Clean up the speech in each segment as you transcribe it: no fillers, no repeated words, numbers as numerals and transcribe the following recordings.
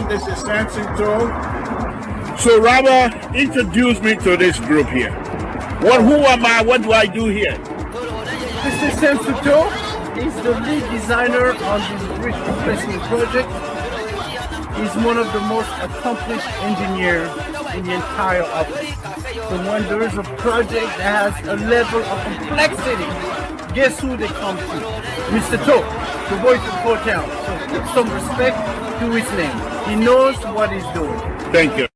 This is Samson too. So Robert, introduce me to this group here. Who am I? What do I do here? This is Samson too. He's the lead designer on this bridge replacement project. He's one of the most accomplished engineers in the entire office. So when there is a project that has a level of complexity, guess who they come to? Mr. To, the voice of Port Town. So put some respect to his name. He knows what he's doing. Thank you.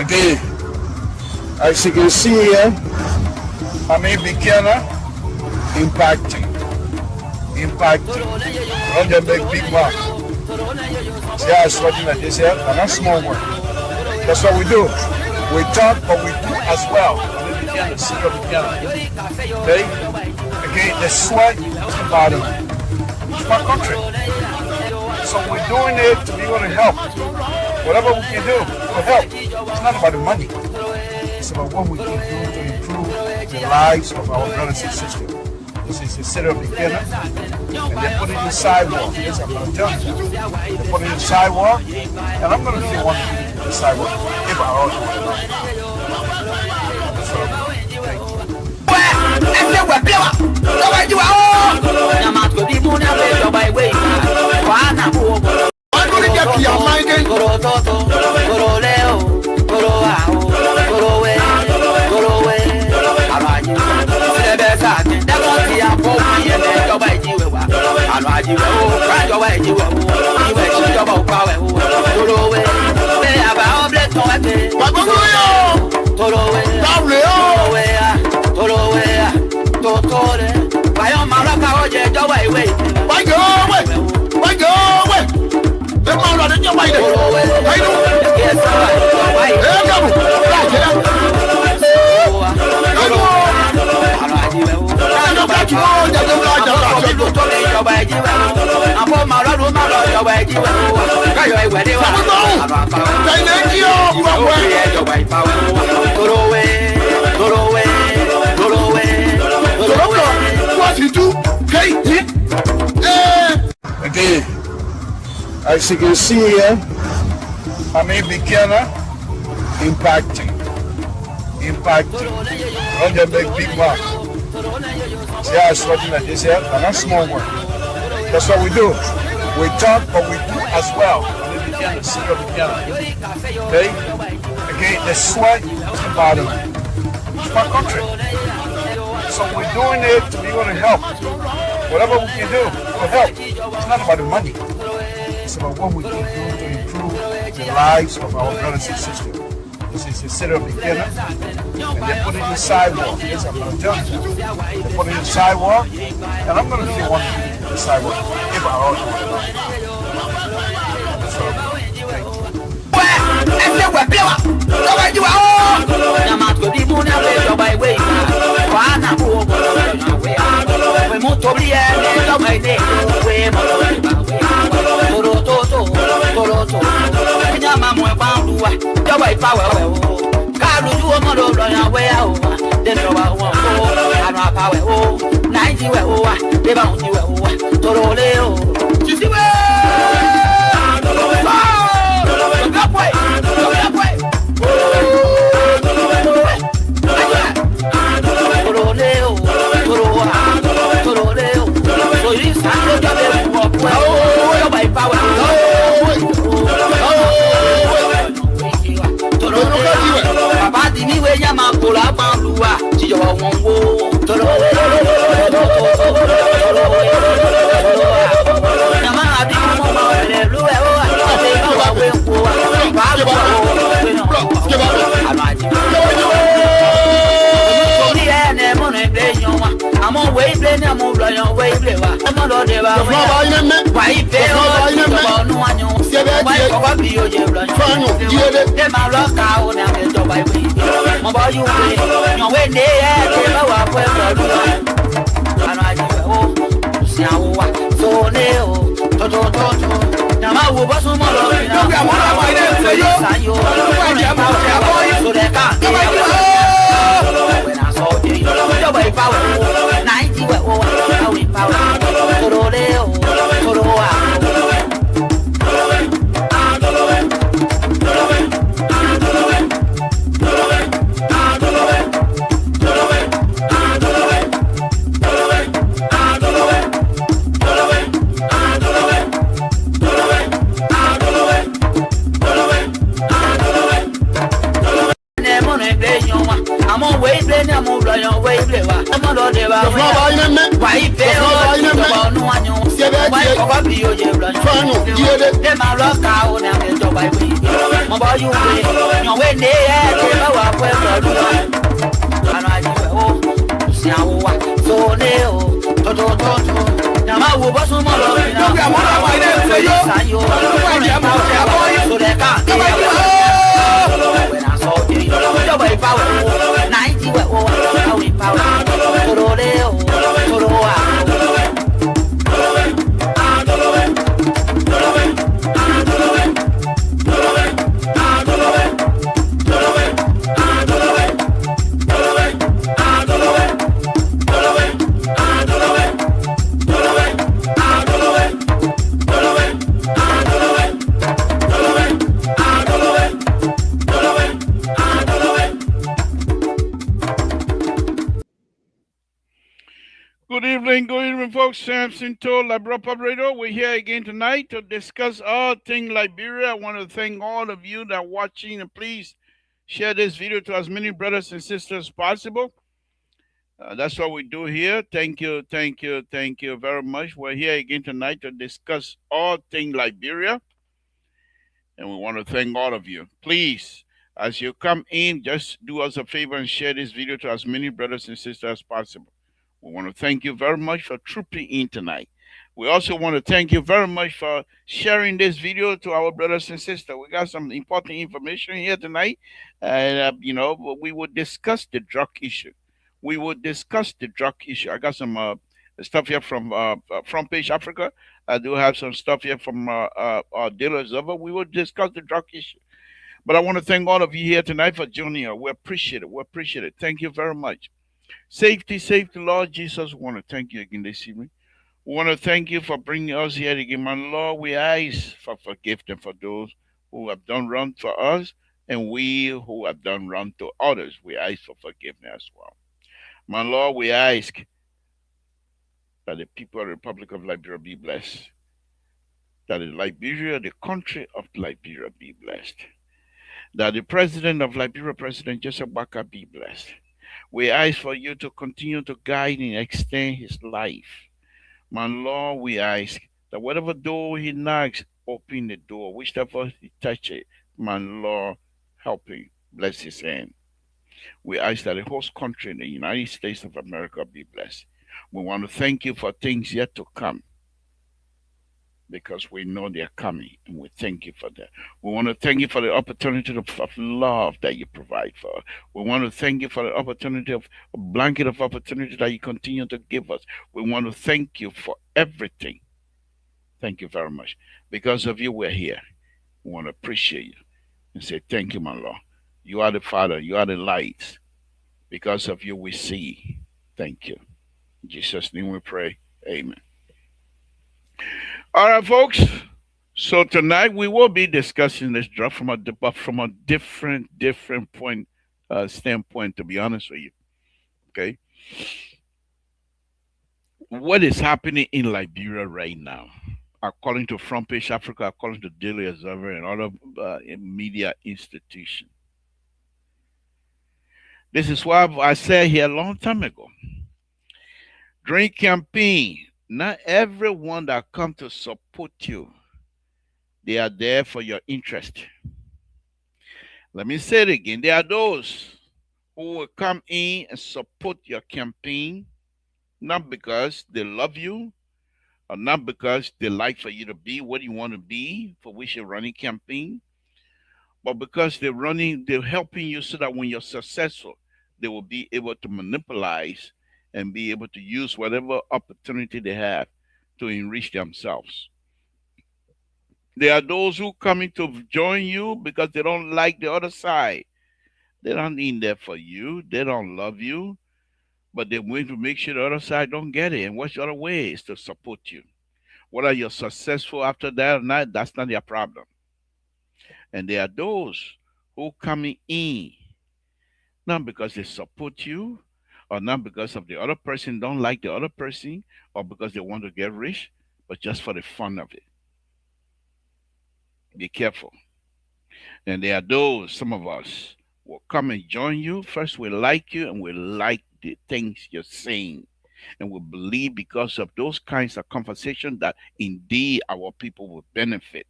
Okay, as you can see here, I'm a beginner impacting. On the big mark. See how it's working like this here? And that's small work. That's what we do. We talk, but we do as well. The city of the piano. Okay? Again, the sweat is the bottom. It's my country. So we're doing it to be able to help. Whatever we can do to help. It's not about the money. It's about what we can do to improve the lives of our brothers and sisters. This is the city of the piano. And they put it in the sidewalk. Yes, I'm going to tell you. They put it in the sidewalk. And I'm going to be one in the sidewalk. If I also want to. So, thank you. Okay, as you can see here, I'm in Buchanan, impacting, on the big mark. See how it's working like this here? And that's small work. That's what we do. We talk, but we do as well. The city of the piano. Okay? Again, the sweat is the bottom. It's my country. So we're doing it to be able to help. Whatever we can do to help. It's not about the money. It's about what we can do to improve the lives of our brothers and sisters. This is the city of the piano. And they put it in the sidewalk. Yes, I'm going to tell you. They put it in the sidewalk. And I'm going to be one in the sidewalk. If I also want to. So, thank you. wo bó súnmọ́ lọ rẹ̀ náà. Lórí àwọn ọlọ́pàá ilé ìwé yó. Sáyó Olúwa ìjẹ́ mọ̀ ẹ̀ bọ́ yín. sódẹ̀ ká Kọ́mọ ìyá ìjẹ́ wẹ̀ wẹ̀ náà sọ ọ́ kiri. Ìjọba ìpawẹ̀ wo náà ìjì wẹ̀ wo àwọn ìpawẹ̀ tòrò lé o tòrò wà. Good evening, folks. Samson told Libera Pub Radio. We're here again tonight to discuss all things Liberia. I want to thank all of you that are watching, and please share this video to as many brothers and sisters as possible. That's what we do here. Thank you very much. We're here again tonight to discuss all things Liberia, and we want to thank all of you. Please, as you come in, just do us a favor and share this video to as many brothers and sisters as possible. We want to thank you very much for trooping in tonight. We also want to thank you very much for sharing this video to our brothers and sisters. We got some important information here tonight. And, we will discuss the drug issue. I got some stuff here from Front Page Africa. I do have some stuff here from our dealers over. We will discuss the drug issue. But I want to thank all of you here tonight for joining us. We appreciate it. Thank you very much. Safety, Lord Jesus. We want to thank you again this evening. We want to thank you for bringing us here again, my Lord. We ask for forgiveness for those who have done wrong for us, and we who have done wrong to others. We ask for forgiveness as well. My Lord, we ask that the people of the Republic of Liberia be blessed. That Liberia, the country of Liberia, be blessed. That the president of Liberia, President Joseph Baka, be blessed. We ask for you to continue to guide and extend his life. My Lord, we ask that whatever door he knocks, open the door. Whichever he touches, my Lord, help him. Bless his hand. We ask that the whole country in the United States of America be blessed. We want to thank you for things yet to come, because we know they're coming, and we thank you for that. We want to thank you for the opportunity of love that you provide for us. We want to thank you for the opportunity of a blanket of opportunity that you continue to give us. We want to thank you for everything. Thank you very much. Because of you, we're here. We want to appreciate you and say thank you, my Lord. You are the Father. You are the light. Because of you, we see. Thank you. In Jesus' name we pray. Amen. All right, folks. So tonight we will be discussing this drug from a different standpoint. To be honest with you, okay. What is happening in Liberia right now, according to Front Page Africa, according to Daily Observer, and other media institutions? This is what I said here a long time ago. During campaign, not everyone that come to support you, they are there for your interest. Let me say it again. There are those who will come in and support your campaign, not because they love you, or not because they like for you to be what you want to be, for which you're running campaign, but because they're helping you so that when you're successful, they will be able to monopolize and be able to use whatever opportunity they have to enrich themselves. There are those who come in to join you because they don't like the other side. They're not in there for you. They don't love you, but they're going to make sure the other side don't get it. And what's the other way is to support you. Whether you're successful after that or not, that's not their problem. And there are those who coming in not because they support you, or not because of the other person don't like the other person, or because they want to get rich, but just for the fun of it. Be careful. And there are those, some of us, will come and join you. First, we like you and we like the things you're saying. And we believe because of those kinds of conversation that indeed our people will benefit.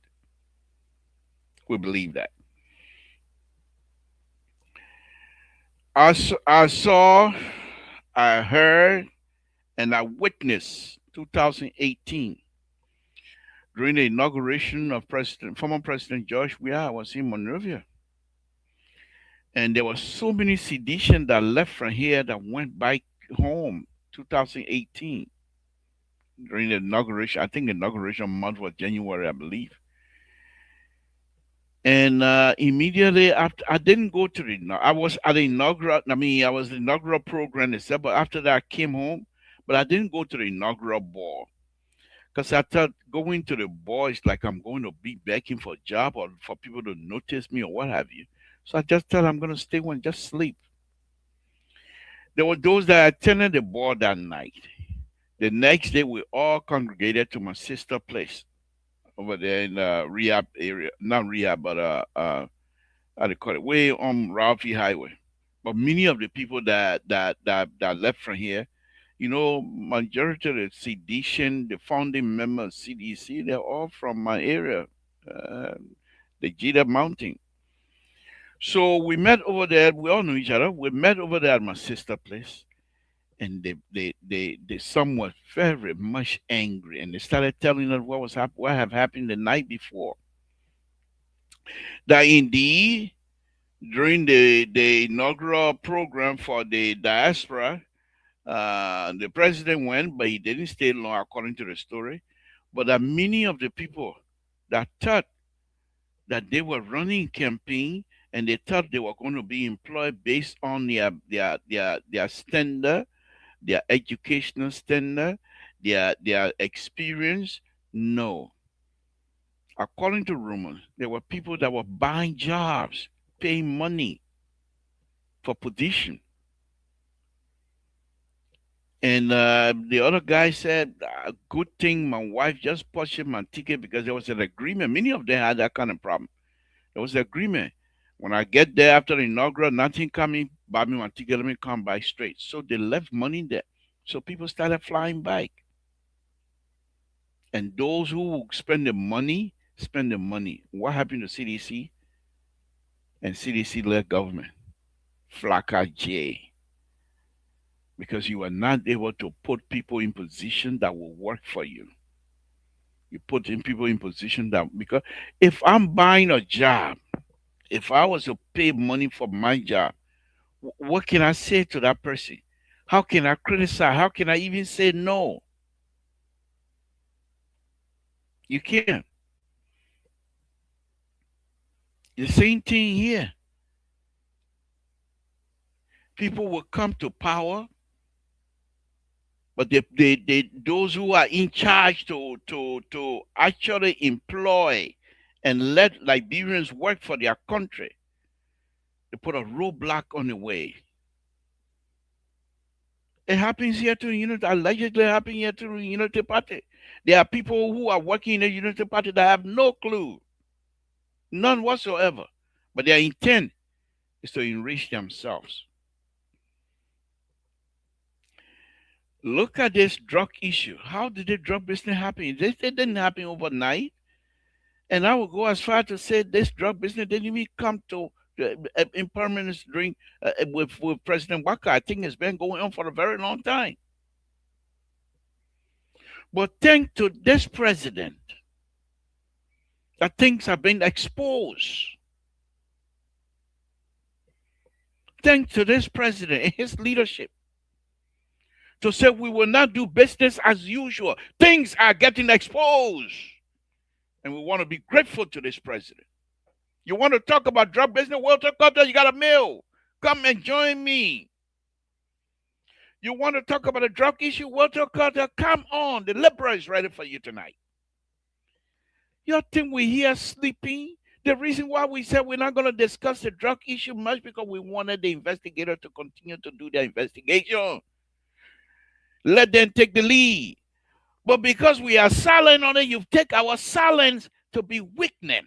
We believe that. I saw, I heard, and I witnessed 2018, during the inauguration of former President George Weah. I was in Monrovia. And there were so many sedition that left from here that went back home 2018 during the inauguration. I think the inauguration month was January, I believe. And immediately after, I didn't go to I was at the inaugural, I was the inaugural program itself, but after that I came home, but I didn't go to the inaugural ball. Because I thought going to the ball is like I'm going to be begging for a job or for people to notice me or what have you. So I just thought I'm going to stay home and just sleep. There were those that attended the ball that night. The next day, we all congregated to my sister's place over there in the rehab area. Not rehab, but how do you call it? Way on Ralphie Highway. But many of the people that left from here, majority of the sedition, the founding members of CDC, they're all from my area, uh, the Jita Mountain. So we met over there. We all knew each other. We met over there at my sister's place, and they some were very much angry, and they started telling us what have happened the night before. That indeed, during the inaugural program for the diaspora, the president went, but he didn't stay long, according to the story. But that many of the people that thought that they were running campaign and they thought they were going to be employed based on their standard, their educational standard, their experience. No. According to rumors, there were people that were buying jobs, paying money for position. And the other guy said, good thing my wife just purchased my ticket because there was an agreement. Many of them had that kind of problem. There was an agreement. When I get there after the inaugural, nothing coming, buy me my ticket, let me come by straight. So they left money there. So people started flying back. And those who spend the money, spend the money. What happened to CDC and CDC-led government? Flacca J. Because you are not able to put people in position that will work for you. You put in people in position that, because if I'm buying a job, if I was to pay money for my job, what can I say to that person? How can I criticize? How can I even say no? You can't. The same thing here. People will come to power, but those who are in charge to actually employ and let Liberians work for their country, they put a roadblock on the way. It happens here to Unity, allegedly happen here to the Unity Party. There are people who are working in the Unity Party that have no clue, none whatsoever. But their intent is to enrich themselves. Look at this drug issue. How did the drug business happen? It didn't happen overnight. And I would go as far to say this drug business didn't even come to impermanence during with President Waka. I think it's been going on for a very long time. But thanks to this president, that things have been exposed. Thanks to this president and his leadership, to say we will not do business as usual. Things are getting exposed. And we want to be grateful to this president. You want to talk about drug business? Walter Carter, you got a meal. Come and join me. You want to talk about a drug issue? Walter Carter, come on. The liberal is ready for you tonight. You think we're here sleeping? The reason why we said we're not going to discuss the drug issue much because we wanted the investigator to continue to do their investigation. Let them take the lead. But because we are silent on it, you take our silence to be weakness.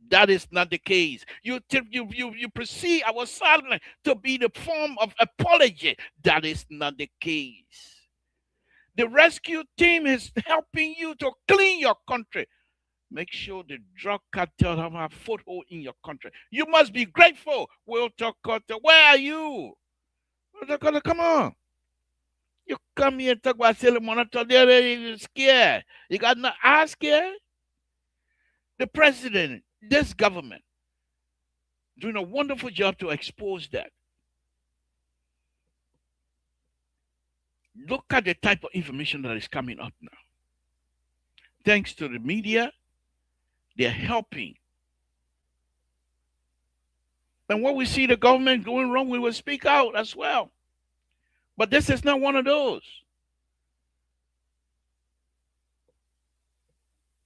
That is not the case. You perceive our silence to be the form of apology. That is not the case. The rescue team is helping you to clean your country. Make sure the drug cartel have a foothold in your country. You must be grateful. Walter Carter, where are you? Walter Carter, come on. You come here and talk about selling monitor, they're scared. You got no eyes scared? The president, this government, doing a wonderful job to expose that. Look at the type of information that is coming up now. Thanks to the media, they're helping. And when we see the government going wrong, we will speak out as well. But this is not one of those.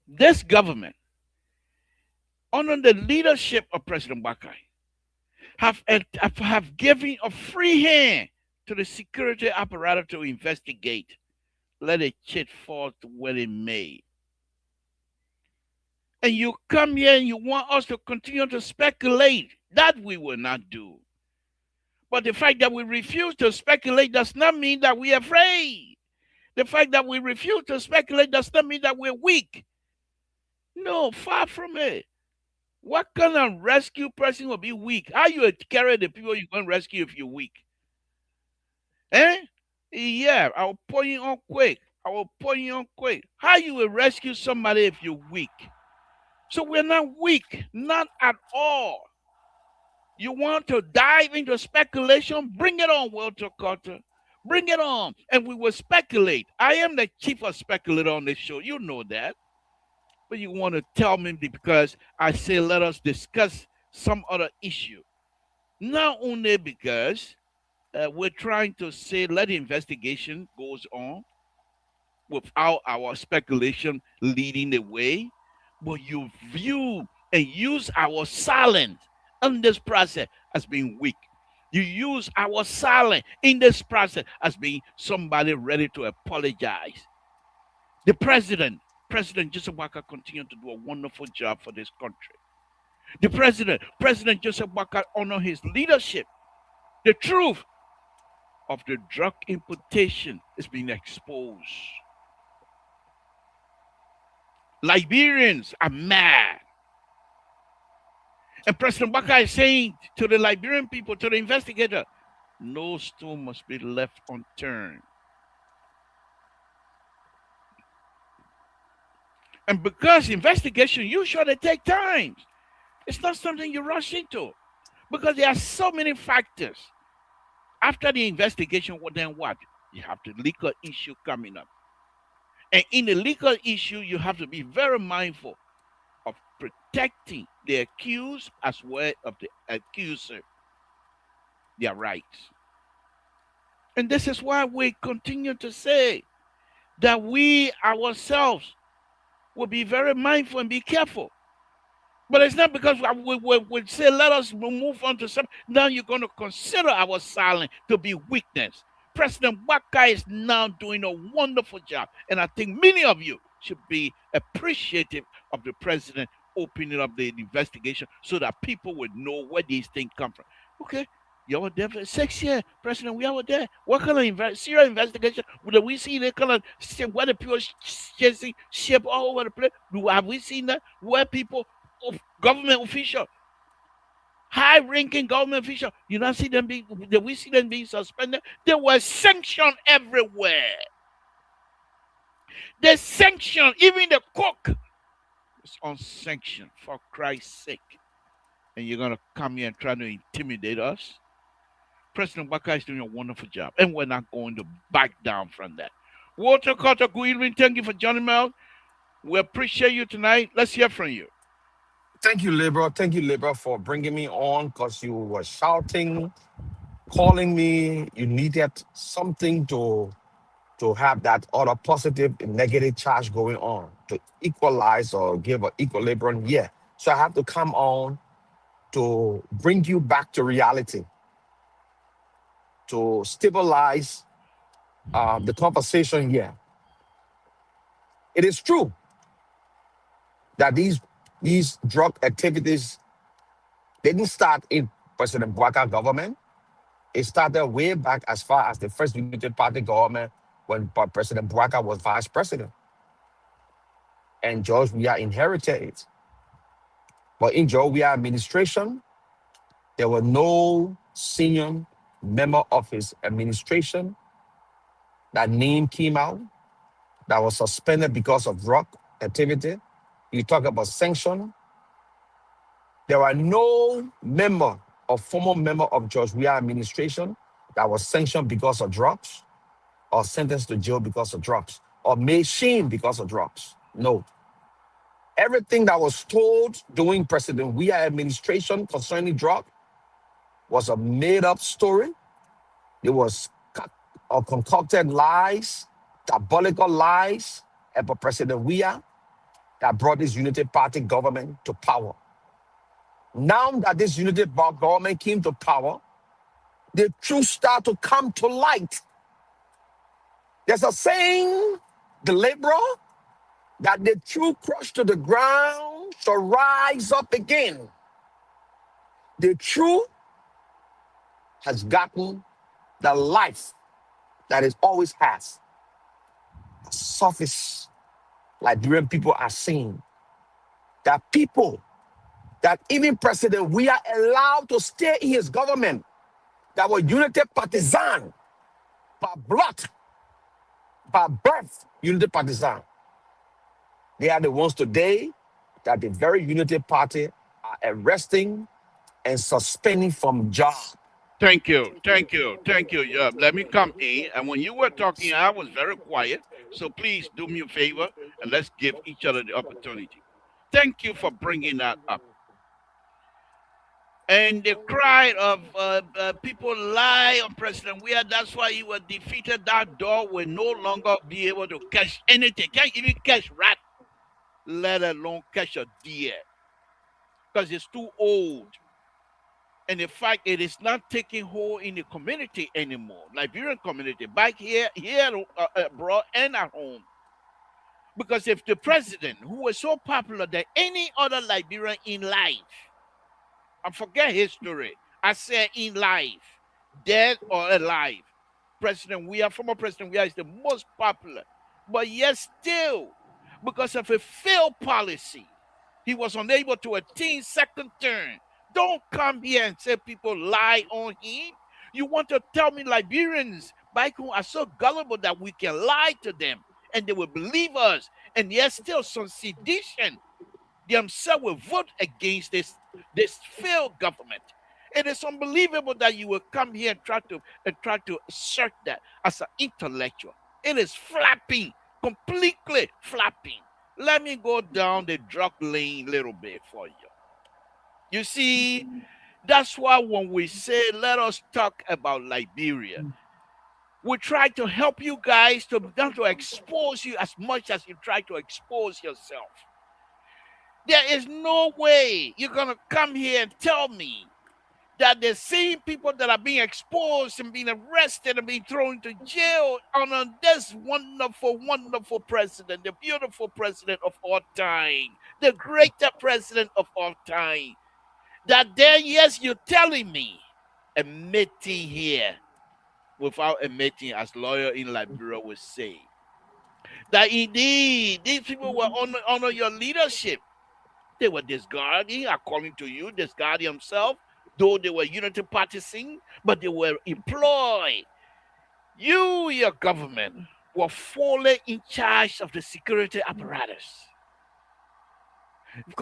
This government, under the leadership of President Bakai, have given a free hand to the security apparatus to investigate. Let it chit fall to where it may. And you come here and you want us to continue to speculate. That we will not do. But the fact that we refuse to speculate does not mean that we're afraid. The fact that we refuse to speculate does not mean that we're weak. No, far from it. What kind of rescue person will be weak? How you carry the people you're going to rescue if you're weak? Eh? Yeah, I'll point you on quick. How you will rescue somebody if you're weak? So we're not weak, not at all. You want to dive into speculation? Bring it on, Walter Carter. Bring it on, and we will speculate. I am the chief of speculator on this show. You know that. But you want to tell me because I say let us discuss some other issue. Not only because we're trying to say let the investigation goes on without our speculation leading the way, but you view and use our silence in this process as being weak. You use our silence in this process as being somebody ready to apologize. The President Joseph Waka, continued to do a wonderful job for this country. The President Joseph Waka, honor his leadership. The truth of the drug importation is being exposed. Liberians are mad. And President Waka is saying to the Liberian people, to the investigator, no stone must be left unturned. And because investigation usually take time, it's not something you rush into. Because there are so many factors. After the investigation, well, then what? You have the legal issue coming up. And in the legal issue, you have to be very mindful of protecting the accused as well as the accuser, their rights. And this is why we continue to say that we ourselves will be very mindful and be careful. But it's not because we say, let us move on to something. Now you're going to consider our silence to be weakness. President Waka is now doing a wonderful job. And I think many of you should be appreciative of the president opening up the investigation so that people would know where these things come from. Okay, you were there for 6 years, President. We are there. What kind of serious investigation? Will we see the kind of where the people chasing ship all over the place? Have we seen that? Where people, government official, high-ranking government official, you not see them being? Did we see them being suspended? There were sanctions everywhere. The sanction, even the cook is on sanction for Christ's sake. And you're gonna come here and try to intimidate us? President Waka is doing a wonderful job, and we're not going to back down from that. Walter Carter, good evening. Thank you for joining me out. We appreciate you tonight. Let's hear from you. Thank you, Libra. Thank you, Libra, for bringing me on because you were shouting, calling me. You needed something to have that other positive and negative charge going on to equalize or give an equilibrium. Yeah. So I have to come on to bring you back to reality, to stabilize the conversation here. It is true that these drug activities didn't start in President Bwaka government. It started way back as far as the first United Party government when President Bwaka was vice president. And George Weah inherited it. But in George Weah administration, there were no senior member of his administration that name came out that was suspended because of drug activity. You talk about sanction. There are no member or former member of George Weah administration that was sanctioned because of drugs or sentenced to jail because of drugs or made shame because of drugs. No. Everything that was told during President Weah administration concerning drug was a made-up story. It was or concocted lies, diabolical lies about President Weah that brought this Unity Party government to power. Now that this Unity government came to power, the truth start to come to light. There's a saying, the laborer, that the truth crushed to the ground shall rise up again. The truth has gotten the life that it always has. The surface Liberian people are saying that people, that even President we are allowed to stay in his government, that were unity partisan, by blood, by birth, unity partisan. They are the ones today that the very unity party are arresting and suspending from job. Thank you. Thank you. Thank you. Let me come in. And when you were talking, I was very quiet. So please do me a favor and let's give each other the opportunity. Thank you for bringing that up. And the cry of people lie on President Weah. That's why he was defeated. That dog will no longer be able to catch anything. Can't even catch rat, let alone catch a deer, because it's too old. And the fact it is not taking hold in the community anymore, Liberian community, back here abroad and at home. Because if the president, who was so popular than any other Liberian in life, and forget history, I said in life, dead or alive, President Weah, former President Weah is the most popular. But yet still, because of a failed policy, he was unable to attain second term. Don't come here and say people lie on him. You want to tell me Liberians back home are so gullible that we can lie to them and they will believe us, and yet still some sedition themselves will vote against this failed government. It is unbelievable that you will come here and try to assert that as an intellectual. It is flapping, completely flapping. Let me go down the drug lane a little bit for you. You see, that's why when we say let us talk about Liberia, we try to help you guys to expose you as much as you try to expose yourself. There is no way you're going to come here and tell me that the same people that are being exposed and being arrested and being thrown into jail under this wonderful, wonderful president, the beautiful president of all time, the greater president of all time, that then, yes, you're telling me, admitting here, without admitting, as lawyer in Liberia would say, that indeed these people will honor your leadership. They were discarding, according to you, discarding himself, though they were unity partisans, but they were employed. You, your government, were fully in charge of the security apparatus.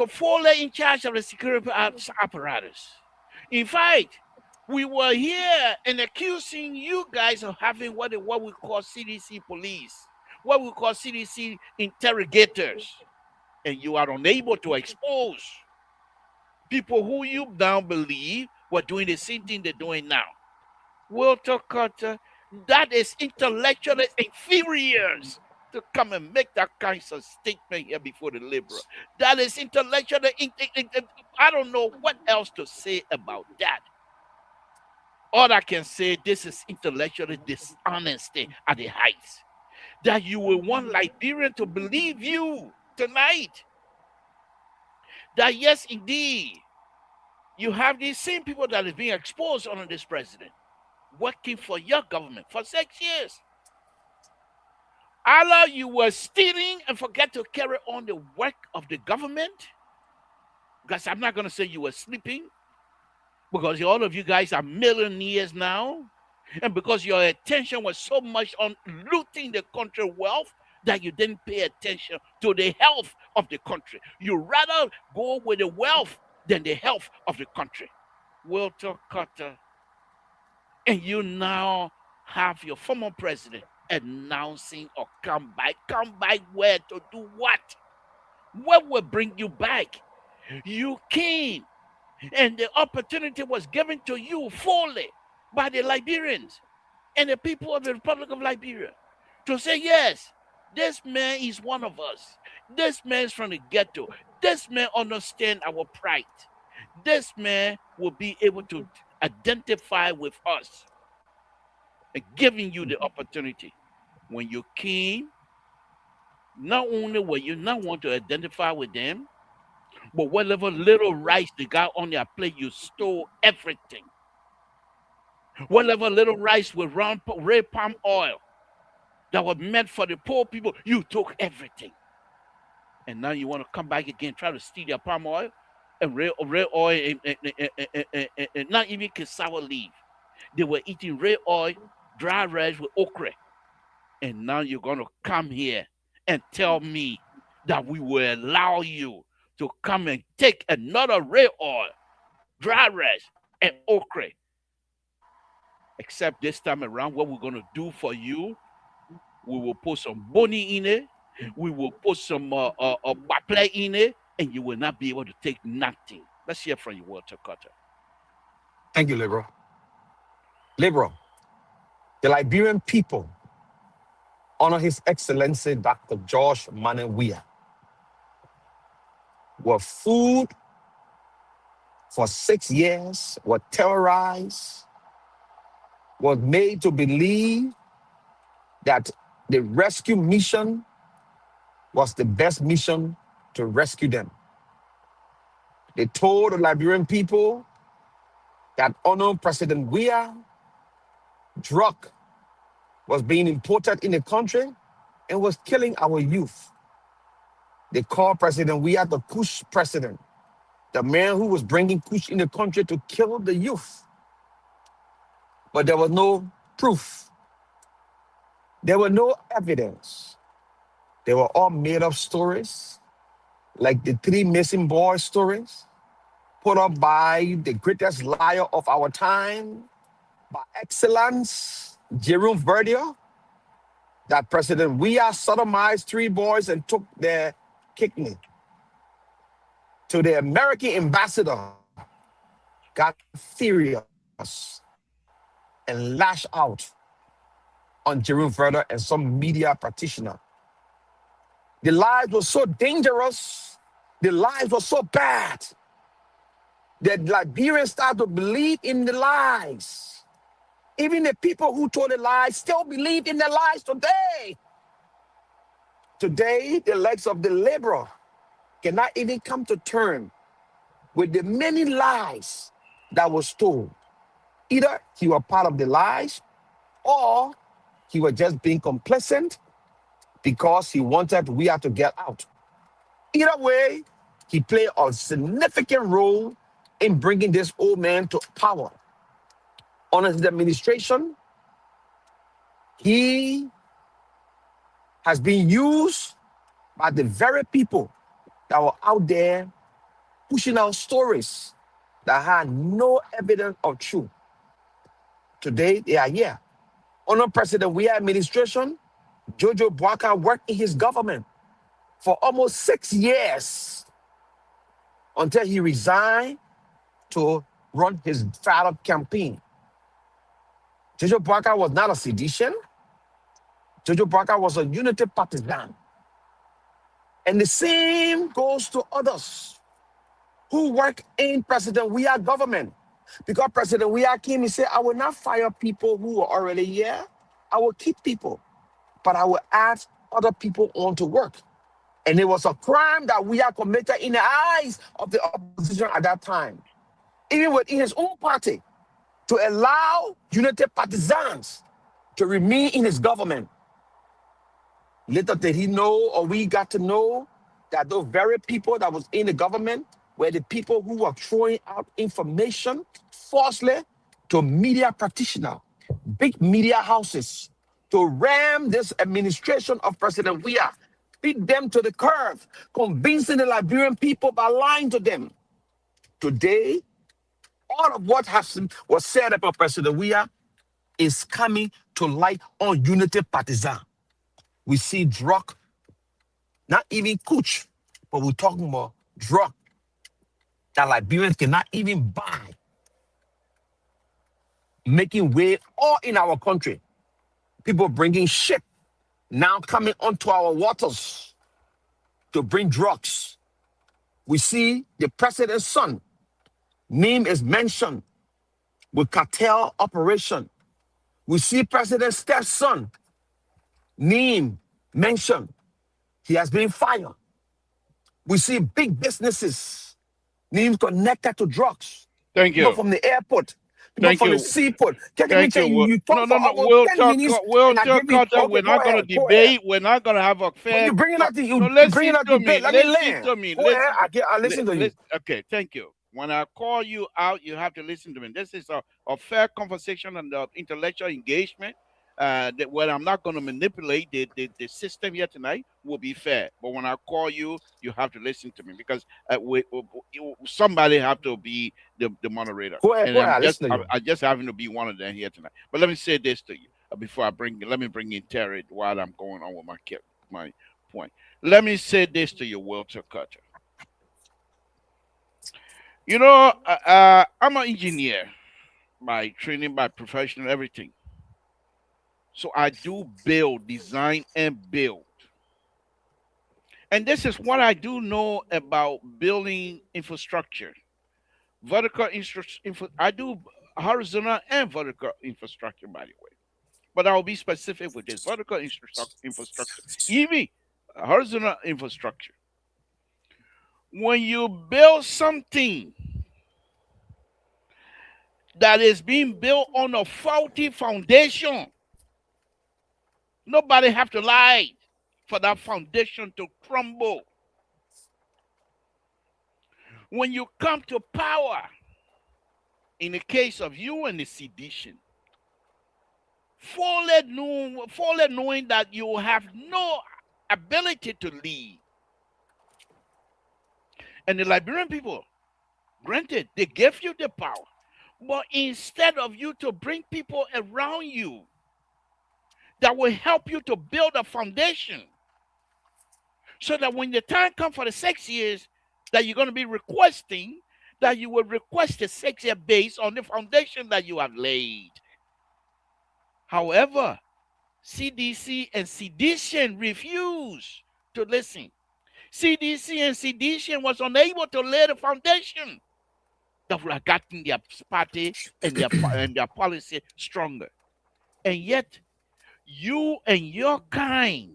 Fully in charge of the security apparatus. In fact, we were here and accusing you guys of having what we call CDC police, what we call CDC interrogators. And you are unable to expose people who you now believe were doing the same thing they're doing now. Walter Carter, that is intellectually inferior to come and make that kind of statement here before the liberal. That is intellectually, I don't know what else to say about that. All I can say, this is intellectually dishonesty at the heights. That you will want Liberian to believe you tonight. That yes, indeed, you have these same people that is being exposed under this president, working for your government for 6 years. Allah, you were stealing and forget to carry on the work of the government. Because I'm not going to say you were sleeping, because all of you guys are millionaires now. And because your attention was so much on looting the country wealth that you didn't pay attention to the health of the country. You rather go with the wealth than the health of the country. Walter Carter, and you now have your former president announcing or come back. Come back where to do what? What will bring you back? You came, and the opportunity was given to you fully by the Liberians and the people of the Republic of Liberia to say, yes, this man is one of us. This man is from the ghetto. This man understands our pride. This man will be able to identify with us and giving you the opportunity. When you came, not only will you not want to identify with them, but whatever little rice they got on their plate, you stole everything. Whatever little rice with red palm oil that was meant for the poor people, you took everything. And now you want to come back again, try to steal their palm oil and red oil and not even cassava leaf. They were eating red oil, dry rice with okra. And now you're going to come here and tell me that we will allow you to come and take another red oil, dry rice, and okra. Except this time around, what we're going to do for you, we will put some boni in it, we will put some baple in it, and you will not be able to take nothing. Let's hear from you, Walter Carter. Thank you, Liberal. Liberal, the Liberian people honor His Excellency Dr. George Manneh Weah were fooled for 6 years, were terrorized, was made to believe that the rescue mission was the best mission to rescue them. They told the Liberian people that under President Weah, drug was being imported in the country and was killing our youth. They called President Weah the Kush president, the man who was bringing Kush in the country to kill the youth. But there was no proof. There were no evidence. They were all made up stories, like the 3 missing boys stories, put up by the greatest liar of our time, by excellence, Jerome Verdier, that President Weah sodomized 3 boys and took their kidney. To the American ambassador, got furious and lashed out on Jerome Verdier and some media practitioner. The lies were so dangerous, the lies were so bad, that Liberians started to believe in the lies. Even the people who told the lies still believe in the lies today. Today, the legs of the liberal cannot even come to terms with the many lies that was told. Either he was part of the lies or he was just being complacent because he wanted we had to get out. Either way, he played a significant role in bringing this old man to power. Under his administration, he has been used by the very people that were out there pushing out stories that had no evidence of truth. Today, they are here. Under President Weah administration, Jojo Boaka worked in his government for almost 6 years until he resigned to run his father campaign. Jojo Boaka was not a sedition. Jojo Boaka was a unity partisan. And the same goes to others who work in President Weah government. Because President Weah came and said, I will not fire people who are already here. I will keep people, but I will add other people on to work. And it was a crime that Weah committed in the eyes of the opposition at that time, even within his own party, to allow unity partisans to remain in his government. Little did he know, or we got to know, that those very people that was in the government were the people who were throwing out information falsely to media practitioners big media houses to ram this administration of President Weah, beat them to the curve, convincing the Liberian people by lying to them. Today, all of what was said about President Weah is coming to light on Unity Partisan. We see drug, not even cooch, but we're talking about drug that Liberians cannot even buy, making way all in our country. People bringing shit now coming onto our waters to bring drugs. We see the president's son, name is mentioned with cartel operation. We see President's stepson, name mentioned. He has been fired. We see big businesses, names connected to drugs. Thank People you. from the airport, people Thank from the you. seaport. Can me Thank tell you. you, you No, talk for no, no. almost 10 minutes We'll and I talk, give you, Carter. okay, We're not going to go ahead. debate. We're not going to have a But fair. you're bringing out No, you're bringing listen out to me. debate. Let me Listen land. to me. Go ahead, Listen. I listen to you. Okay, thank you. When I call you out, you have to listen to me. This is a fair conversation and intellectual engagement. That when I'm not going to manipulate the system here tonight will be fair. But when I call you, you have to listen to me because somebody have to be the moderator. Go ahead, And I listen to you. I just having to be one of them here tonight. But let me say this to you before let me bring in Terry while I'm going on with my point. Let me say this to you, Walter Carter. You know, I'm an engineer by training, by professional, everything. So I do build, design, and build. And this is what I do know about building infrastructure. Vertical I do horizontal and vertical infrastructure, by the way. But I'll be specific with this vertical infrastructure, even horizontal infrastructure. When you build something that is being built on a faulty foundation, nobody have to lie for that foundation to crumble. When you come to power, in the case of you and the sedition, fully knowing that you have no ability to lead. And the Liberian people, granted, they gave you the power, but instead of you to bring people around you that will help you to build a foundation, so that when the time comes for the 6 years that you're going to be requesting, that you will request a 6-year based on the foundation that you have laid. However, CDC and sedition refused to listen. CDC and sedition was unable to lay the foundation that would have gotten their party and their policy stronger. And yet, you and your kind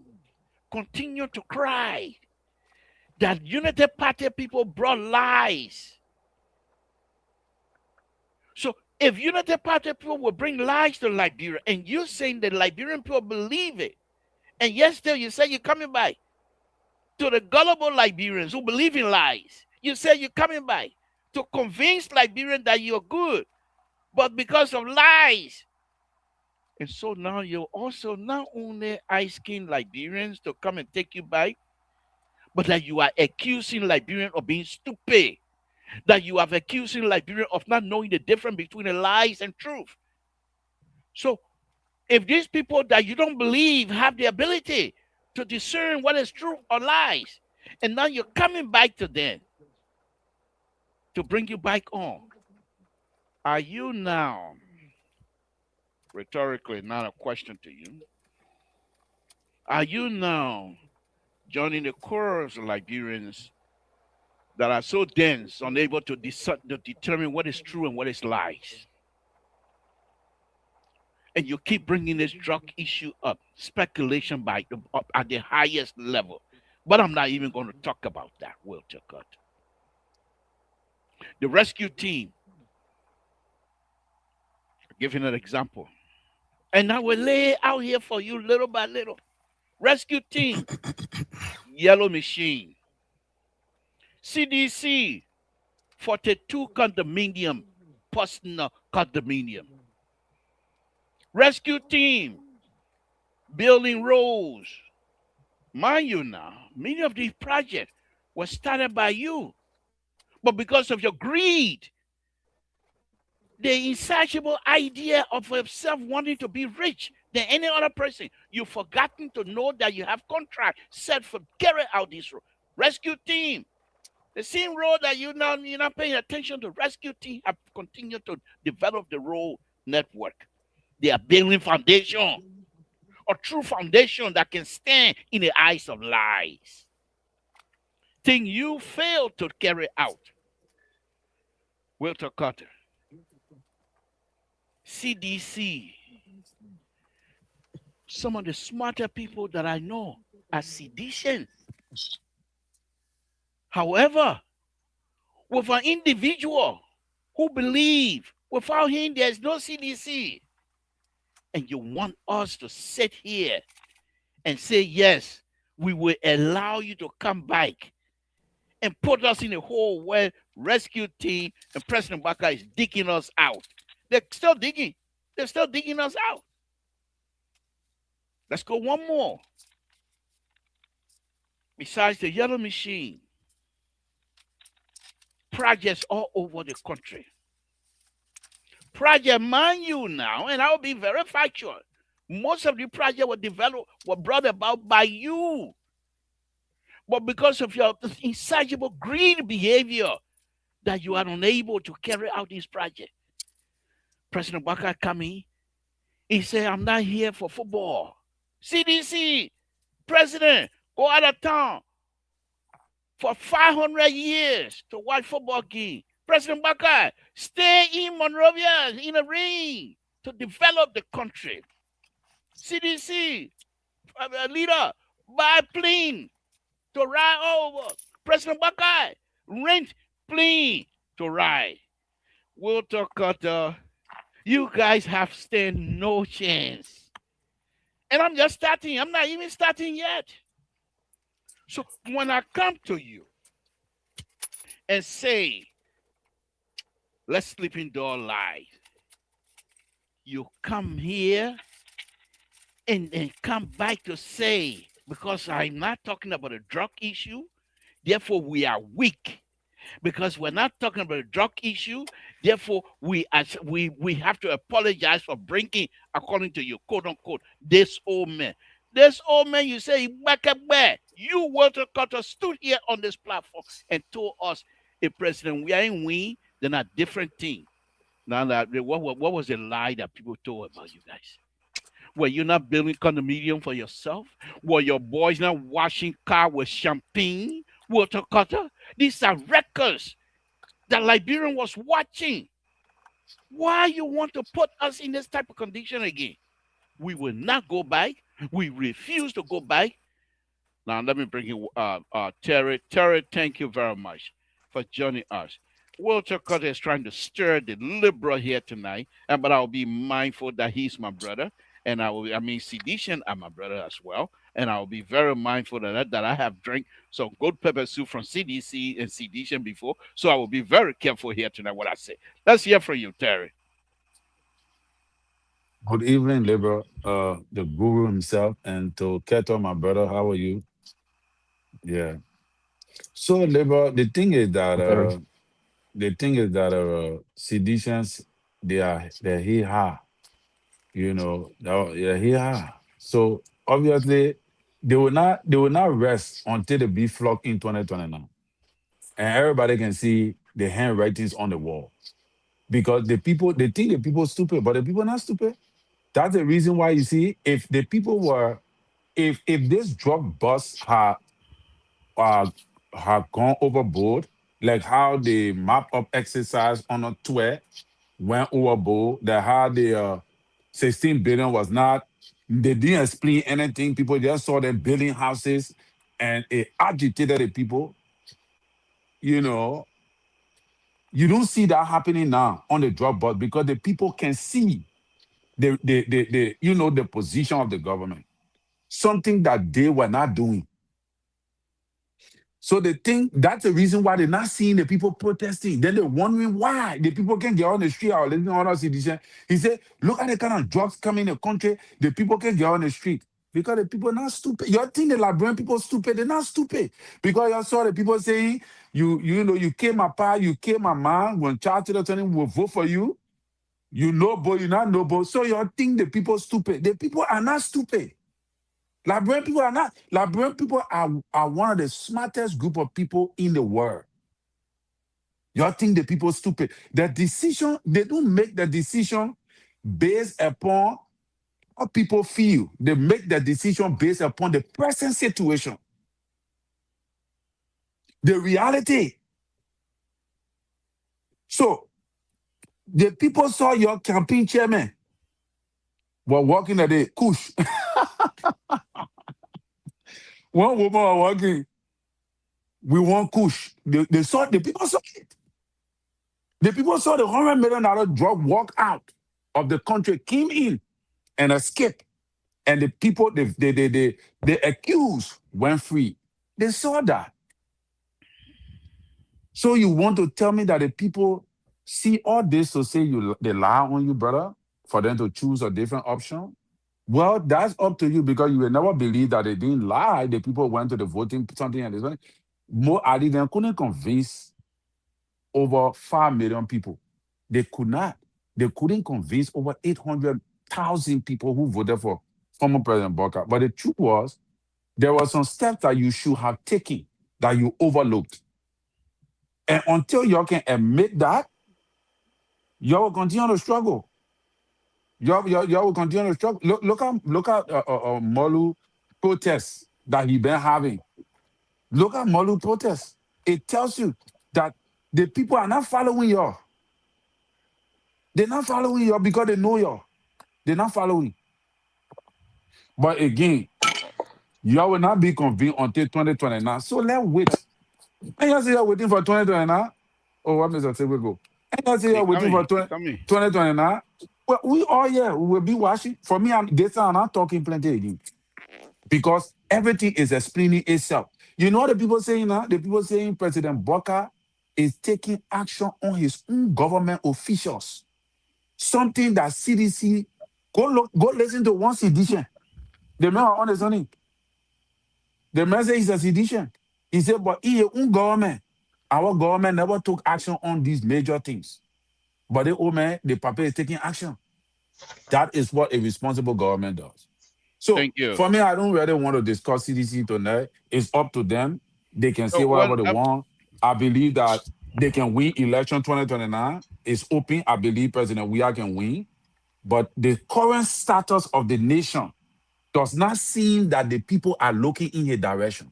continue to cry that Unity Party people brought lies. So if Unity Party people will bring lies to Liberia, and you're saying that Liberian people believe it, and yet still you say you're coming by to the gullible Liberians who believe in lies, you say you're coming by to convince Liberians that you're good, but because of lies. And so now you're also not only asking Liberians to come and take you by, but that you are accusing Liberians of being stupid, that you are accusing Liberians of not knowing the difference between the lies and truth. So if these people that you don't believe have the ability to discern what is truth or lies, and now you're coming back to them to bring you back on, are you now, rhetorically, not a question to you, are you now joining the chorus of Liberians that are so dense, unable to determine what is true and what is lies? And you keep bringing this drug issue up, speculation up at the highest level. But I'm not even going to talk about that, Walter Cut. The rescue team, giving an example, and I will lay out here for you little by little. Rescue team, yellow machine. CDC, 42 condominium, personal condominium. Rescue team building roads. Mind you now, many of these projects were started by you, but because of your greed, the insatiable idea of yourself wanting to be rich than any other person, you've forgotten to know that you have contract set for carry out this road. Rescue team, the same road that you're not paying attention to. Rescue team have continued to develop the road network. They are building foundation, a true foundation that can stand in the eyes of lies. Thing you failed to carry out. Walter Carter, CDC, some of the smarter people that I know are seditious. However, with an individual who believe without him there's no CDC, and you want us to sit here and say yes, we will allow you to come back and put us in a hole where rescue team and President Baka is digging us out. They're still digging. They're still digging us out. Let's go one more. Besides the yellow machine, projects all over the country. Project, mind you now, and I will be very factual. Most of the projects were developed, were brought about by you. But because of your insatiable greed behavior, that you are unable to carry out this project. President Baka coming, he said, I'm not here for football. CDC, President, go out of town for 500 years to watch football game. President Baka, stay in Monrovia in a ring to develop the country. CDC, leader, buy plane to ride over. President Baka, rent plane to ride. Walter Carter, you guys have stand no chance. And I'm just starting. I'm not even starting yet. So when I come to you and say, let's sleeping door lies, you come here and come back to say, because I'm not talking about a drug issue, therefore we are weak. Because we're not talking about a drug issue, therefore we have to apologize for bringing, according to you, quote unquote, this old man. This old man, you say, you, Walter Carter, stood here on this platform and told us, a president, we are in we, then a different thing. Now, what was the lie that people told about you guys? Were you not building condominium for yourself? Were your boys not washing car with champagne? Walter Carter? These are records that Liberian was watching. Why you want to put us in this type of condition again? We will not go back. We refuse to go back. Now let me bring you Terry. Terry, thank you very much for joining us. Walter Carter is trying to stir the liberal here tonight, but I'll be mindful that he's my brother, and Seditian are my brother as well, and I'll be very mindful that I have drank some good pepper soup from CDC and Seditian before, so I will be very careful here tonight what I say. Let's hear from you, Terry. Good evening, Liberal, the guru himself, and to Keto, my brother. How are you? Yeah. So, Liberal, seditions, they're hee ha, they're hee ha. So obviously, they will not rest until they be flocked in 2029, and everybody can see the handwritings on the wall because the people they think the people stupid, but the people not stupid. That's the reason why you see if the people were if this drug bust uh had gone overboard, like how the map up exercise on a tour went overboard, that how the 16 billion was not, they didn't explain anything. People just saw them building houses and it agitated the people. You know, you don't see that happening now on the drug bust because the people can see the position of the government, something that they were not doing. So they think that's the reason why they're not seeing the people protesting. Then they're wondering why the people can get on the street or living on us. He said, look at the kind of drugs coming in the country. The people can get on the street. Because the people are not stupid. You think the Liberian people stupid? They're not stupid. Because you saw the people saying, you kill my pa, you kill my mom. When Charles Taylor will vote for you, you know, but you're not noble. So you think the people stupid. The people are not stupid. Liberian people are not. Liberian people are one of the smartest group of people in the world. You think the people stupid. The decision, they don't make the decision based upon how people feel. They make the decision based upon the present situation. The reality. So the people saw your campaign chairman were walking at the kush. One woman was walking. We want kush. They saw the people saw it. The people saw the $100 million drug walk out of the country, came in and escaped. And the people they accused went free. They saw that. So you want to tell me that the people see all this to say they lie on you, brother, for them to choose a different option? Well, that's up to you because you will never believe that they didn't lie. The people went to the voting something and this one. More Ali then couldn't convince over 5 million people. They could not. They couldn't convince over 800,000 people who voted for former President Bokar. But the truth was, there were some steps that you should have taken that you overlooked. And until you can admit that, you will continue to struggle. You will continue to struggle. Look at Molu protests that he been having. Look at Molu protests. It tells you that the people are not following you. They're not following you because they know you. They're not following. But again, you will not be convinced until 2029. So let's wait. And you say you're waiting for 2029. Oh, what Mr. Say we go? And you say They you're waiting for coming. They 20, coming. 2029. Well, we all here. We will be watching. For me, I'm not talking plenty again. Because everything is explaining itself. You know what the people saying now? The people saying President Bokar is taking action on his own government officials. Something that CDC, go listen to one sedition. The man on his own. The man says it's a sedition. He said, but in your own government, our government never took action on these major things. But the old man, the papa is taking action. That is what a responsible government does. So Thank you. for me, I don't really want to discuss CDC tonight. It's up to them. They can say So what? whatever they want. I believe that they can win election 2029. It's open. I believe President Weah can win. But the current status of the nation does not seem that the people are looking in a direction.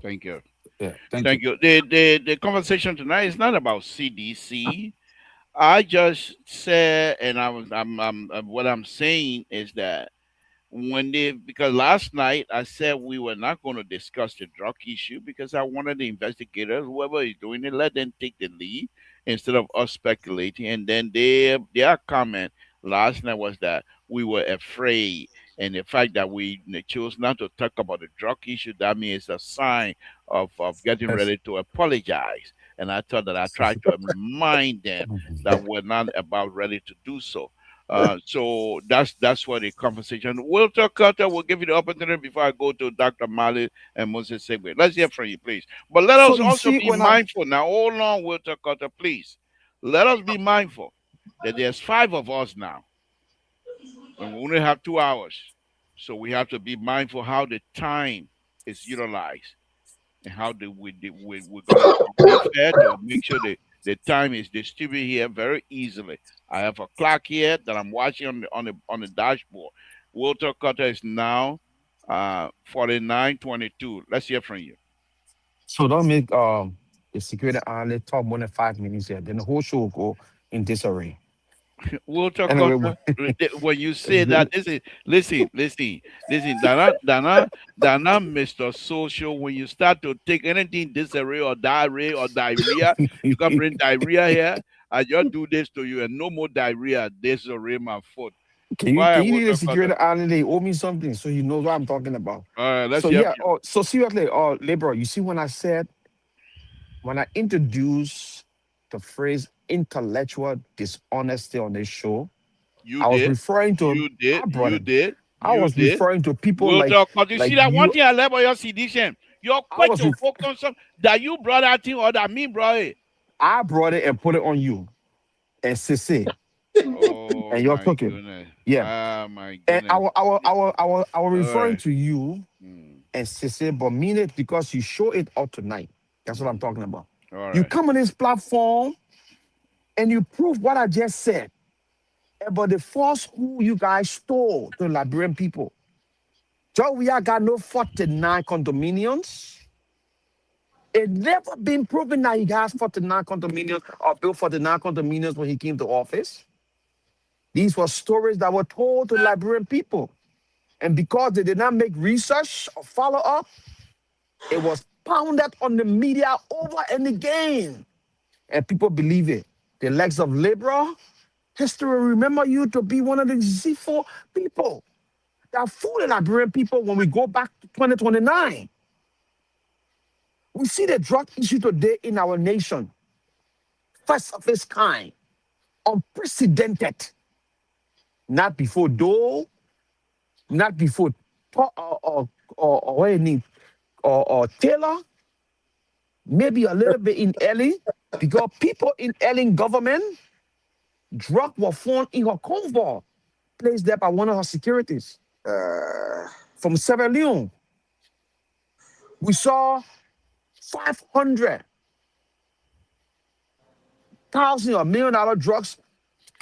Thank you. Yeah, thank you. Thank you. The conversation tonight is not about CDC. I just said, and what I'm saying is that when they, because last night I said we were not going to discuss the drug issue because I wanted the investigators, whoever is doing it, let them take the lead instead of us speculating. And then their comment last night was that we were afraid. And the fact that we chose not to talk about the drug issue, that means it's a sign of getting Yes. ready to apologize. And I thought that I tried to remind them that we're not about ready to do so. So that's what the conversation. Walter Carter will give you the opportunity before I go to Dr. Mali and Moses Segwe. Let's hear from you, please. But let So us you also see, be when I mindful. Now, hold on, Walter Carter, please. Let us be mindful that there's 5 of us now, and we only have 2 hours. So we have to be mindful how the time is utilized and how we're going to be fair to make sure that the time is distributed here very easily. I have a clock here that I'm watching on the dashboard. Walter Cutter is now 49:22. Let's hear from you. so don't make the security analyst talk more than 5 minutes here, then the whole show will go in disarray. Walter Anyway, Cutter, when you say that, this is listen, Dana, Mr. Social. When you start to take anything disarray or diarrhea, you can bring diarrhea here. I just do this to you, and no more diarrhea, disarray my foot. Why? can you We'll need a talk about that. security island? They owe me something, so he knows what I'm talking about. All right, let's So hear. yeah, so seriously, labor, you see when I introduced the phrase intellectual dishonesty on this show, You I was did. referring to You did. I brought You him. did. I You was did. referring to people We'll talk. Cause you like see that one you. thing I love about your sedition. You're I quick was to ref- focus on something that you brought that thing or that me brought it. I brought it and put it on you and Sissy, Oh and you my took it. goodness. Yeah. Ah my And goodness. I was All referring right. to you Hmm. and Sissy, but mean it because you show it out tonight. That's what I'm talking about. All You right. come on this platform and you prove what I just said about the force who you guys stole to the Liberian people. So we have got no 49 condominiums. It never been proven that he has 49 condominiums or built 49 condominiums when he came to office. These were stories that were told to the Liberian people. And because they did not make research or follow up, it was pounded on the media over and again. And people believe it. The legs of labor, history will remember you to be one of the deceitful people that fool the Liberian people when we go back to 2029. We see the drug issue today in our nation, first of its kind, unprecedented. Not before Dole, not before or any or Taylor, maybe a little bit in Ellie, because people in Ellie government, drug were found in her convoy, placed there by one of her securities from Sierra Leone. We saw 500,000 or $1 million drugs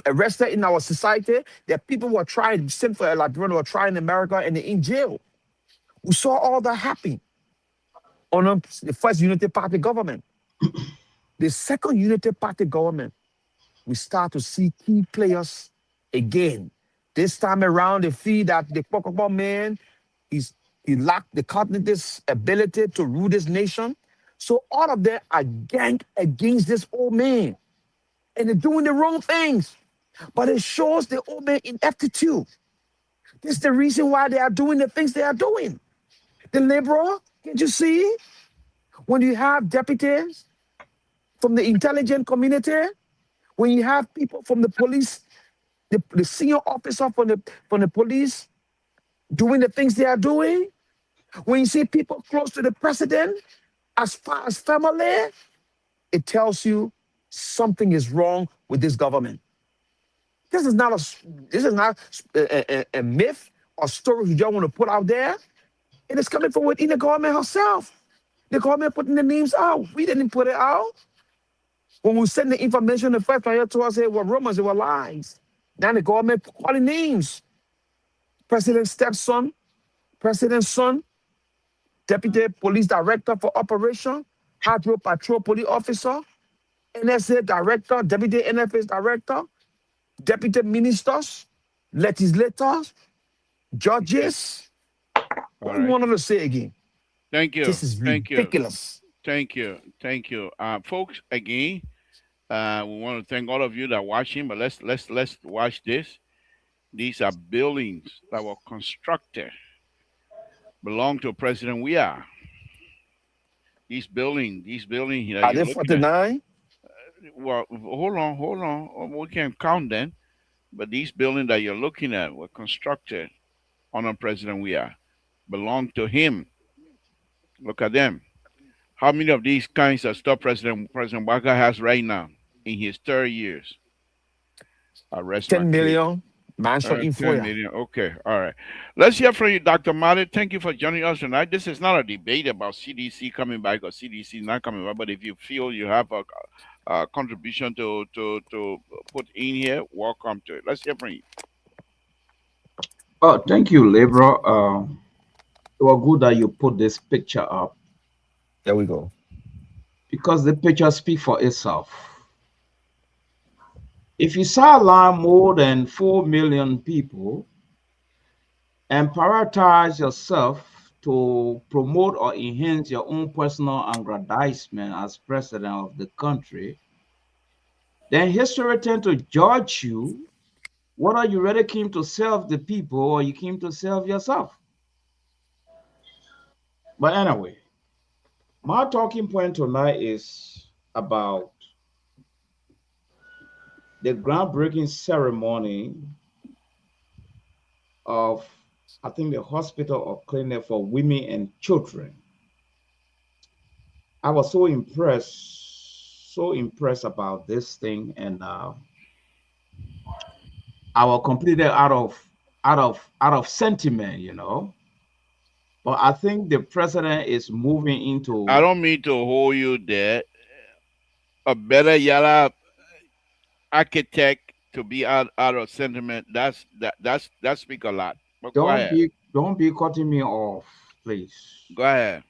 arrested in our society that people were trying, sent for Liberia, were trying in America and they're in jail. We saw all that happen on the first Unity Party government. The second Unity Party government, we start to see key players again. This time around, they feel that the Kokoko man is he lacked the cognitive ability to rule this nation. So all of them are gang against this old man. And they're doing the wrong things. But it shows the old man ineptitude. This is the reason why they are doing the things they are doing. The liberal, can't you see? When you have deputies from the intelligence community, when you have people from the police, the senior officer from the police doing the things they are doing, when you see people close to the president, as far as family, it tells you something is wrong with this government. This is not a myth or story you don't want to put out there. It is coming from within the government herself. The government putting the names out. We didn't put it out. When we send the information, the first one to us, it were rumors, it were lies. Now the government calling names. President's stepson, president's son, deputy police director for operation, hydro patrol police officer, NSA director, deputy NFS director, deputy ministers, legislators, Okay. judges. All What do you right. want to say again? Thank you. This is Thank you. ridiculous. Thank you. Thank you. Folks, again, we want to thank all of you that are watching, but let's watch this. These are buildings that were constructed, belong to President We are. These buildings that Are you're they looking at. 49? Well, hold on. We can count them, but these buildings that you're looking at were constructed under President We are, belong to him. Look at them. How many of these kinds of stuff President Waka has right now in his 30 years? I rest my 10 case. million mansion in 10 Foya. million. Okay. All right. Let's hear from you, Dr. Mate. Thank you for joining us tonight. This is not a debate about CDC coming back or CDC not coming back, but if you feel you have a contribution to put in here, welcome to it. Let's hear from you. Oh, thank you, Libra. It was good that you put this picture up There we go. because the picture speaks for itself. If you sideline more than 4 million people and prioritize yourself to promote or enhance your own personal aggrandizement as president of the country, then history tends to judge you Whether you really came to serve the people or you came to serve yourself. But anyway, my talking point tonight is about the groundbreaking ceremony of, I think, the hospital or clinic for women and children. I was so impressed about this thing, and I was completely out of sentiment, But I think the president is moving I into. don't mean to hold you there. A better yalla architect to be out of sentiment. That speak a lot. But go Don't ahead. be cutting me off, please. Go ahead.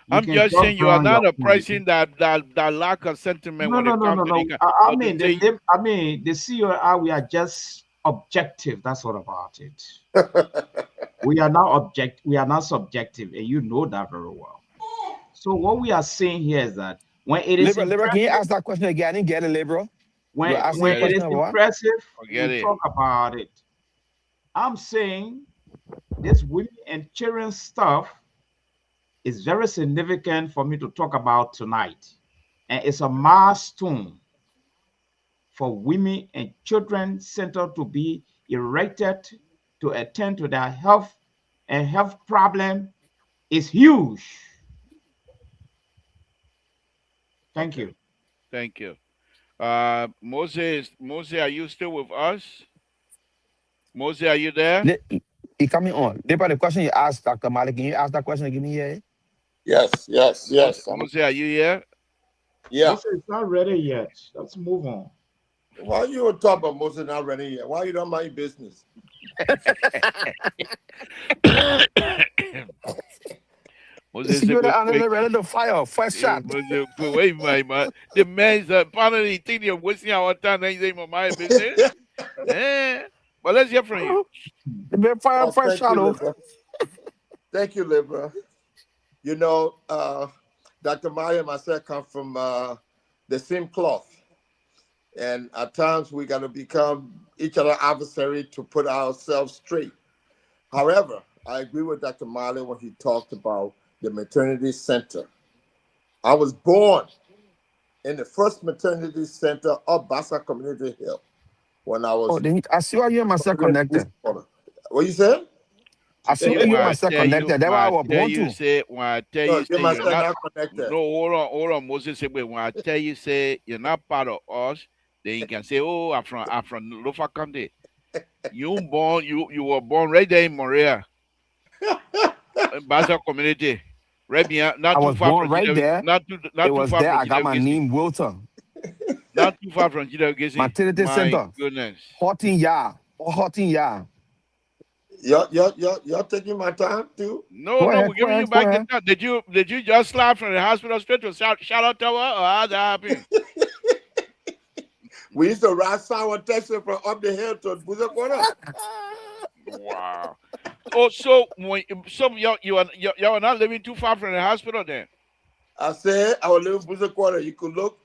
You I'm can just talk saying you are beyond your not a point. person that lack of sentiment No, when no, it no, comes no, to the no. I but to mean, say the COI, we are just objective. That's what about it. We are not subjective, and you know that very well. So what we are saying here is that when it is Liberal, can you impressive, ask that question again? I didn't get it, liberal. You when were asking a when forget it it. is question about what? impressive, Forget we it. talk about it. I'm saying this women and children stuff is very significant for me to talk about tonight. And it's a milestone for women and children center to be erected to attend to their health, and health problem is huge. Thank Okay. you. Thank you. Moses, are you still with us? Moses, are you there? He coming on. Liberal, the question you asked, Dr. Malik, can you ask that question again here? Yes, yes, Moses, yes. Moses, are you here? Yeah. Moses, it's not ready yet. Let's move on. Why you on top of Moses not ready yet? Why you don't mind business? Moses said, Security "Quick, analyst quick." ready to fire. First shot. Moses, wait, my man. The man's apparently think you're wasting our time. And say, my business. Eh. But let's hear from you. The been fire Oh, first thank shot. you, Oh. Libra. Thank you, Libra. You know, Dr. Maya and myself come from the same cloth. And at times we got to become each other adversary to put ourselves straight. However, I agree with Dr. Miley when he talked about the maternity center. I was born in the first maternity center of Bassa Community Hill when I Oh, was then I see why you and myself connected. what you said? I see See, why you and when I myself tell you, connected. That's when why I I was tell born you, to. say, when I tell No, you, you say, must you're say not, not connected. no, hold on, Moses, say, wait, when I tell you, say, you're not part of us, then you can say, oh, I'm from Lofa County. You were born right there in Morea, Bassa community, right behind, I was born right there. It not too was far there. from I got my GWGC, name Wilton. not too far from GWGC. Maternity My center. goodness. 14 yard. 14 yard. You're taking my time too. No, Go no, ahead. we're Go giving you ahead. Go back the ahead. time. Did you just slide from the hospital straight to shout out tower, or how that happened? We used to ride sour Texas from up the hill to Buza Quarter. Wow. Oh, so when y'all are not living too far from the hospital then? I said I would live in Buza Quarter. You could look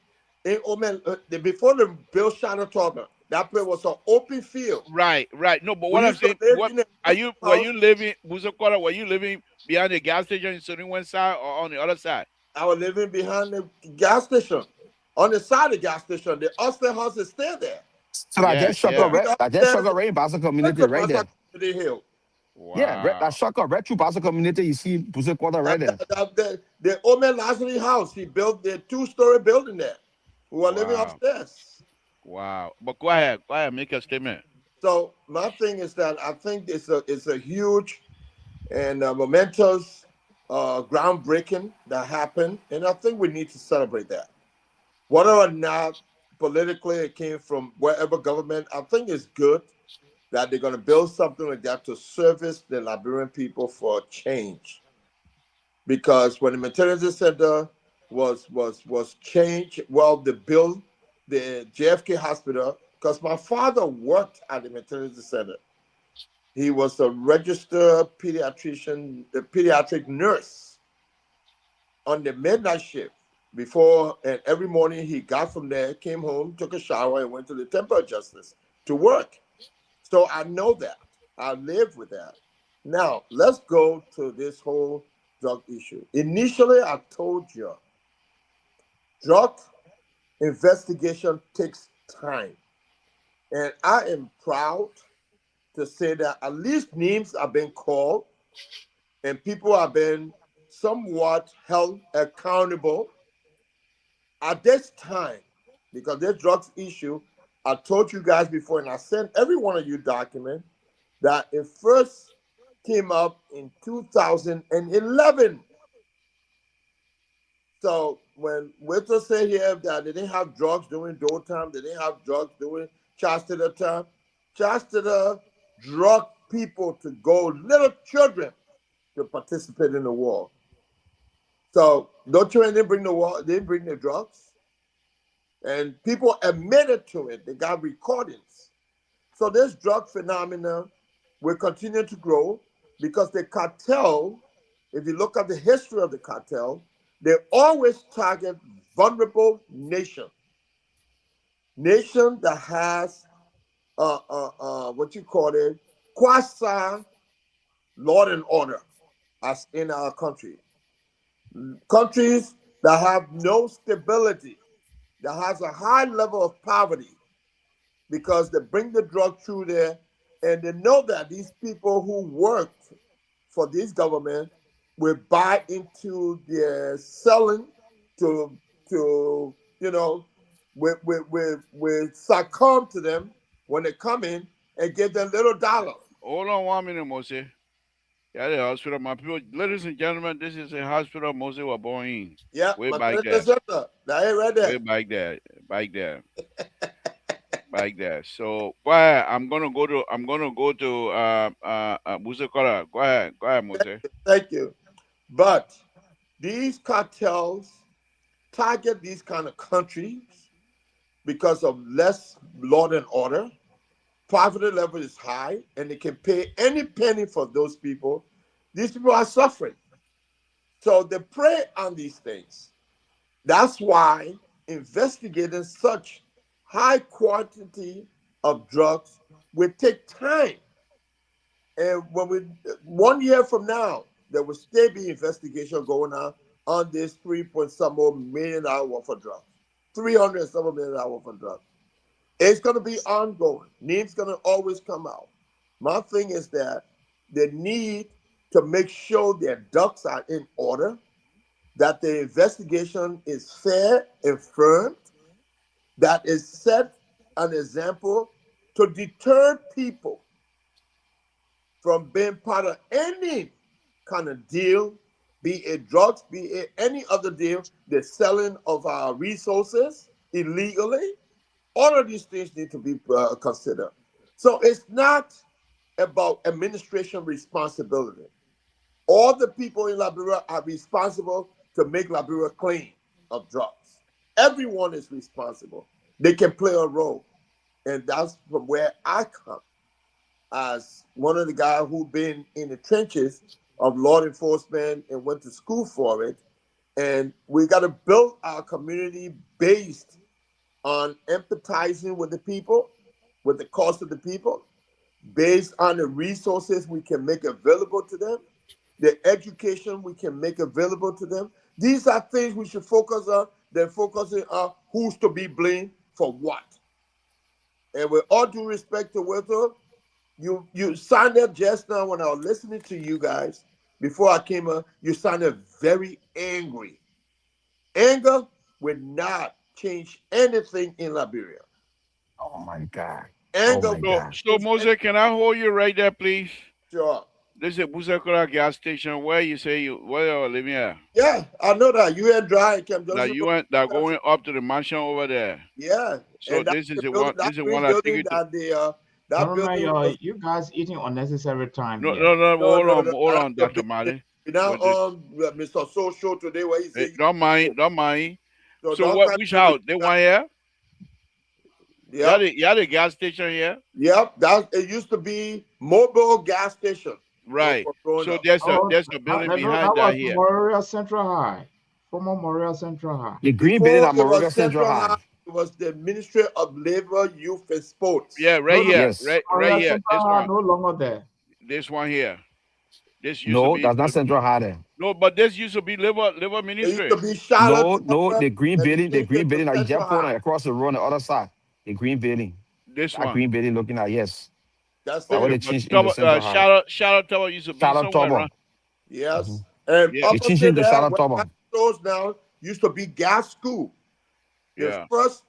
in Omen before the Bill Shannon talking. That place was an open field. Right, right. No, but We what I'm used to saying, live what in a are big you? Were house. you living Buzakota? Were you living behind the gas station in Sunny one side or on the other side? I was living behind the gas station. On the side of the gas station, the upstairs house is still there. So I Yeah, just shook up yeah. Maybe right. the I just upstairs shook up right in Boston went community to right Bassa there. Community Hill. Yeah, right. I Wow, shook up right through Boston community. You see Pussy Quarter right And there. the Omen Lazarus house, he built the two-story building there. We were living wow, upstairs. wow. But go ahead, make a statement. So my thing is that I think it's a huge and momentous groundbreaking that happened, and I think we need to celebrate that. Whether or not politically it came from wherever government, I think it's good that they're going to build something like that to service the Liberian people for change. Because when the maternity center was changed, well, the bill, the JFK hospital, because my father worked at the maternity center. He was a registered pediatrician, the pediatric nurse on the midnight shift before, and every morning he got from there, came home, took a shower, and went to the Temple of Justice to work. So I know that. I live with that. Now, let's go to this whole drug issue. Initially, I told you drug investigation takes time. And I am proud to say that at least names have been called and people have been somewhat held accountable at this time because this drugs issue, I told you guys before, and I sent every one of you document that it first came up in 2011. So when Witter said here that they didn't have drugs during Dole time, they didn't have drugs during Chastity time, Chastity drug people to go, little children, to participate in the war. So don't you didn't bring the war, they didn't bring the drugs. And people admitted to it. They got recordings. So this drug phenomenon will continue to grow because the cartel, if you look at the history of the cartel, they always target vulnerable nation that has what you call it, quasi law and order, as in our country. Countries that have no stability, that has a high level of poverty, because they bring the drug through there and they know that these people who worked for this government will buy into their selling to we succumb to them when they come in and give them little dollar. Hold on 1 minute, Moses. Yeah, the hospital. My people, ladies and gentlemen, this is a hospital Moses was born in. Yeah, Way my back there. center. That ain't right there. Way back there. Back there. Back there. So go ahead. I'm gonna go to Musekora. Go ahead. Go ahead, Moses. Thank you. But these cartels target these kind of countries because of less law and order. Poverty level is high, and they can pay any penny for those people. These people are suffering. So they prey on these things. That's why investigating such high quantity of drugs will take time. And when we 1 year from now, there will still be investigation going on this 3 point some more million dollar worth of drugs. 300 and some million dollar worth of drugs. It's going to be ongoing. Names going to always come out. My thing is that they need to make sure their ducks are in order, that the investigation is fair and firm, that is set an example to deter people from being part of any kind of deal, be it drugs, be it any other deal, the selling of our resources illegally. All of these things need to be considered. So it's not about administration responsibility. All the people in Liberia are responsible to make Liberia clean of drugs. Everyone is responsible. They can play a role. And that's from where I come as one of the guys who've been in the trenches of law enforcement and went to school for it. And we got to build our community based on empathizing with the people, with the cost of the people, based on the resources we can make available to them, the education we can make available to them. These are things we should focus on than focusing on who's to be blamed for what. And with all due respect to Wilton, you sounded just now when I was listening to you guys before I came on, you sounded very angry. Anger will not change anything in Liberia. Oh my God. Oh Anger my will So, God. so Moses, can I hold you right there, please? sure. This is Musekora gas station. Where you say where you're living at? Yeah, I know that. You and dry Camp That Johnson. you went that going up to the mansion over there. Yeah. So And that's this is the the building, one. that This is the green one I take building you to. that the that Government, building was you guys eating unnecessary time No, here. no, no. no, Hold no, on, no. hold That's on, the Doctor building. Mali. We now But the, on Mr. So Show today where he said don't mind, don't mind. so So don't what? come Which in with house? They that. want here? Yep. You had the gas station here, Yep. That it used to be mobile gas station when we right? were growing So up. Oh, there's a building that behind that was here. Memorial Central High. Former Memorial Central High. The green building Before at it was Monrovia Central Central High, High. it was the Ministry of Labor, Youth, and Sports. Yeah, No, right no, here, Yes. right Oriel here. Central are no longer there. This one here. This used to No, be that's not Central High. no, but this used to be labor It used to ministry. be Charlotte No, no, Water, and they the changed green it to building that you Central just put on High. across the road on the other side. The green building. This That one. green building looking at, yes. That's But when it. Okay, they but changed into Central High. Charlotte Tower used to be Charlotte somewhere Tower. around. Mhm. Yes. And Yeah, They changed opposite into that, Charlotte where Tower. stores now used to be gas school. The yeah. first,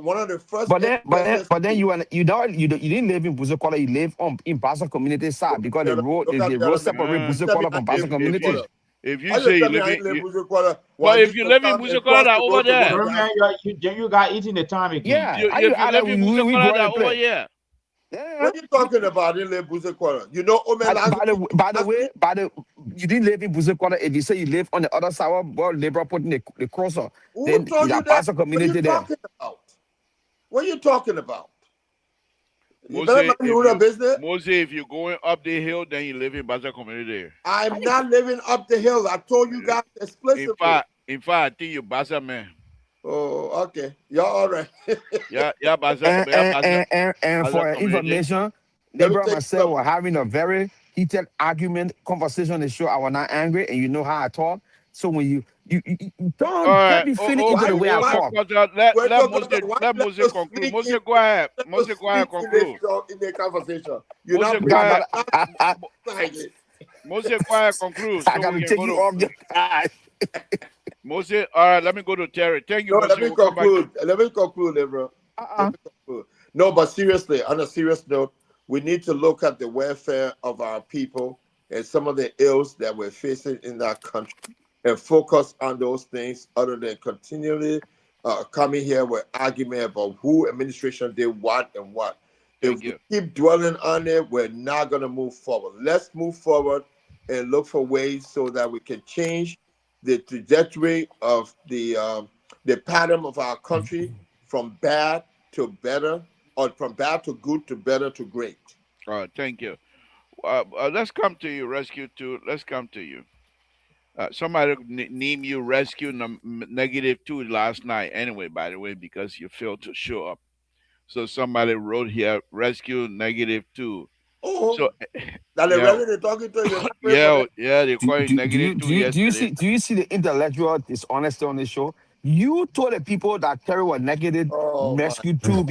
one of the first But NUSS then schools. you didn't live in Buzokola, you live on in Basa community side because Look at the me, road man. separate Uh, Tell me Buzokola I from live Basa in if Buzu you community. Quarter. if you Why you say you tell me live I in ain't live in Buzu Quarter? Well, I but if used you to live in come and cross Buzokola the over road to go to there, Jeremiah, gas. you got eating the time again. Yeah. How if you I live like in we go Buzokola and over play. here, Yeah. What you talking about? I didn't live in Buzu Quarter. You know Omelanzi? By the you didn't live in Buzokola. If you say you live on the other side where labor putting the crosser, Who then told the you that? Basa What are you community there. talking about? What are you talking about? You better Mose, mind your own business. If you're going up the hill, then you live in Baza community. I'm not living up the hill. I told you guys explicitly. In fact, I think you Baza man. Oh, okay. Y'all all right. Yeah, And Baza for your community. information, Let me Deborah and tell you myself were something. having a very heated argument conversation on the show. I was not angry, and you know how I talk. So when you All don't get right. me feeling into Why the you way I why talk. Let wait let till Mose why let you let Mose us conclude. speak Mose in go ahead. let Mose us go ahead speak in this conclude. show in the conversation? You're Mose not go I ahead. gotta, excited. Mose go ahead conclude. I So we gotta can take go you to off your guys. Mose. All right. Let me go to Terry. Thank you, No, Mose. let me We'll come back to conclude. Let me conclude, Ebro. Let Uh-uh. me conclude. No, but seriously, on a serious note, we need to look at the welfare of our people and some of the ills that we're facing in that country and focus on those things other than continually coming here with argument about who administration did what and what. If thank we you. keep dwelling on it, we're not going to move forward. Let's move forward and look for ways so that we can change the trajectory of the pattern of our country from bad to better, or from bad to good to better to great. All right. Thank you. Let's come to you, Rescue 2. Let's come to you. Somebody name you Rescue -2 last night, anyway, by the way, because you failed to show up. So somebody wrote here Rescue -2. Oh, So, that the yeah, resident they're talking to you, not pray for them. yeah, they call it -2 yesterday. Do you see the intellectual dishonesty on the show? You told the people that Terry was negative Oh my, rescue too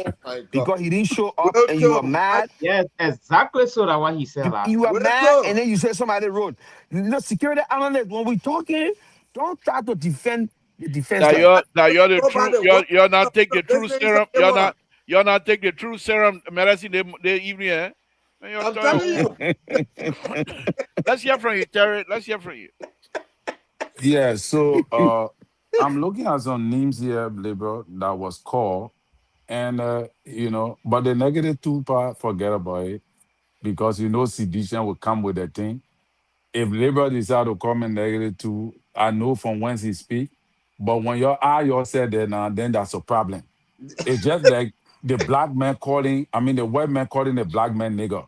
oh my God. because he didn't show up and you were Welcome, mad. Yes, exactly so that what he said last You night. were mad welcome. and then you said somebody wrote. The security analyst, when we talking, don't try to defend the defenseless. That you're the true Nobody, what you're not take the the true business of serum. them on? You're not take the true serum medicine the evening. Eh? Man, you're I'm telling telling you. Let's hear from you, Terry. Let's hear from you. Yeah, so I'm looking at some names here, labor that was called, and but the -2 part, forget about it because sedition will come with the thing. If labor decide to come in -2, I know from whence he speak, but when your eye yourself there now, then that's a problem. It's just like the black man calling, I mean the white man calling the black man nigger.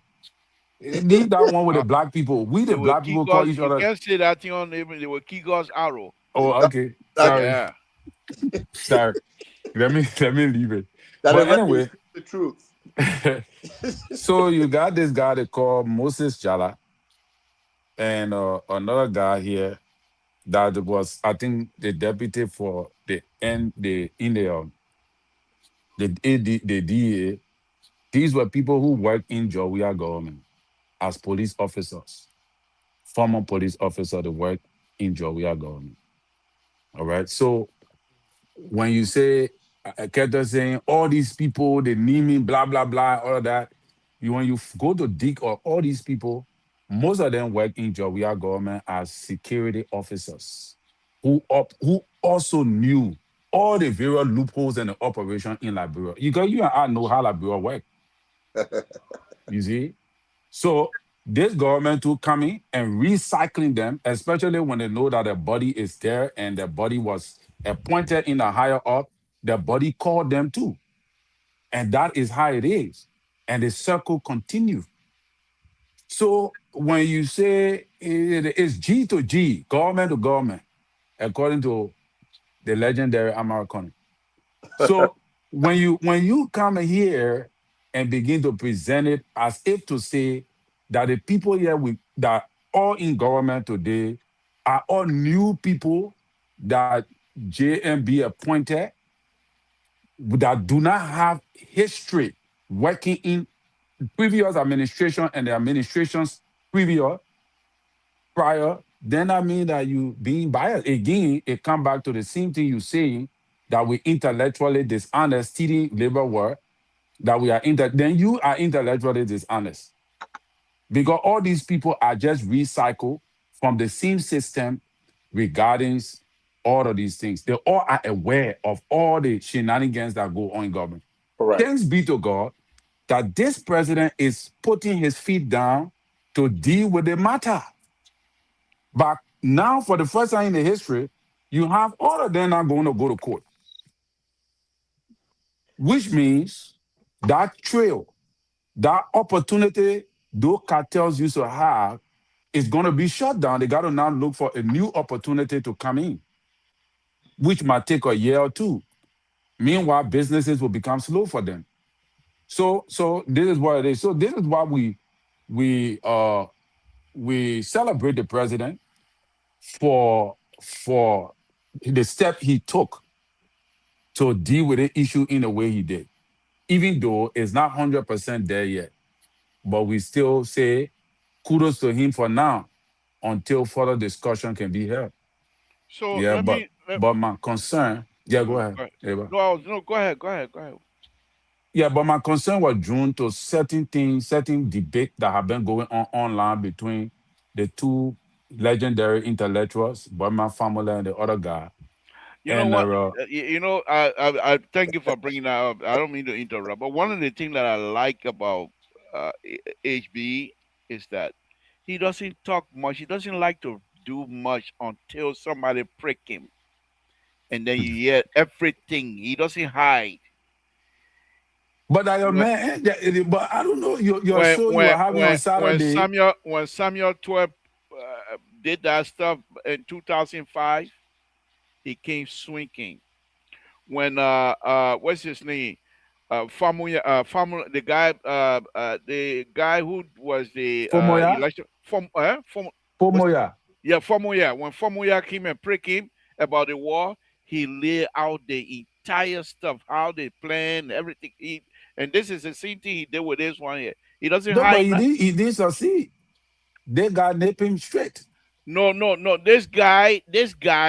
Leave that one with the Uh, black people. We they the will black kick people call us. each You other. can't say that thing on even. They will kick us arrow. Oh, That, okay. that, Sorry. Yeah. Sorry. Let me leave it. that the But record anyway, speak the truth. so you got this guy they call Moses Jala and another guy here that was I think the deputy for the in the AD, the DA. These were people who worked in Georgia government as police officers, former police officer that work in Georgia government. All right. So when you say I kept on saying all these people, they need me, blah blah blah, all of that. When you go to dig or all these people, most of them work in Georgia government as security officers who also knew all the various loopholes and the operation in Liberia. You and I know how Liberia work. You see, so this government will coming and recycling them, especially when they know that the body is there and the body was appointed in a higher up, the body called them too. And that is how it is. And the circle continues. So when you say it is G to G, government to government, according to the legendary American. So when you come here and begin to present it as if to say that the people here that are in government today are all new people that JMB appointed that do not have history working in previous administration and the administrations previous prior, then I mean that you being biased. Again, it come back to the same thing you saying that we intellectually dishonest, stealing labor work, that we are then you are intellectually dishonest. Because all these people are just recycled from the same system regarding all of these things. They all are aware of all the shenanigans that go on in government. Correct. Thanks be to God that this president is putting his feet down to deal with the matter. But now, for the first time in the history, you have all of them are going to go to court, which means that trail, that opportunity those cartels used to have is going to be shut down. They got to now look for a new opportunity to come in, which might take a year or two. Meanwhile, businesses will become slow for them. So this is what it is. So this is why we we celebrate the president for the step he took to deal with the issue in the way he did, even though it's not 100% there yet. But we still say kudos to him for now until further discussion can be held. So Yeah, let me let, but my concern, yeah, go go ahead. ahead. Ava. No, no, go ahead. Yeah, but my concern was drawn to certain things, certain debate that have been going on online between the two legendary intellectuals, Burma family and the other guy. You know And what? I thank you for bringing that up. I don't mean to interrupt, but one of the things that I like about HB is that he doesn't talk much. He doesn't like to do much until somebody prick him, and then you hear everything. He doesn't hide. but I When man, but I don't know your show you were having on Saturday. When Samuel 12 did that stuff in 2005, he came swinging. When what's his name? The guy who was the Fomoya, election from what's Fomoya. yeah, Famuya. When Famuya came and pricked him about the war, he laid out the entire stuff, how they plan everything. And this is the same thing he did with this one here. He doesn't No, but hide nothing. he didn't succeed. They got nip him straight. No, no, no. This guy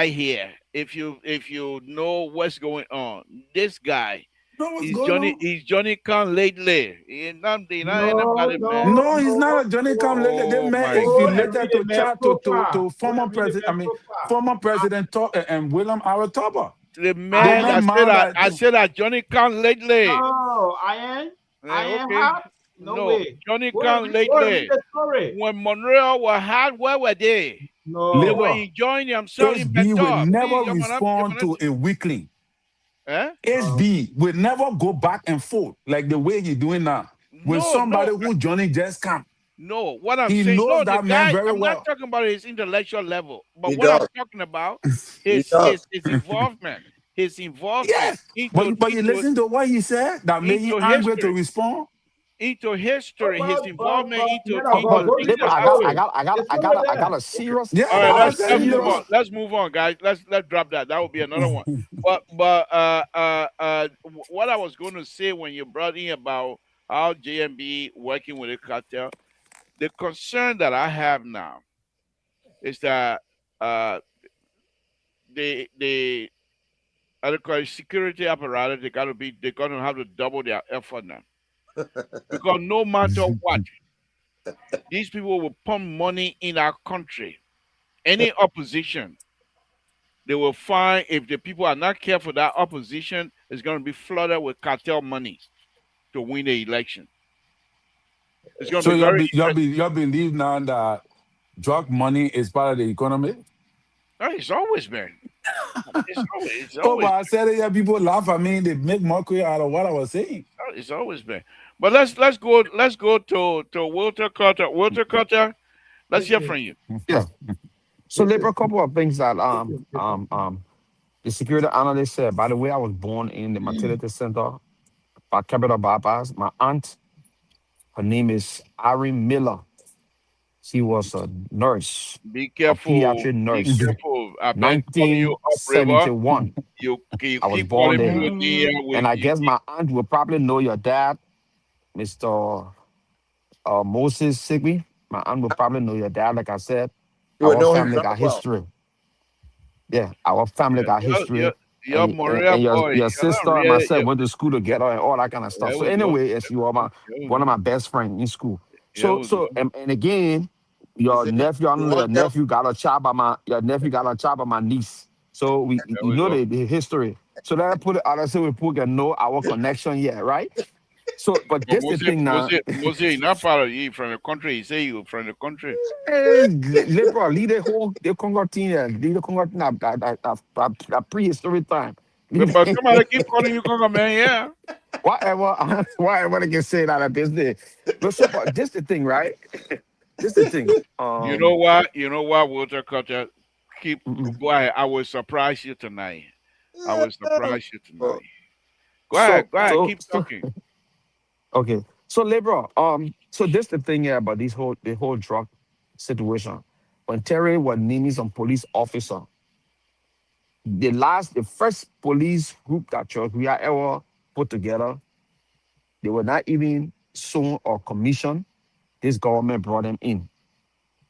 here. If you know what's going on, this guy, Know what's going on? He's Johnny Khan lately. He ain't nothing, not No, anybody, man. no, No, he's not no, a Johnny come lately. They Oh met my if Go you and God. read later the to man chat profile. to Go former and read the president, I man mean profile. former president and William Aratoba. The They man met that man that I said that Johnny Khan lately. No, I ain't Okay. hot. No No, way. Johnny Go and Khan read, go and read lately. the story. When Monroe was hard, where were they? They were No, labor. enjoying themselves in HB will Bentor. never Please, respond to a weakling. eh? no. HB will never go back and forth like the way he's doing now with No, somebody no, who Johnny just come. no. What I'm He saying, knows no, the that man guy. very I'm not well. talking about his intellectual level, but He what I'm does. talking about He is does. his involvement Yes, but you listen to what he said that made him into angry to history, respond. into history, his involvement Man But of God, into but go things read Libra, the that story. happened. The story I got there. a Okay. serious, Yeah, All I right, got a I let's said he move on. serious. was. Let's move on, guys. Let's drop that. That would be another one. But what I was going to say when you brought in about how JMB working with the cartel, the concern that I have now is that uh, the I call it security apparatus they're gonna have to double their effort now because no matter what, these people will pump money in our country. Any opposition, they will find if the people are not careful, that opposition is going to be flooded with cartel money to win the election. It's going to So be very interesting. you believe now that drug money is part of the economy? No, it's always been. It's Oh, but always I said it, yeah, people laugh at me. They make mockery out of what I was saying. it's always been. But let's go to Walter Carter. Walter Carter, let's hear Okay, from you. Yeah. So okay, Libra, a couple of things that okay, okay. The security analyst said, by the way, I was born in the maternity center by capital bypass. My aunt, her name is Irene Miller. She was a nurse, Be a careful. pediatric Be nurse, careful. I've been calling you upriver. 1971. You I was keep born calling me there. with the And with I you guess my aunt will probably know your dad, Mr. Moses Sigby. My aunt will probably know your dad. Like I said, You would our know him family very got well. history. Yeah, our family yeah, got you're history. you're Maria And boy. your You're not sister and real. myself went to school together and all that kind of stuff. Here So we go. anyway, as you are my Here we one of go. my best friends in school. Here So we so go. and again, He your said, nephew, I "You know your want them?" nephew got a child by my your nephew got a child by my niece. So we Here you we know go. the history. So that I put it out there so people can know our connection here, right? So but But this the thing now. Moses, not part of you from the country. He say you from the country. Liberal lead the Congo team, lead the Congo team at prehistoric time. But somebody keep calling you Congo man. Yeah. Whatever, whatever they can say that at this day. But so, but this the thing, right? This the thing. You know what? You know what? Water culture. Keep Mm-mm. go ahead. I will surprise you tonight. I will surprise you tonight. Go So, ahead. Go ahead. so, Keep so, talking. okay. So, liberal. So this the thing here about the whole drug situation. When Terry was naming some police officer, the first police group that church we are ever put together, they were not even sworn or commissioned. This government brought them in.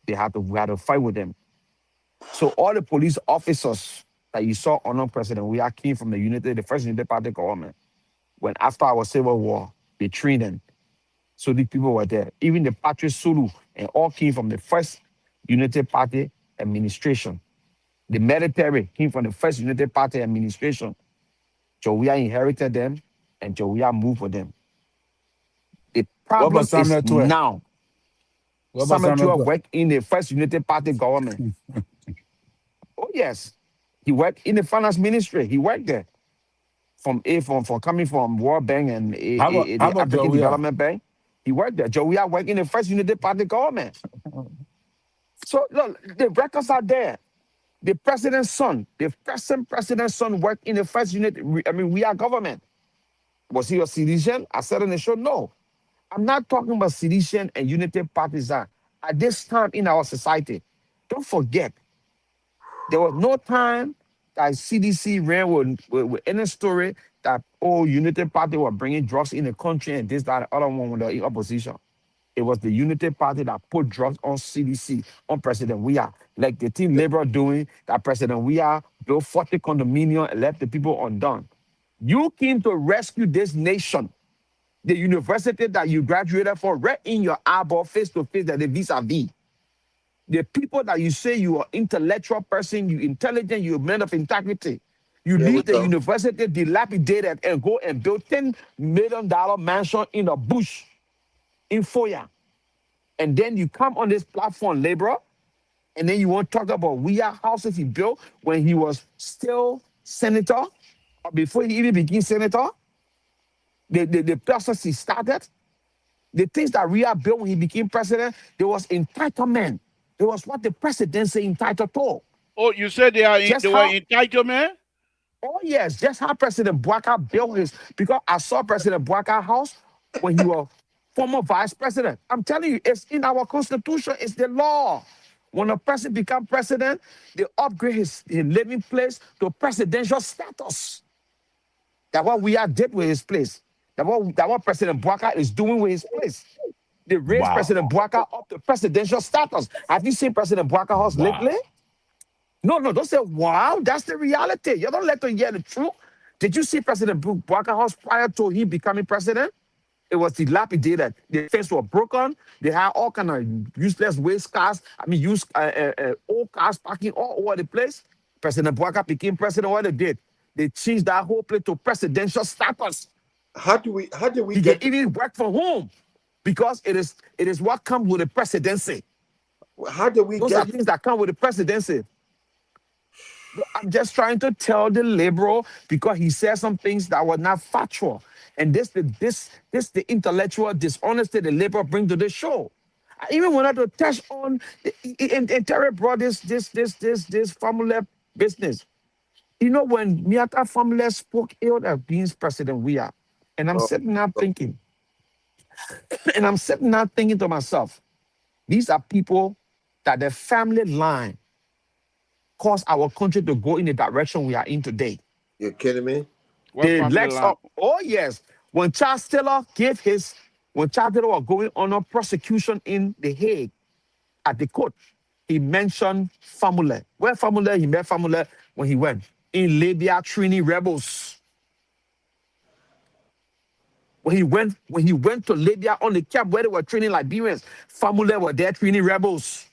We had to fight with them. So all the police officers that you saw under President we are came from the first Unity Party government. When after our civil war, they trained them. So the people were there. Even the Patriot Sulu and all came from the first Unity Party administration. The military came from the first Unity Party administration. Jowea inherited them and Jowea moved with them. The What about problem is Samuel Twe? now. What about Samuel Samuel Tua Twe? worked in the first Unity Party government. Oh yes, he worked in the finance ministry. He worked there from coming from World Bank and How the about African Jovia? Development Bank. He worked there. Jowea worked in the first Unity Party government. So look, the records are there. The president's son, the present president's son worked in the first unit. We are government. Was he a Silesian? I said on the show, no. I'm not talking about Silesian and unity partisan. At this time in our society, don't forget, there was no time that CDC ran with any story that, oh, Unity Party were bringing drugs in the country and this, that, the other one with the opposition. It was the Unity Party that put drugs on CDC, on President Weah. Like the team Labour doing that President Weah built 40 condominium and left the people undone. You came to rescue this nation. The university that you graduated for, right in your eyeball, face to face, that the vis-a-vis. The people that you say you are intellectual person, you intelligent, you're a man of integrity. You Here we leave the go. university dilapidated and go and build $10 million mansion in a bush in Foya. And then you come on this platform, laborer, and then you want to talk about houses he built when he was still senator, or before he even became senator, the process he started, the things that Ria built when he became president, there was entitlement. There was what the presidency entitled to. Oh, you said Just they were how, entitled, man? oh yes, just how President Bouaka built his, because I saw President Bouaka house when he was former vice president. I'm telling you, it's in our constitution, it's the law. When a president become president, they upgrade his living place to presidential status. That's what we are did with his place. That what President Bouaka is doing with his place. They raised Wow. President Bouaka up to presidential status. Have you seen President Bouaka house lately? Wow. No, don't say, wow, that's the reality. You don't let them hear the truth. Did you see President Bouaka house prior to him becoming president? It was dilapidated. The fence was broken. They had all kind of useless waste cars. Old cars parking all over the place. President Bouaka became president. What they did, they changed that whole place to presidential status. How did we He can get even work from home because it is what comes with the presidency. how did we Those are get things that come with the presidency. I'm just trying to tell the liberal because he said some things that were not factual. And this the intellectual dishonesty the liberal bring to the show. I even wanted to touch on and Terry brought this formula business. when Miata family spoke ill of being president, we are. And I'm Oh, sitting there thinking, to myself, these are people that the family line caused our country to go in the direction we are in today. you're kidding me? What The family legs line? up. Oh, yes. When Charles Taylor was going on a prosecution in The Hague at the court, he mentioned family. Where family? He met family when he went in Libya, Trini rebels. When he went to Libya on the camp where they were training Liberians, family were there training rebels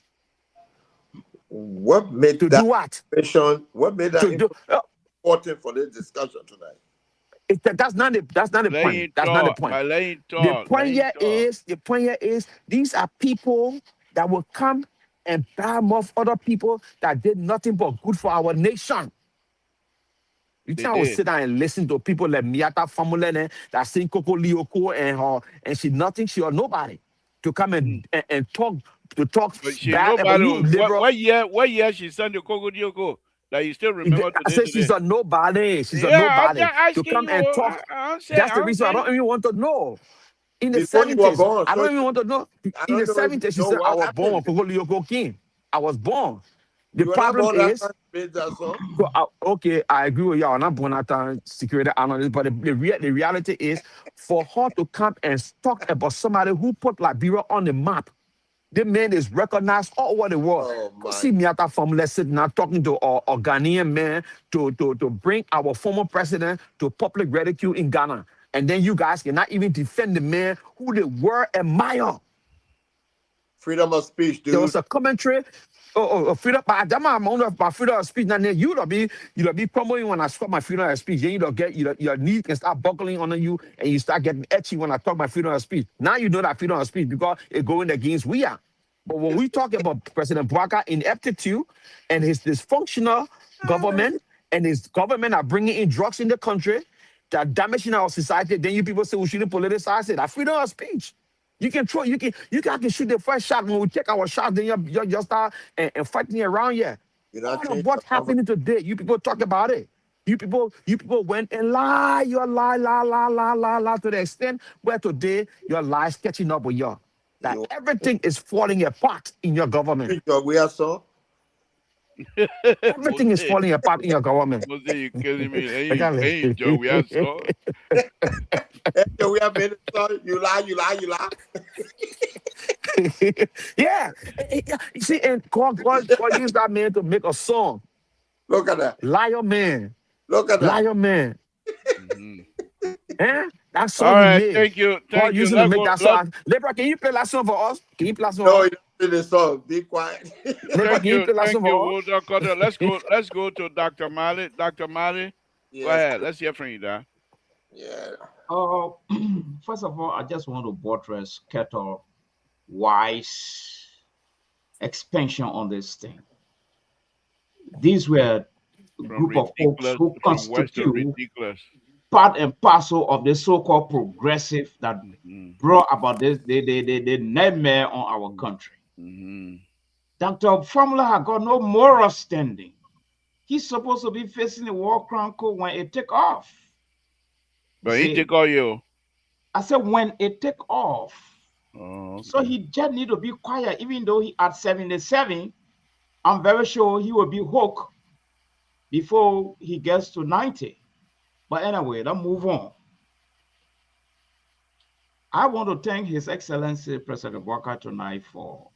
What made to do that what? information? What made that To do. important for this discussion tonight? That's not the Let point. him That's not the talk. point. Let him The talk. Let point him here talk. is these are people that will come and bam off other people that did nothing but good for our nation. You They think I would did. sit down and listen to people like Miata Famulene that sing Coco Lioko and her and she nothing, she or nobody to come Mm. and talk But she bad about nobody. you liberal. What year? What year she sent the Coco Dioco that you still remember I today? said she's Today. a nobody. She's a Yeah, I'm nobody just to asking come you. and I, talk. I don't say. That's I the don't reason I say. don't even want to know. In the Before you were 70s, born, I so don't even want to know. I In the don't know if you 70s, she know said, I what was born happened. on Kogolioko King. I was born. The You were not problem born that is, time to make that song. okay, I agree with y'all. I'm not born at a security analyst, but the reality is for her to come and talk about somebody who put Liberia on the map. The man is recognized all over the world. Oh Go my! see Miata family sitting now talking to a Ghanaian man to bring our former president to public ridicule in Ghana. And then you guys cannot even defend the man who the world admire. Freedom of speech, There dude. was a commentary. Freedom, but I'm on my freedom of speech. Now you don't be promoting when I stop my freedom of speech. Then you don't get your knees can start buckling on you, and you start getting etchy when I talk my freedom of speech. Now you know that freedom of speech because it going against we are. But when we talk about President Bouaka ineptitude and his dysfunctional government and his government are bringing in drugs in the country that are damaging our society, then you people say we shouldn't politicize it. That freedom of speech. You can shoot the first shot when we take our shot, then you just start and fighting around here. You're not All of changing the what's conversation. happening today, you people talk about it. You people went and lie, you lie to the extent where today your lies catching up with you. That You everything is falling apart in your government. preach your way, so. Everything is Mose, falling apart in your government. Mose, you killing me. I can't Ain't Joe. We are so. Hey, we have made it, so you lie, you lie, you lie. yeah. You see, and God used that man to make a song. Look at that. Liar man. Look at that. Liar man. Mhm. That All song he right. made. Thank you. God Thank you. used him to Let's make go. that Let. song. Lebra, can you play that song for us? Can you play that song No, for us? you don't do the song. Be quiet. Lebra, Thank can you you. play that Thank song you, for us? Walter Carter. Let's go. Let's go to Dr. Mali. Dr. Mali, go Yes. ahead. Let's hear from you, Doc. Yeah. Uh, First of all, I just want to buttress Kettle wise expansion on this thing. These were a From group of folks ridiculous, who from West to constitute ridiculous. part and parcel of the so-called progressive that Mm-hmm. brought about this the nightmare on our country. Mm-hmm. Dr. Formula had got no moral standing. He's supposed to be facing the war chronicle when it take off. You But he see, take all you. I said when it take off. Oh, So okay. he just need to be quiet, even though he at 77, I'm very sure he will be hooked before he gets to 90. But anyway, let's move on. I want to thank His Excellency President Walker tonight for,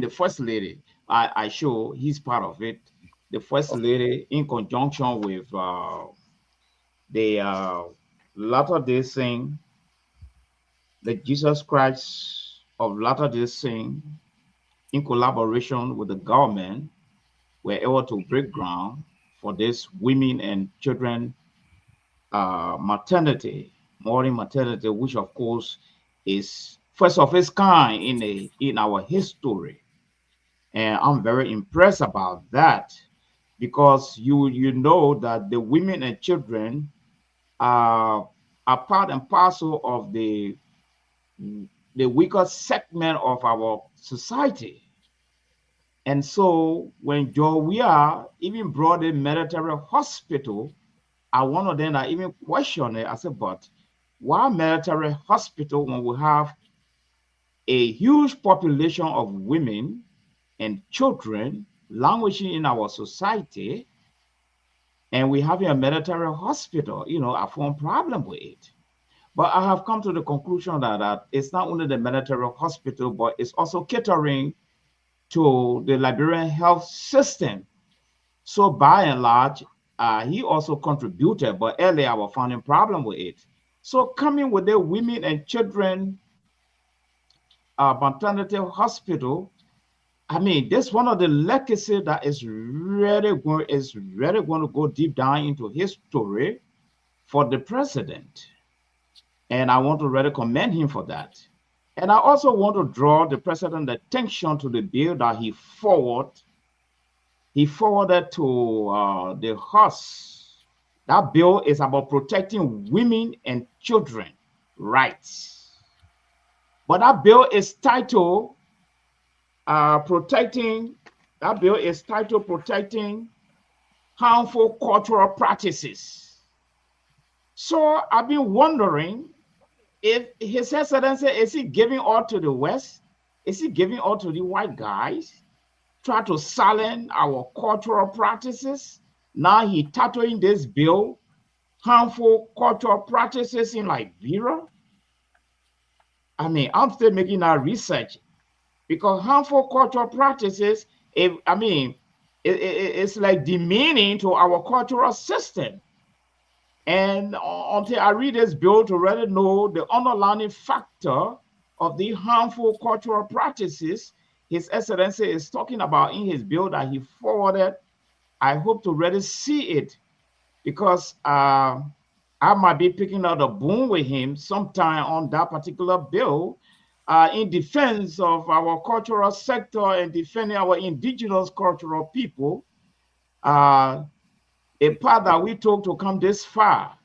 the First Lady. I show he's part of it. The First Lady, in conjunction with the Latter Day Saint, the Jesus Christ of Latter Day Saint, in collaboration with the government, were able to break ground for this women and children maternity, morning maternity, which of course is first of its kind in our history. And I'm very impressed about that because you know that the women and children are part and parcel of the weaker segment of our society. And so when Joe Weah even brought a military hospital, I one of them I even questioned it. I said, but why military hospital when we have a huge population of women and children languishing in our society, and we have a military hospital? I found problem with it. But I have come to the conclusion that it's not only the military hospital, but it's also catering to the Liberian health system. So by and large, he also contributed, but earlier I was finding problem with it. So coming with the women and children maternity hospital, I mean, this one of the legacy that is really going to go deep down into history for the president. And I want to really commend him for that. And I also want to draw the president's attention to the bill that he forwarded to the House. That bill is about protecting women and children rights. But protecting. That bill is titled protecting harmful cultural practices. So I've been wondering if His Excellency, is he giving all to the West? Is he giving all to the white guys? Try to silence our cultural practices. Now he tattooing this bill, harmful cultural practices in Liberia. I mean, I'm still making our research because harmful cultural practices, it's like demeaning to our cultural system. And until I read this bill to really know the underlying factor of the harmful cultural practices His Excellency is talking about in his bill that he forwarded, I hope to really see it because I might be picking up a bone with him sometime on that particular bill in defense of our cultural sector and defending our indigenous cultural people. Uh, a path that we took to come this far.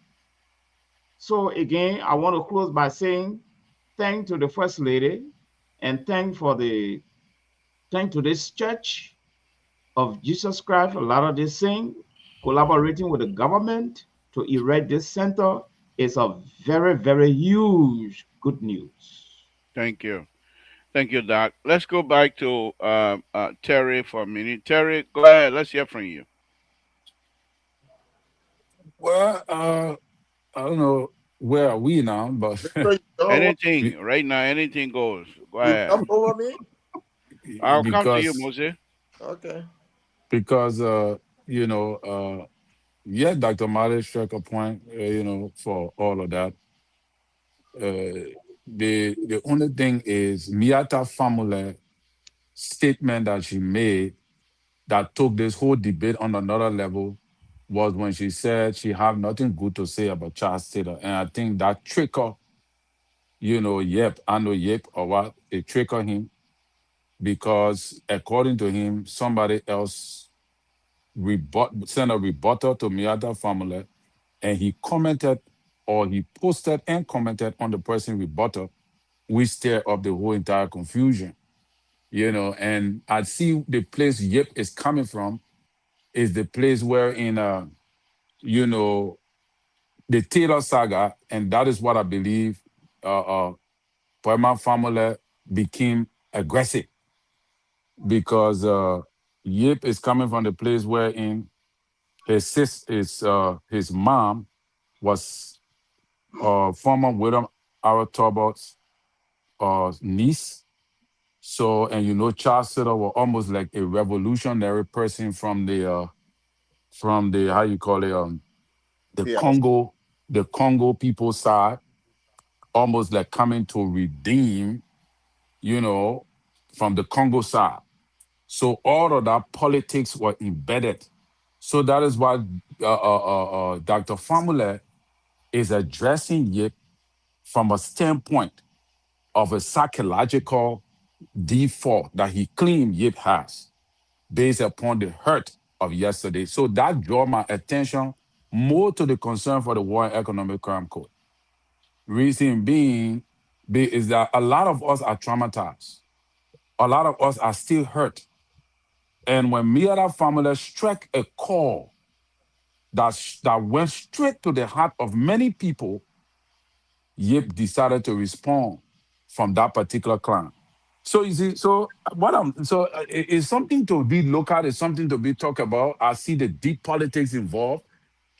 So again, I want to close by saying thank to the First Lady and thank to this church of Jesus Christ, a lot of this thing, collaborating with the government to erect this center is a very, very huge good news. Thank you. Thank you, Doc. Let's go back to Terry for a minute. Terry, go ahead. Let's hear from you. Well, I don't know where are we now, but Victor, you don't Anything be- right now, anything goes. Go you ahead. jump over me? I'll come to you, because Moses. Okay. because you know yeah, Dr. Mali struck a point, for all of that. The only thing is Miata family statement that she made that took this whole debate on another level was when she said she have nothing good to say about Charles Taylor. And I think that trigger, yep, I know yep or what, it trigger him because according to him, somebody else sent a rebuttal to Miata family and he commented or he posted and commented on the person rebuttal, which stirred up the whole entire confusion. And I see the place Yip is coming from is the place where in you know the Taylor saga, and that is what I believe Poema family became aggressive because Yip is coming from the place where in his mom was former William R. Tarbot's niece. So, and Charles Sitter was almost like a revolutionary person from the how you call it the Yes. Congo people side, almost like coming to redeem, you know, from the Congo side. So all of that politics were embedded. So that is why Dr. Famule is addressing it from a standpoint of a psychological default that he claimed Yip has based upon the hurt of yesterday. So that drew my attention more to the concern for the War and Economic Crime Code. Reason being is that a lot of us are traumatized. A lot of us are still hurt And when me and that family struck a call that went straight to the heart of many people, Yip decided to respond from that particular clan. So you see, so what I'm so it's something to be looked at, it's something to be talked about. I see the deep politics involved,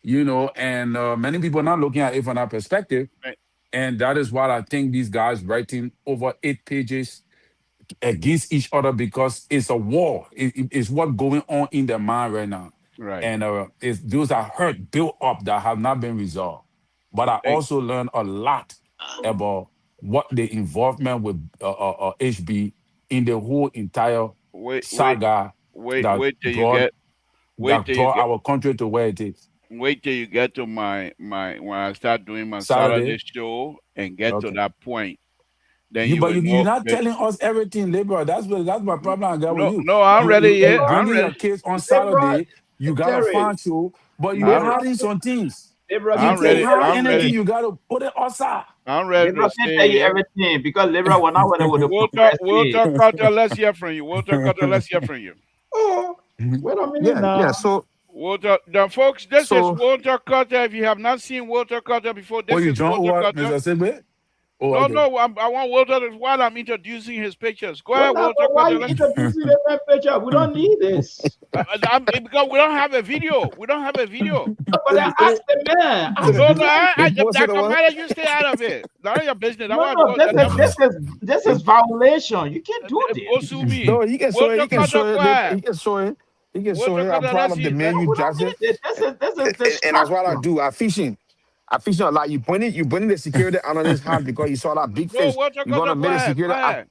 and many people are not looking at it from that perspective. Right. And that is why I think these guys writing over 8 pages against each other because it's a war. It's what going on in their mind right now, Right. and those are hurt built up that have not been resolved. But I Thank, also learned a lot about what the involvement with HB in the whole entire wait, wait, saga wait, that wait till you brought get, wait that till you brought get, our country to where it is. wait till you get to my when I start doing my Saturday Saturday, show and get to okay. that point, then You you but will you're know. not telling us everything, labor. That's my problem I got with No, you. no, I'm ready You yet. I'm bringing ready. your case on Liberal, Saturday. You got a Terry, fine show, but you I'm liberal, hiding some things. liberal You can I'm tell can't ready. you hide I'm anything. ready. everything. You gotta put it outside. I'm ready to Liberal can tell stay you here. everything because liberal were not with the Walter progressive. Carter, let's hear from you. Walter Carter, let's hear from you. Oh, wait a minute Yeah, yeah. now. Walter, the folks, this is So Walter Carter. If you have not seen Walter Carter before, Oh, this you is drunk Walter what, Carter. Mr. Sigbe? Oh, No, okay. no, I want Walter to, while I'm introducing his pictures. Go Why ahead, not? Walter Why Carter. you introducing the picture? We don't need this. Because we don't have a video. We don't have a video. But I asked the man. Ask No, no, him. the you posted black the one? commander, you stay out of it. None of your business. I No, want no, this He- is violation. You can't do go this. sue me. no, he can show it. Walter He can Carter, show go it. ahead. He can show it. He can show Walter it. I'm Carter, proud let's of the see. man No, you we don't drafted, need it. This is and that's what I destruction. do. I fishing. I fishing a lot. You putting the security analyst hat because you saw that big No, fish. Walter You're Carter, gonna go make ahead. Go ahead.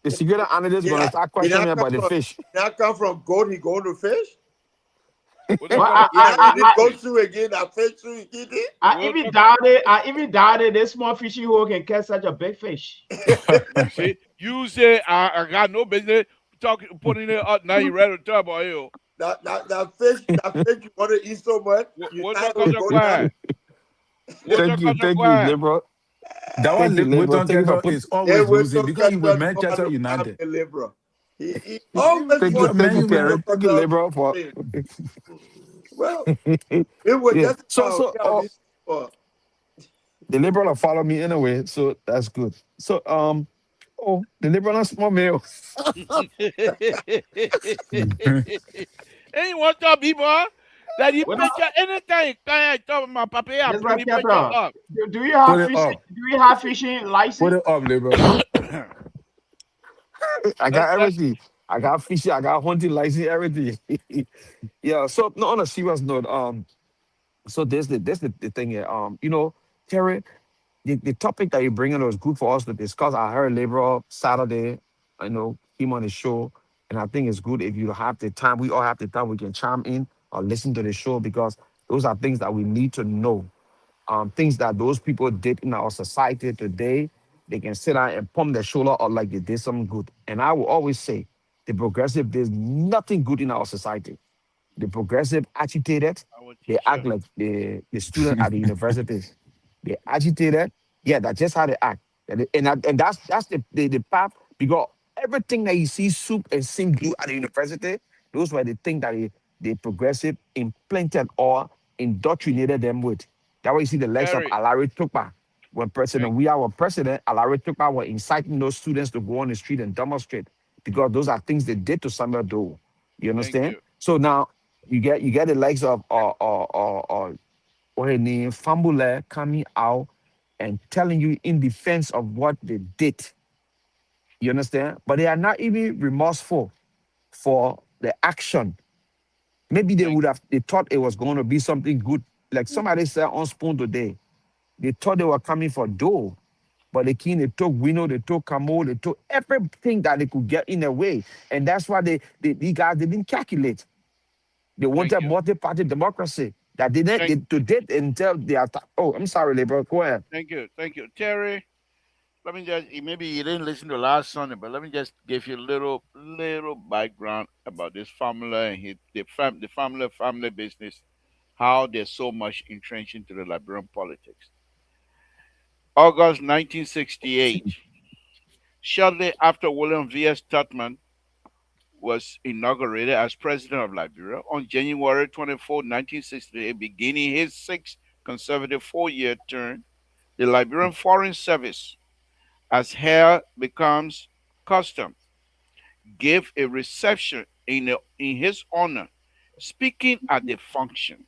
the security analyst He gonna not, start he questioning me not come about the from fish. he not come from goat. He go to fish. Walter But Carter, go ahead. He did I, go through again. That fish through he did I even Walter, doubted. I even doubted this small fishing hole can catch such a big fish. you see, you say I got no business talking, putting it up. Now you ready to talk about you. that fish you want to eat so much. You Walter not gonna Carter, go go down. ahead. Walter Carter, Thank go you, ahead. liberal. That Thank you, one, liberal. Wilton Thank you for Ketter putting. is They always will losing to because catch he with us no Manchester matter how United. they live, bro. He always want Man, Thank you, you to Terry. man. Thank you, Crocodile liberal, for. win. Well, it was Yeah. just So so yeah, this for the liberal will follow me anyway, so that's good. So oh, the liberal and small mail. And you want to tell people that you Well, picture anything. Can I tell my papa, I bring Mr. the picture Keto, up. do you Put have it fishing? up. Do you have fishing Put license? it up, liberal. I got Let's everything. I got fishing. I got hunting license. Everything. Yeah. So no, on a serious note, so there's the thing here. Terry, the topic that you bring in was good for us to discuss. I heard Labor Saturday, him on the show, and I think it's good if you have the time. We all have the time. We can chime in or listen to the show because those are things that we need to know. Things that those people did in our society today. They can sit down and pump their shoulder or like they did something good. And I will always say, the progressive did nothing good in our society. The progressive agitated. our They act teacher. like the student at the universities. They agitated. Yeah, that's just how they act. And that's the path because everything that you see soup and sing do at the university, those were the things that the progressive implanted or indoctrinated them with. That's why you see the likes of Terry, Alari Tukpa. When thank, President, we are president, Alari Tukpa were inciting those students to go on the street and demonstrate because those are things they did to Samuel Doe. You thank understand? you. So now you get the likes of what her name Fambula coming out and telling you in defense of what they did. You understand? But they are not even remorseful for the action. Maybe Thank they thought it was going to be something good. Like somebody said on Spoon today, they thought they were coming for dough. But the king, they took Wino, they took Camo, they took everything that they could get in a way. And that's why these guys they didn't calculate. They thank wanted you. multi-party democracy. That didn't Thank they, to date until they are. Oh, I'm sorry, Labor. Go ahead. thank you. Thank you. Terry, let me just maybe you didn't listen to last Sunday, but let me just give you a little background about this family and the family business, how there's so much entrenched into the Liberian politics. August 1968, shortly after William V.S. Tubman was inaugurated as president of Liberia on January 24, 1968, beginning his sixth consecutive 4-year term. The Liberian Foreign Service, as here becomes custom, gave a reception in his honor. Speaking at the function,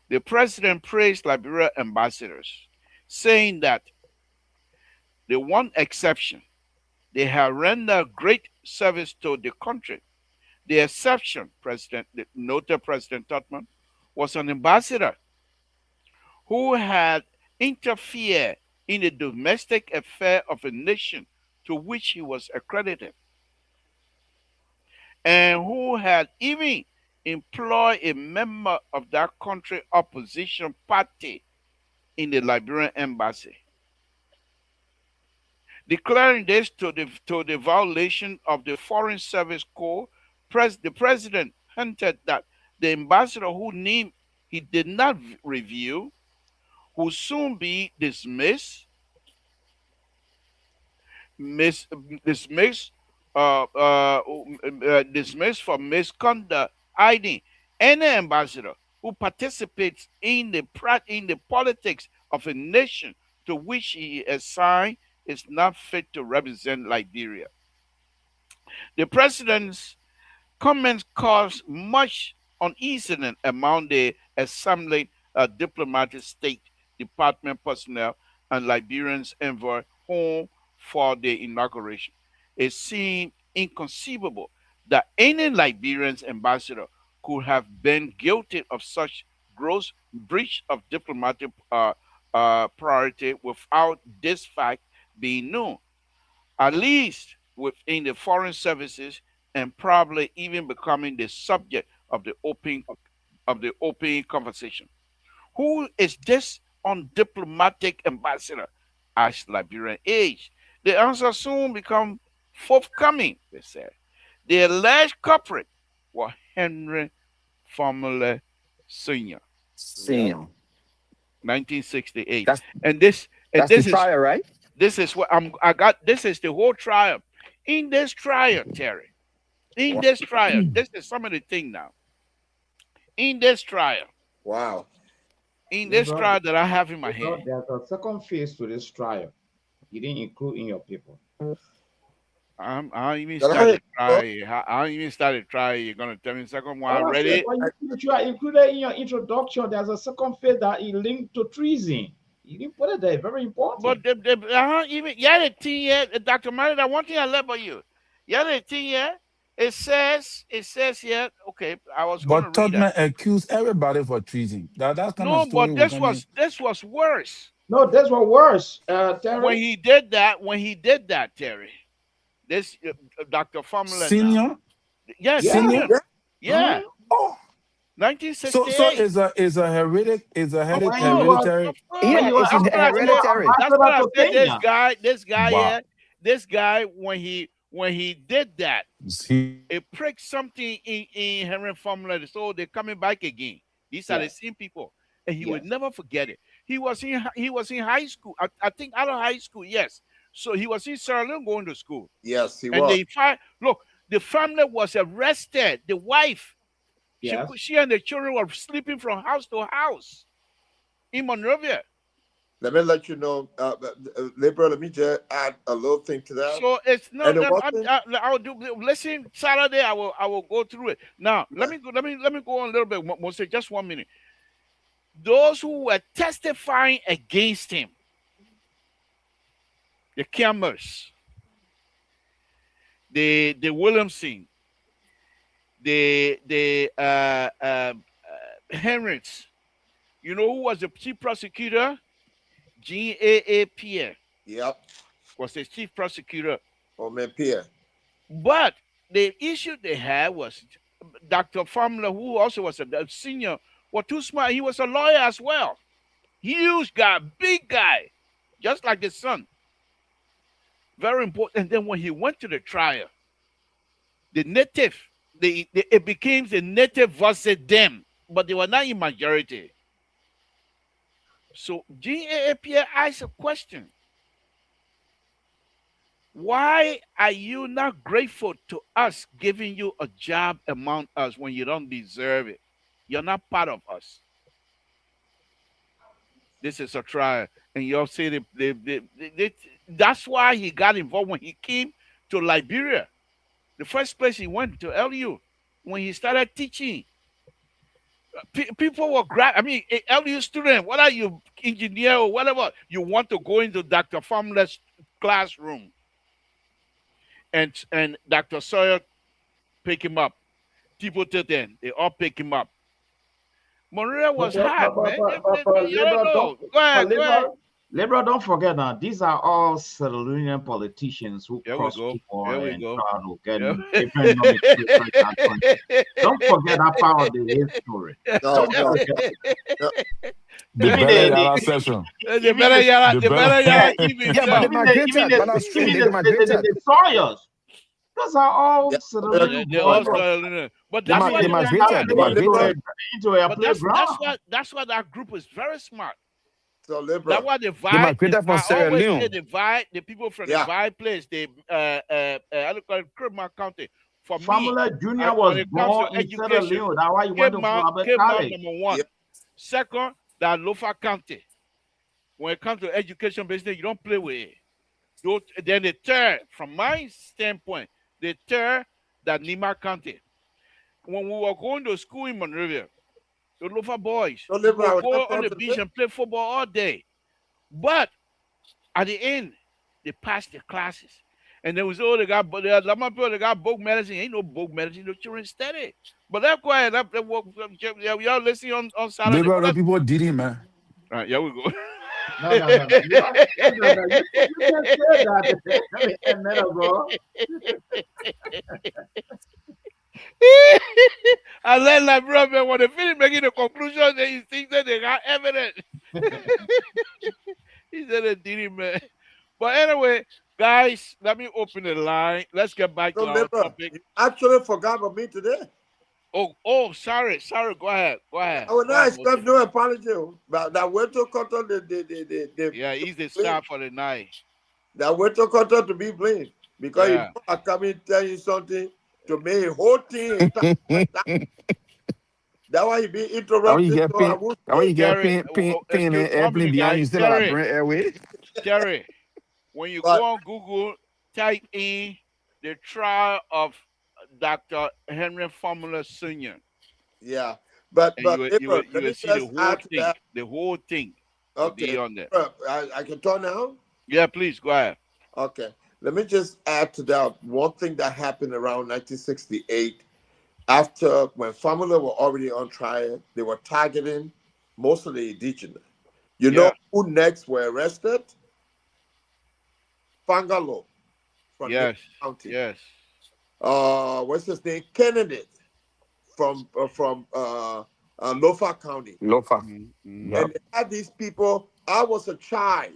the president praised Liberia ambassadors, saying that the one exception, they have rendered great service to the country. The exception, noted President Tubman, was an ambassador who had interfered in the domestic affair of a nation to which he was accredited, and who had even employed a member of that country opposition party in the Liberian embassy. Declaring this to the violation of the Foreign Service Code, the president hinted that the ambassador whose name he did not review would soon be mis, dismissed, dismissed for misconduct, hiding any ambassador who participates in the politics of a nation to which he is assigned is not fit to represent Liberia. The president's comments caused much uneasiness among the assembled diplomatic State Department personnel and Liberians envoy home for the inauguration. It seemed inconceivable that any Liberian ambassador could have been guilty of such gross breach of diplomatic priority without this fact being known, at least within the foreign services, and probably even becoming the subject of the open conversation. Who is this undiplomatic ambassador? Asked Liberian age. The answer soon became forthcoming, they said. The alleged culprit was Henry Formula Sr., Senior. 1968. That's And this and that's the this is trial, right? this is what I got. This is the whole trial. In this trial, Terry, in this trial, this is some of the thing now. In this trial, Wow. in this Gabriel, trial that I have in my Gabriel, hand, there's a second phase to this trial. You didn't include in your paper. I even Can started I- trying. I even started trying. You're gonna tell me second one. All I said, Ready? you are included in your introduction. There's a second phase that is linked to treason. You didn't put it there. Very important. But even yeah, the thing here, Dr. Marita, one thing I love about you. Yeah, the thing here, it says here. Okay, I was gonna But read that. Tubman accused everybody for treason. That kind of No, story but we can't. this was worse. No, that's what worse, When Terry. he did that, Terry, this Dr. Formula now. Senior, Yeah, Yeah. senior. senior. Yeah, Mhm. Oh, so 1968. is a heretic is a Of When he course, was hereditary. of when Yeah, course. he was it's That's what I said. hereditary. That's what I ambassador to said. Kenya. This guy here, Wow. when he did that, See, it pricked something in Henry Formula. So they're coming back again. These are the Yes. same people, and he would Yes. never forget it. He was in high school. I think out of high school, yes. So he was in Sierra Leone going to school, Yes, he and was. they find look. The family was arrested. The wife, Yes. she and the children were sleeping from house to house in Monrovia. Let me let you know, Libra, let me just add a little thing to that. So it's not. And it wasn't, I'll do. Listen, Saturday I will go through it. Now let me go on a little bit. Mostly, just 1 minute. Those who were testifying against him, the Campbells, the Williamson, the Henrys. You know who was the chief prosecutor? G.A.A. Pierre yep. was the chief prosecutor. Oh, man, Pierre. But the issue they had was Dr. Formula, who also was a senior, was too smart. He was a lawyer as well. Huge guy, big guy, just like his son. Very important. And then when he went to the trial, the native, it became the native versus them, but they were not in majority. So G.A.A. Pierre asked a question. Why are you not grateful to us giving you a job among us when you don't deserve it? You're not part of us. This is a trial. And you'll see that's why he got involved when he came to Liberia. The first place he went to LU when he started teaching. People were I mean, a LU student, whether you engineer or whatever, you want to go into Dr. Formless classroom and Dr. Sawyer pick him up. People then they all pick him up. Monrovia was hot, man. You don't know. Go ahead, go ahead. Liberal, don't forget now, these are all Sierra Leonean politicians who Here we cross go. over Here we and go. try to get Yeah. different nomenclature in that country. Don't forget that part of the history. No, Don't no. forget it. The Even better the- yara session. The even better the- yara, the the better- better yara even Yeah, but himself. they migrated. But that's true. They migrated. the Sawyers. Those are all Yeah. Sierra Leonean They all boys. started, but They that's ma- why they you migrated. They migrated. Into a but playground. that's why that group is very smart. So That's liberal. why the They vibe. migrated from I Sierra always say Leone. the people from Yeah. the vibe place, they how do you call it, Kermount County. For me, Famula Jr. when was it comes to born in Sierra education, Leone. That's why he went to Flabber Cape Mount College. number one. Yeah. Second, that Lofa County. When it comes to education business, you don't play with it. Then the third, from my standpoint, the third that Nima County. When we were going to school in Monrovia, the Lofa boys So would liberal, go on the beach and play football all day. But at the end, they passed the classes. And there was all they got, but there are a lot of people that got book medicine. Ain't no book medicine, the children study. But they're quiet. Y'all listening on Saturday. Liberal people did it, man. All right, here we go. No. You just said that a minute ago. And then, like, brother, when they finish making the conclusion, then he thinks that they got evidence. He said they did it, man. But anyway, guys, let me open the line. Let's get back So to our liberal. topic. You actually forgot about me today. Oh, sorry. Go ahead. I will not expect no apology. But that Weto Koto, Yeah, he's the star for the night. that Weto Koto to be blamed. Because Yeah. if I come in tell you something to make a whole thing. That's why he be How you interrupted. get So pin? I will How you get Jerry, pin and excuse airplane me, behind you guys. still at Jerry. Brent Airway? Terry, when you But- go on Google, type in the trial of Dr. Henry Formula Sr. Yeah. But And you April, will let me see the just whole add to thing. that. The whole thing. will be Okay. on there. I can talk now? Yeah, please go ahead. Okay. Let me just add to that one thing that happened around 1968. After when Famula were already on trial, they were targeting most of the indigenous. You know Yeah. who next were arrested? Fangalo from Yes. the county. Yes. What's his name? Kennedy from Lofa County. Lofa. Mhm. Yep. And they had these people. I was a child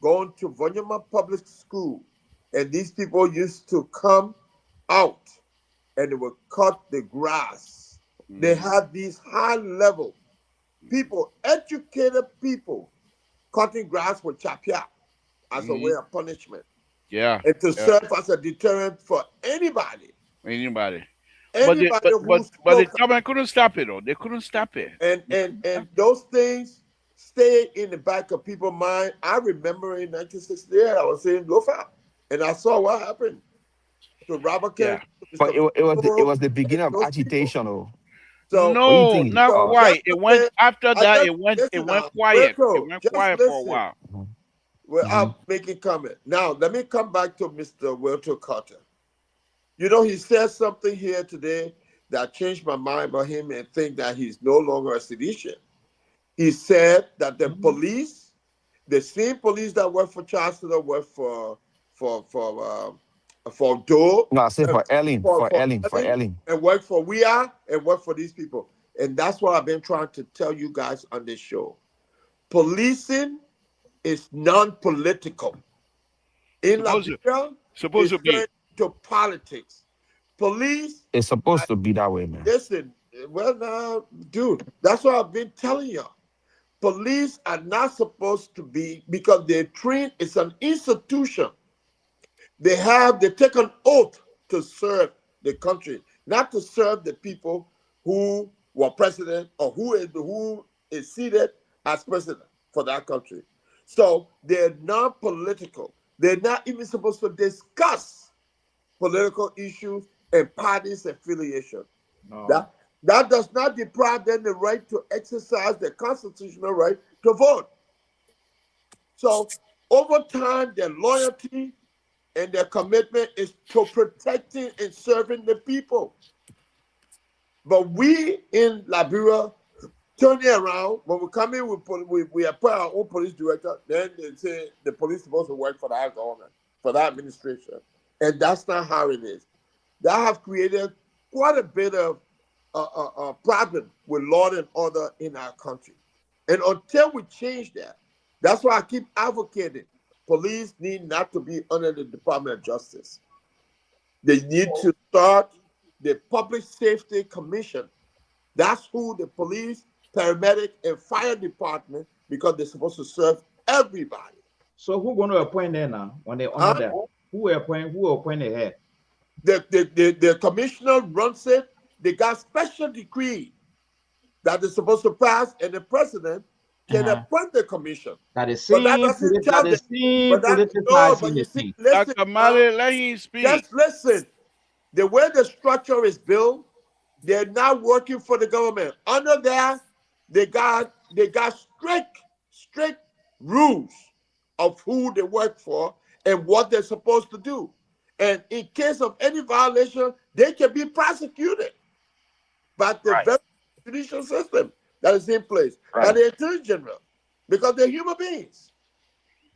going to Vonyama Public School, and these people used to come out and they would cut the grass. They had these high level people, educated people, cutting grass with chapia as a way of punishment Yeah. and to Yeah. serve as a deterrent for anybody. Anybody. Anybody But who the spoke government couldn't stop it though. They couldn't stop it. and those things stay in the back of people's mind. I remember in 1968, I was in Lofa, and I saw what happened to Robert Yeah. Kennedy. But it was the beginning of Those agitation, though. So What do you No, think? not Oh. quite. It Just went listen. after that. just- It went listen now. quiet. Retro, It went just quiet for a listen. while. Well, I'm making comment. Now, let me come back to Mr. Wilton Carter. You know, he said something here today that changed my mind about him and think that he's no longer a sedition. He said that the police, the same police that work for Chancellor, work for Doe, No, I said for Ellen. For Ellen. and work for We Are, and work for these people. And that's what I've been trying to tell you guys on this show. Policing is non-political. In Liberia, Supposed to it's be. turned to politics. Police, It's supposed to be that way, man. listen, well now, dude, that's what I've been telling you. Police are not supposed to be, because they're trained, it's an institution. They take an oath to serve the country, not to serve the people who were president or who is seated as president for that country. So they're non-political. They're not even supposed to discuss political issues and parties affiliation. No. That does not deprive them the right to exercise their constitutional right to vote. So over time, their loyalty and their commitment is to protecting and serving the people. But we in Liberia turn it around. When we come in, we appoint our own police director. Then they say the police is supposed to work for that government, for that administration. And that's not how it is. That have created quite a bit of problem with law and order in our country. And until we change that, that's why I keep advocating police need not to be under the Department of Justice. They need to start the Public Safety Commission. That's who the police, paramedic, and fire department, because they're supposed to serve everybody. So who going to appoint there now when they honor Huh? that? Who will appoint? Who will appoint the head? The commissioner runs it. They got special decree that is supposed to pass, and the president can Uh-huh. appoint the commission. That is But that same. doesn't tell That them. is same But that no, but politicizing you the see, thing. listen Dr. now, Mali, let him speak. just listen. The way the structure is built, they're not working for the government. Under that, they got strict rules of who they work for and what they're supposed to do. And in case of any violation, they can be prosecuted by the Right. very judicial system that is in place, by Right. the attorney general, because they're human beings.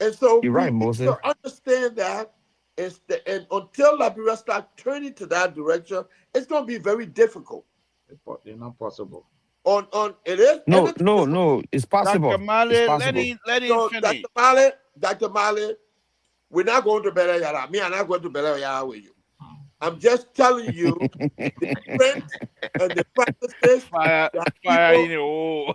And so You're we right, need Moses. to understand that. And until Liberia start turning to that direction, it's going to be very difficult. It's not possible. On it is No, anything no, is no. It's Dr. possible. It's Mali, possible. let him so. finish. Dr. Mali, we're not going to Bele Yara. Me, I'm not going to Bele Yara with you. I'm just telling you the trend and the practices Fire, that fire in people. the hole.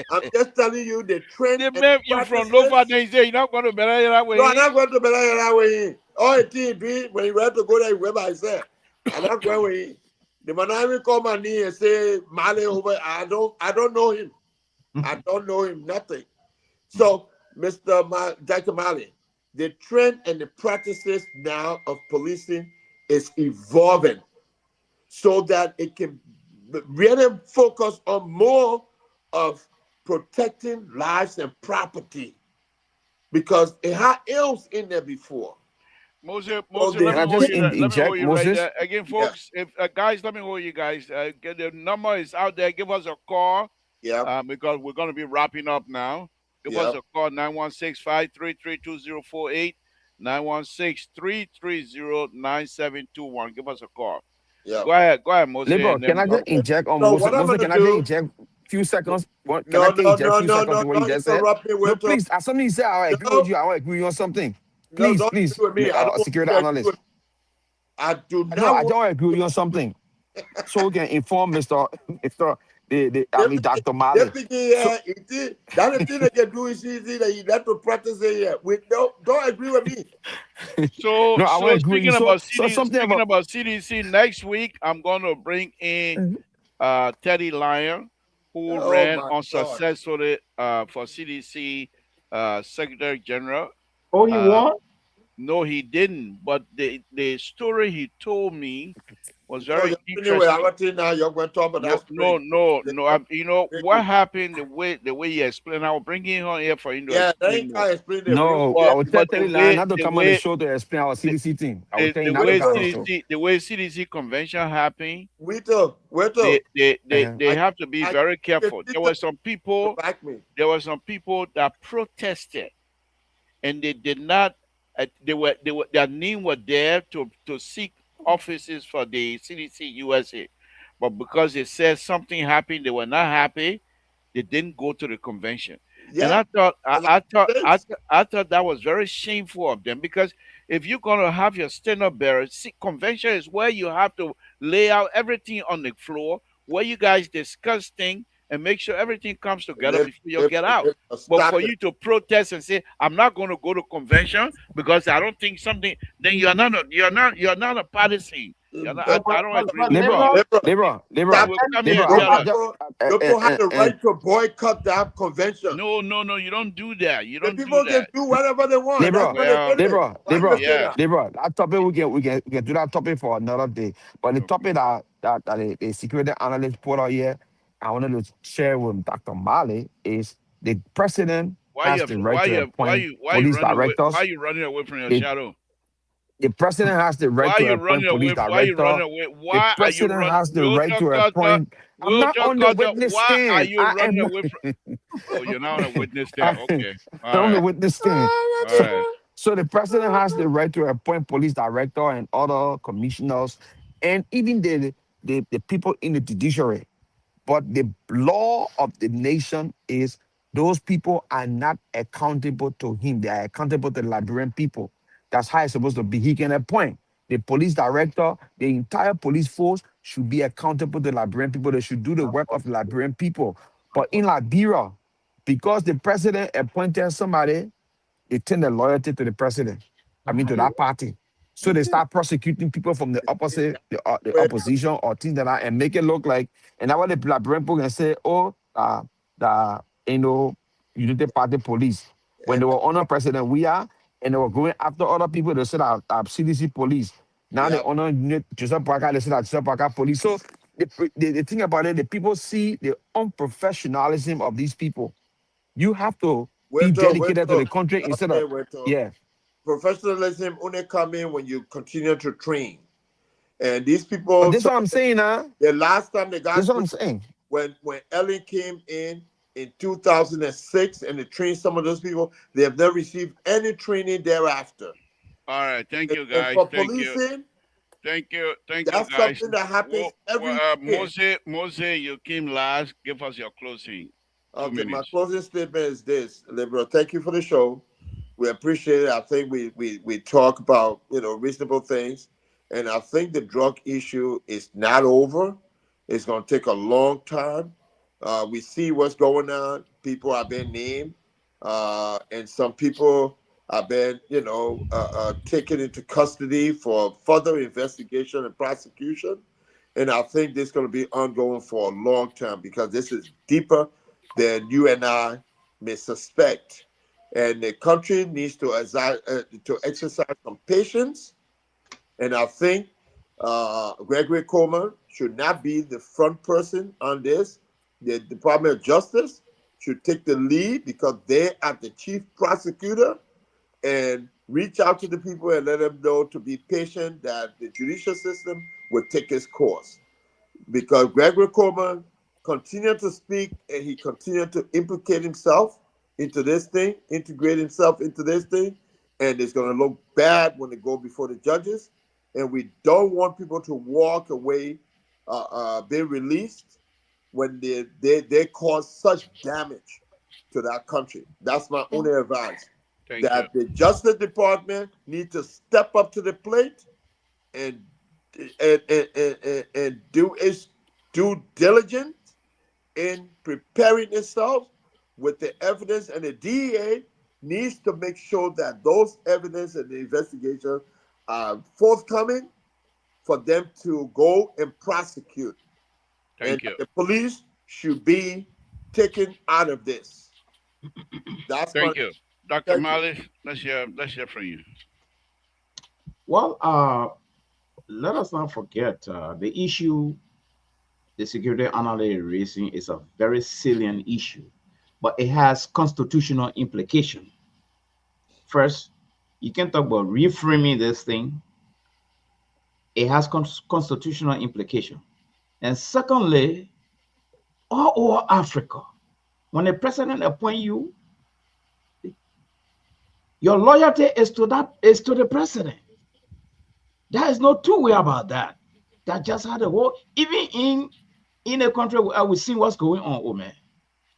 I'm just telling you the trend They and the make you from Nova, practices. then you say you're not going to better that No, I'm way. not going to Bele Yara with him. All the team be when you have to go there, you went by himself. I'm not going with him. The man I will call my knee and say Mali over. I don't know him. I don't know him. Nothing. So, Dr. Mali, the trend and the practices now of policing is evolving so that it can really focus on more of protecting lives and property because it had ills in there before. Moses, So Moses, they, Can I just they let me hold inject, you right Moses? there. Again, yeah, folks, if guys, let me hold you guys. Get the number is out there. Give us a call yeah, because we're going to be wrapping up now. Give yeah, us a call 916-533-2048, 916-330-9721. Give us a call. yeah. Go ahead, Moses, Labor, and can then I just Okay. inject on So Moses? what I'm Moses, gonna can I just do? inject few seconds? What can I No, just no, inject no, few no, seconds no, to what you don't just said? interrupt me. No, Wait till please. As something you say, I agree with no, you. I want to agree with you on something. no, Please, don't please. agree with me. I don't want Security you to agree analyst. with me. I do No, not I want don't agree with you on something. So we can inform Mr. Mr. They think, Dr. they Mali. thinking, So yeah, that's the thing they can do is easy that you have to practice it. Yeah, we don't agree with me. So, no, I want to so agree with you. Something speaking about about CDC, next week I'm going to bring in Teddy Lyon, who Oh ran my God. unsuccessfully for CDC Secretary General. Oh, he Uh, won? no, he didn't. But the story he told me was So very anyway, I interesting. want to now you're going to talk about No, that's no, crazy. no, They no. don't You know what agree. happened? The way you explained, I will bring him on here for him to Yeah, they explain ain't more. can't explain it. We no, I But will tell but Terry Line not to the come on the way show to explain our the, CDC thing. I will the, tell you the not to way wait come on the till show. CDC convention happened, wait till they I have to be I very the careful. There teacher were some to people back me. that protested, and they did not. Their name were there to seek offices for the CDC USA, but because they said something happened, they were not happy. They didn't go to the convention, and Yeah, a lot of states. I thought that was very shameful of them because if you're gonna have your stand-up bearer, see, convention is where you have to lay out everything on the floor, where you guys discuss things, and make sure everything comes together Live, before you live, get out. live, But stop for it. you to protest and say, I'm not going to go to convention because I don't think something, then you're not a partisan. You're not, But, I don't agree but with Labor, you. liberal, liberal, You labor, stop will it. come here and labor. tell Those I us, just, people, the people have the and right to boycott that convention. no, you don't do that. You The don't do people can that. do whatever they want. That's labor, where they Well, get it. labor, Why you labor, say yeah. that? labor. That topic we can do that topic for another day. But the topic that the security analyst put out here, I wanted to share with Dr. Mali is the president has the right to appoint police Why directors. you running away from your The shadow? the president has the right to appoint police Why you director. running away? The Why are you president run has the right Wilton to Carter? appoint. I'm not Wilton on the Carter, witness why are stand. you I running am away from? Oh, you're not on a witness stand. I Okay. All am on the right. witness stand. All So, right. so the president has the right to appoint police director and other commissioners, and even the people in the judiciary. But the law of the nation is those people are not accountable to him. They are accountable to the Liberian people. That's how it's supposed to be. He can appoint the police director, the entire police force should be accountable to the Liberian people. They should do the work of the Liberian people. But in Liberia, because the president appointed somebody, they turn their loyalty to the president. I mean, to that party. So they start prosecuting people from the opposite, the Where opposition or things like that, and make it look like. And that's why the Liberian people can say, "Oh, the United Party police." When and they were honor President we are, and they were going after other people, they said CDC police. Now they yeah, honor Joseph Parker, they said Joseph Parker police. So the thing about it, the people see the unprofessionalism of these people. You have to be dedicated to the country instead of, wait till yeah. professionalism only come in when you continue to train. And these But people, this is some what I'm of them, saying, huh? the last time they This is got what trained, I'm saying. when Ellen came in 2006 and they trained some of those people, they have never received any training thereafter. All right. Thank you, And guys. for Thank you. policing, Thank you. Thank you, that's guys. something that happens every year. Mose, you came last. Give us your closing. Two Okay, my minutes. closing statement is this, Liberal. Thank you for the show. We appreciate it. I think we talk about reasonable things, and I think the drug issue is not over. It's going to take a long time. We see what's going on. People are being named, and some people have been taken into custody for further investigation and prosecution. And I think this is going to be ongoing for a long time because this is deeper than you and I may suspect. And the country needs to exercise some patience. And I think Gregory Coleman should not be the front person on this. The Department of Justice should take the lead because they are the chief prosecutor and reach out to the people and let them know to be patient that the judicial system will take its course because Gregory Coleman continued to speak and he continued to implicate himself into this thing, integrate himself into this thing, and it's going to look bad when they go before the judges. And we don't want people to walk away, be released when they cause such damage to that country. That's my only advice. Thank you. That the Justice Department need to step up to the plate and and do its due diligence in preparing itself with the evidence, and the DEA needs to make sure that those evidence and the investigation are forthcoming for them to go and prosecute, and Thank you. the police should be taken out of this. That's my Thank you. Dr. thank you. Malik, let's hear from you. Well, let us not forget the issue the security analyst is raising is a very salient issue, but it has constitutional implication. First, you can talk about reframing this thing. It has constitutional implication. And secondly, all over Africa, when the president appoint you, your loyalty is to the president. There is no two way about that. That just had a whole even in a country where we see what's going on, oh man.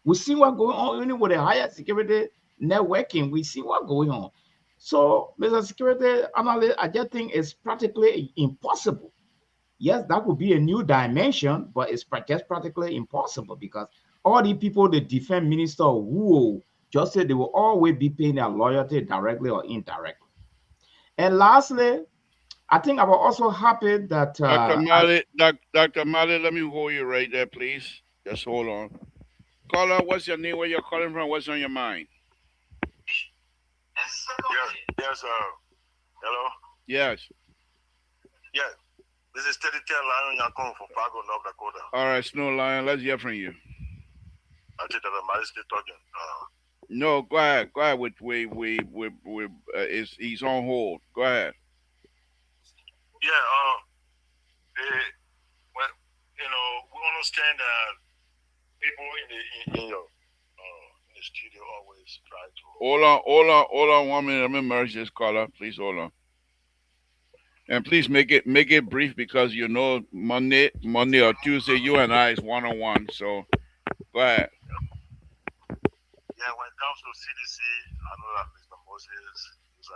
We see what's going on even with the higher security networking. We see what's going on. So, Mr. Security Analyst, I just think it's practically impossible. Yes, that would be a new dimension, but it's just practically impossible because All the people, the defense minister who just said they will always be paying their loyalty directly or indirectly. And lastly, I think I was also happy that Dr. Mali, let me hold you right there, please. Just hold on. Caller, what's your name? Where you're calling from? What's on your mind? Yes, hello? Yes. Yeah, this is 3010 Lion Yakon from Fargo, North Dakota. All right, Snow Lion, let's hear from you. I think that I'm still talking. No, go ahead. Go ahead. He's on hold. Go ahead. Yeah, well, we understand that people in the studio always try to. Hold on 1 minute. Let me merge this caller. Please hold on. And please make it brief because Monday or Tuesday you and I is 1-on-1. So go ahead. Yeah, when it comes to CDC, I know that Mr. Moses is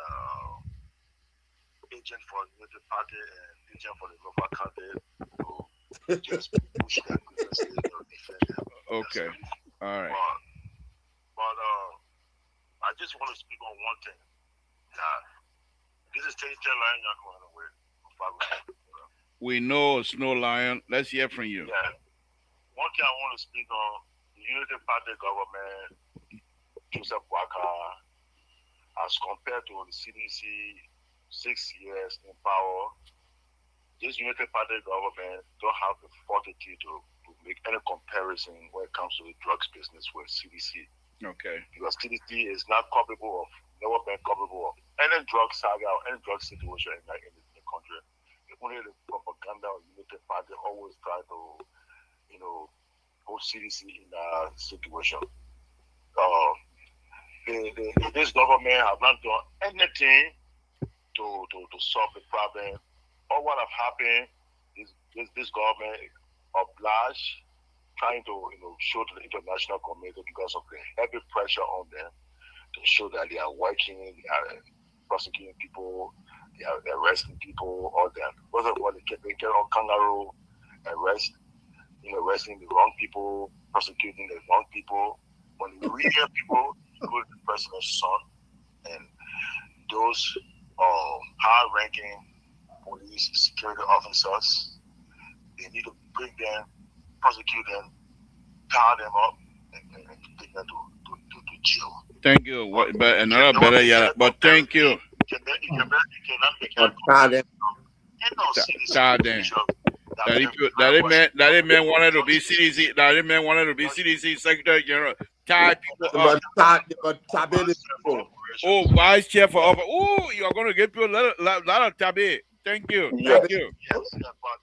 agent for the United Party and agent for the local candidate to just push their grievances, defend them. Okay. All right. But I just want to speak on one thing. This is Tate Lion Yako anyway. We know Snow Lion. Let's hear from you. Yeah. One thing I want to speak on, the United Party government, Joseph Waka, as compared to the CDC 6 years in power, this United Party government don't have the fortitude to make any comparison when it comes to the drugs business with CDC. Okay. Because CDC is not culpable of, never been culpable of any drug saga or any drug situation in the country. Only the propaganda of United Party always try to, put CDC in a situation. This government have not done anything to solve the problem. All what have happened is this government obliged trying to show to the international community because of the heavy pressure on them to show that they are working, they are prosecuting people, they are arresting people, all that. First of all, they get on kangaroo arresting the wrong people, prosecuting the wrong people. When the real people, including the president's son and those high-ranking police security officers, they need to bring them, prosecute them, tie them up, and take them to jail. Thank you. But another better, yeah. But thank you. You cannot make it. Tie them. That man wanted to be CDC. That man wanted to be CDC Secretary General. Tie people up. Oh, vice chair for office. Oh, you are going to get people a lot of tabi. Thank you. Thank you. Yes, but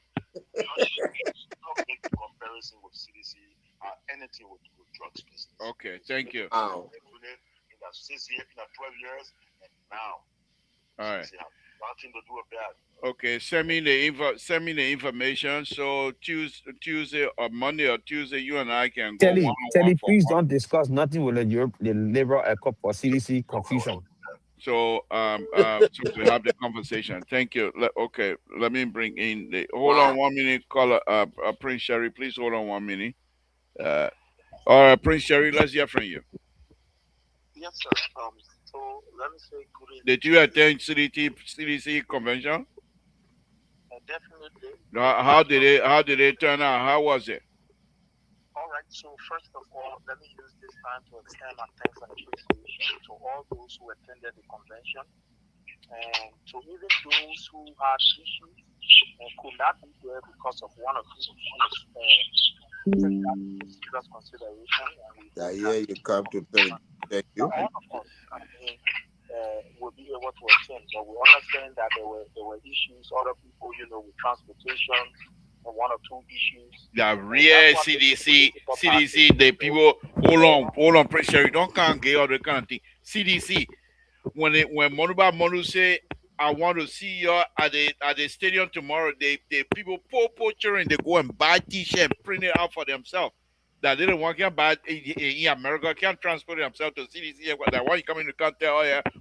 you don't make the comparison with CDC or anything with drugs business. Okay, thank you. In the 6 years, in the 12 years, and now. All right. Nothing to do with that. Okay, send me the information. So Tuesday or Monday or Tuesday, you and I can go Telly, one-on-one for please one. don't discuss nothing with the Liberal ECOP or CDC confusion. So so to have the conversation. Thank you. Okay, let me bring in the. Hold on 1 minute, caller. Prince Sherry, please hold on 1 minute. All right, Prince Sherry, let's hear from you. Yes, sir. So let me say good evening. Did you attend CDC convention? Definitely. How did it turn out? How was it? All right. So first of all, let me use this time to extend my thanks and appreciation to all those who attended the convention, and to even those who had issues and could not be there because of one or two issues. Take that into serious consideration. Yeah, you come to tell. Thank you. All of us, will be able to attend, but we understand that there were issues. Other people, with transportation and one or two issues. The real CDC, the people. Hold on, Prince Sherry, don't can't get all the kind of thing. CDC, when Monu say, I want to see you at the stadium tomorrow, the people poor children, they go and buy T-shirt and print it out for themselves. That they don't want to buy in America, can't transport themselves to CDC. That why you come in the country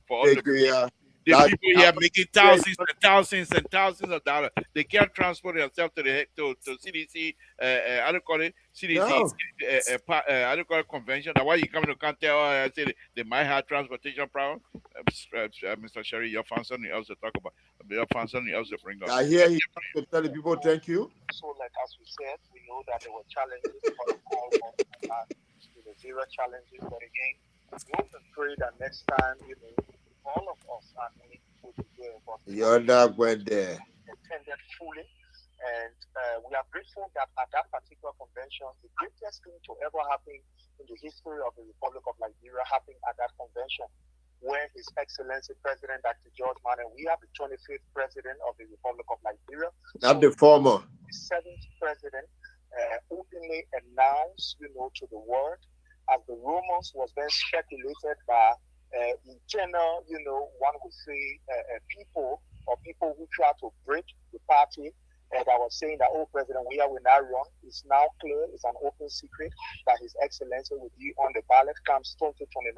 for us Thank you, yeah. The That- people here making thousands and thousands and thousands of dollars. They can't transport themselves to the to CDC. I don't call it CDC. No. I don't call it convention. Now, why you coming to Cantel? I say they might have transportation problem. Mr. Sherry, you found something else to talk about. You found something else to bring up. I hear he has to tell the people thank you. So, like as we said, we know that there were challenges, but all of the zero challenges. But again, we hope and pray that next time, all of us are able to do it. But You're not going there. attended fully, and we are grateful that at that particular convention, the greatest thing to ever happen in the history of the Republic of Liberia happened at that convention, where His Excellency President Dr. George Manneh, we are the 25th President of the Republic of Liberia. Not the former. The 7th President openly announced, to the world, as the rumors was then speculated by internal, one would say people who try to break the party. And I was saying that, President Weah will not run. It's now clear, it's an open secret that His Excellency will be on the ballot comes 2029.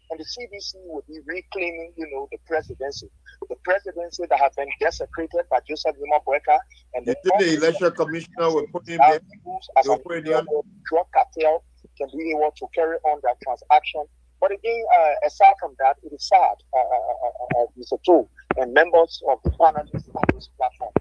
And the CDC will be reclaiming, the presidency. The presidency that has been desecrated by Joseph Zuma-Boyka. And the election commissioner will put him there. As a drug cartel can be able to carry on that transaction. But again, aside from that, it is sad, Mr. Tool, and members of the panelists on this platform,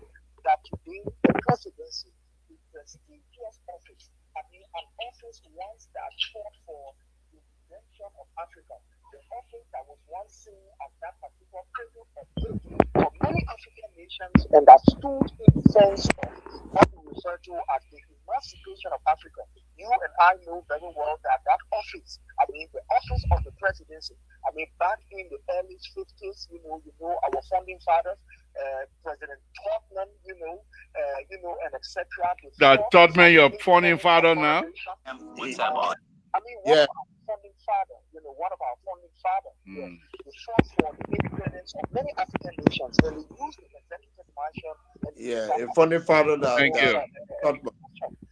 that today the presidency, the prestigious office, an office once that fought for the redemption of Africa, the office that was once seen as that particular cradle of growth for many African nations, and that stood in defense of what we refer to as the emancipation of Africa. You and I know very well that office, the office of the presidency, back in the early 50s, our founding fathers, President Tubman, and etc. That Tubman, your founding father now? Yeah. Founding father, one of our founding fathers, the fought for the independence of many African nations, and he used the executive mansion. Yeah, a founding father that. Thank you.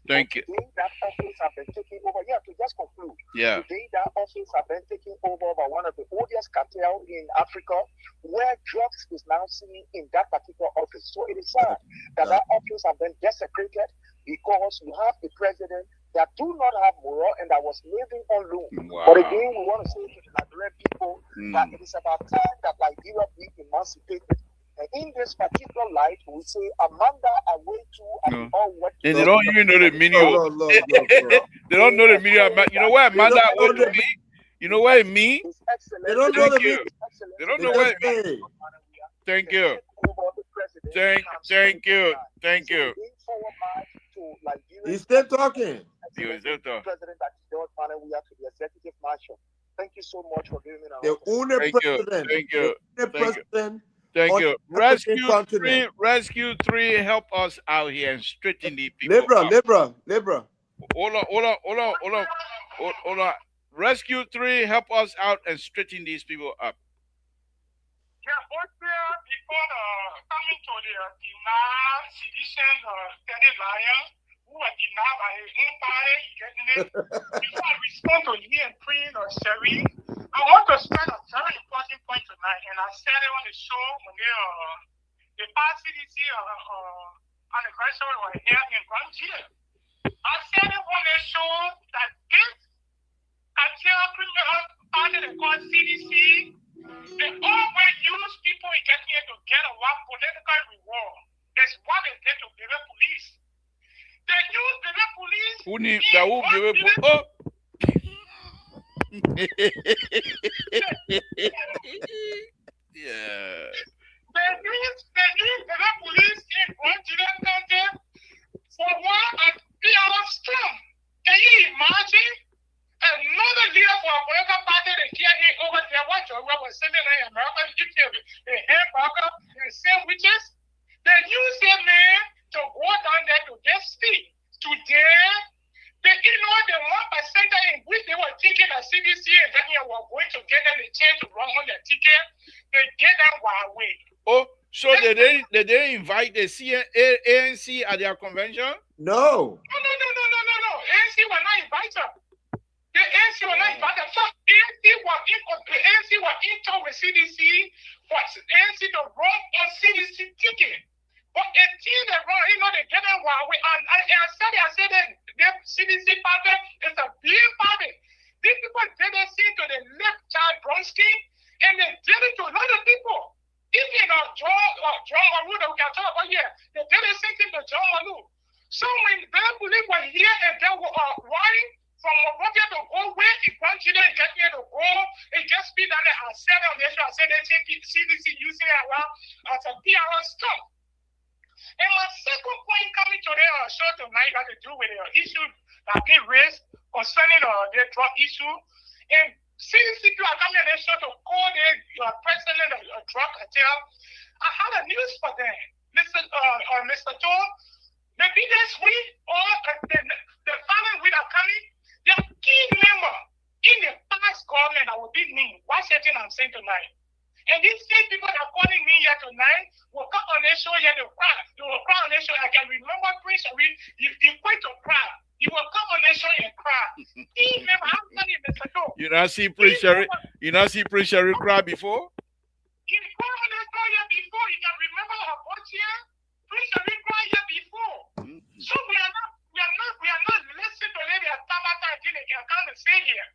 Thank you. Today, that office has been taken over. Yeah, to just conclude. Yeah. Today, that office has been taken over by one of the oldest cartel in Africa, where drugs is now seen in that particular office. So it is sad that office has been desecrated because you have a president that do not have moral and that was living on loan. Wow. But again, we want to say to the Nigerian people that it is about time that Nigeria be emancipated. And in this particular light, we say Amanda Awetu and all what. And they don't even know the meaning. They don't know the meaning. You know what Amanda Awetu mean? You know what it means? They don't know the meaning. They don't know what it means. Thank you. Thank you. Thank you. He's still talking. President George Manneh, we have to the executive marshal. Thank you so much for giving me an The only president. Thank you. The president. Thank you. Rescue Rescue 3, help us out here and straighten the people. Libra. Hold on. Rescue 3, help us out and straighten these people up. Yeah, but before coming to the denied sedition Teddy Lion, who were denied by his own party, getting it. Before I respond to you and Queen or Sherry, I want to stress a very important point tonight, and I said it on the show when the past CDC anniversary was here in Grandier. I said it on the show that this until criminal party they call CDC, they always use people in getting here to get a one political reward. That's what they did to the police. They use the police. Who need that? Who give it? Yeah. They use the police in one County for one and 3 hours strong. Can you imagine? Another leader for a political party that here over there, what you were sending in America, a hamburger and sandwiches. They use them man to go down there to get speak. Today, the 1% in which they were thinking that CDC and Daniel were going to get them a chance to run on their ticket, they get them one way. Oh, so they didn't invite the ANC at their convention? No. No. ANC were not invited. The ANC were not invited. So ANC was in talk with CDC for ANC to run on CDC ticket. But until they run, they get them while we and I said that the CDC party is a big party. These people did the same to the left child Bronski, and they did it to a lot of people. Even John Malu that we can talk about here, they did the same thing to John Malu. So when the police were here and they were riding from Monrovia to go where the grandchildren get here to go, it just be that I said on the issue, I said they take CDC using it around as a PR stuff. And my second point coming to the show tonight has to do with the issue that being raised concerning the drug issue. And CDC are coming on the show to call the president of a drug cartel. I had a news for them, Mr. Joe. Maybe this week or the following week are coming. There are key members in the past government that will be me. What's the thing I'm saying tonight? And these same people that are calling me here tonight will come on the show here to cry. They will cry on the show. I can remember Prince Sharif, he quit to cry. He will come on the show and cry. Remember, I'm telling you, Mr. Joe. You not see Prince Sharif cry before? He cried on the show here before. You can remember her voice here. Prince Sharif cried here before. So we are not listening to lady at Tabata until they can come and say here.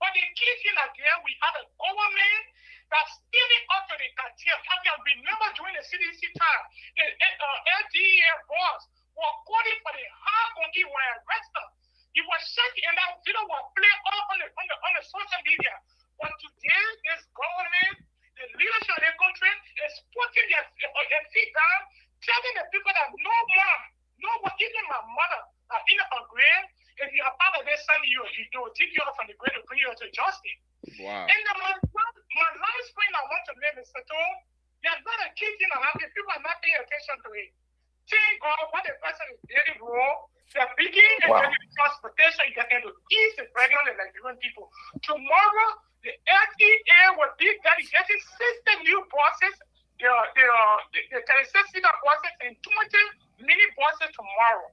But the key thing again, we have a government that's stealing up to the cartel. I can remember during the CDC time, the LDA boss was calling for the hard monkey were arrested. He was shaking and that video was playing all on the social media. But today, this government, the leadership of the country is putting their feet down, telling the people that no one, even my mother, in a grave, if you are part of this son, you will take you out from the grave to bring you to justice. Wow. And my last point I want to make, Mr. Tom, there's not a key thing that happens. People are not paying attention to it. Thank God what the person is doing wrong. The beginning and the transportation is going to ease the pregnant and Nigerian people. Tomorrow, the LTA will be getting 60 new buses, the 36-seater buses, and 20 mini buses tomorrow.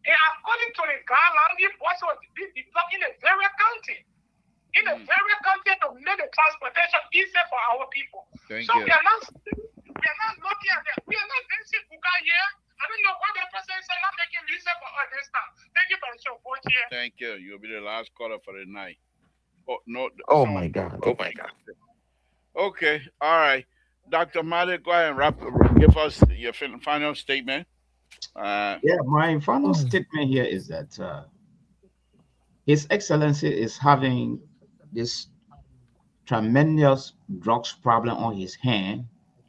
And according to the guidelines, these buses will be deployed in the very county. In the very county to make the transportation easier for our people. Thank you. We are not looking at that. We are not facing Buka here. I don't know what the president is not making reason for us this time. Thank you for the show, both here. Thank you. You'll be the last caller for the night. Oh no. Oh my God. Okay. All right. Dr. Malik, go ahead and give us your final statement. My final statement here is that His Excellency is having this tremendous drugs problem on his hand.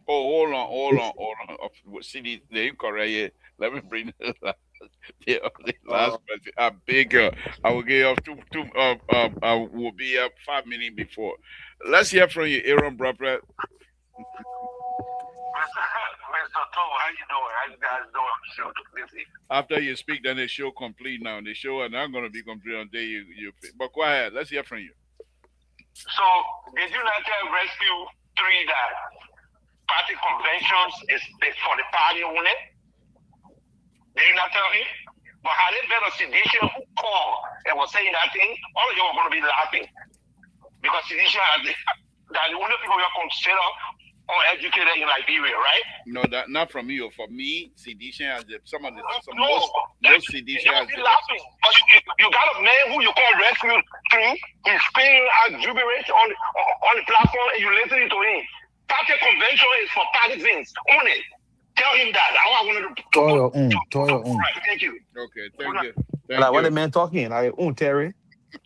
Oh, hold on. See, the incorrect. Let me bring the last person. I beg you. I will give you I will be up 5 minutes before. Let's hear from you, Aaron Brabra. Mr. Tom, how you doing? How you guys doing? After you speak, then the show complete now. The show is not going to be complete until you. But go ahead. Let's hear from you. So, did you not tell Rescue 3 that party conventions is for the party only? Did you not tell him? But had it been a sedition who called and was saying that thing, all of you are going to be laughing. Because sedition that the only people you are considered uneducated in Liberia, right? No, that not from you. For me, sedition has most sedition has laughing. But you got a man who you call Rescue 3. He's spinning out gibberish on the platform, and you listening to him. Party convention is for partisans only. Tell him that. I wanted to. Toyo. Right, thank you. Okay, thank you. Like what the man talking? Like, Terry.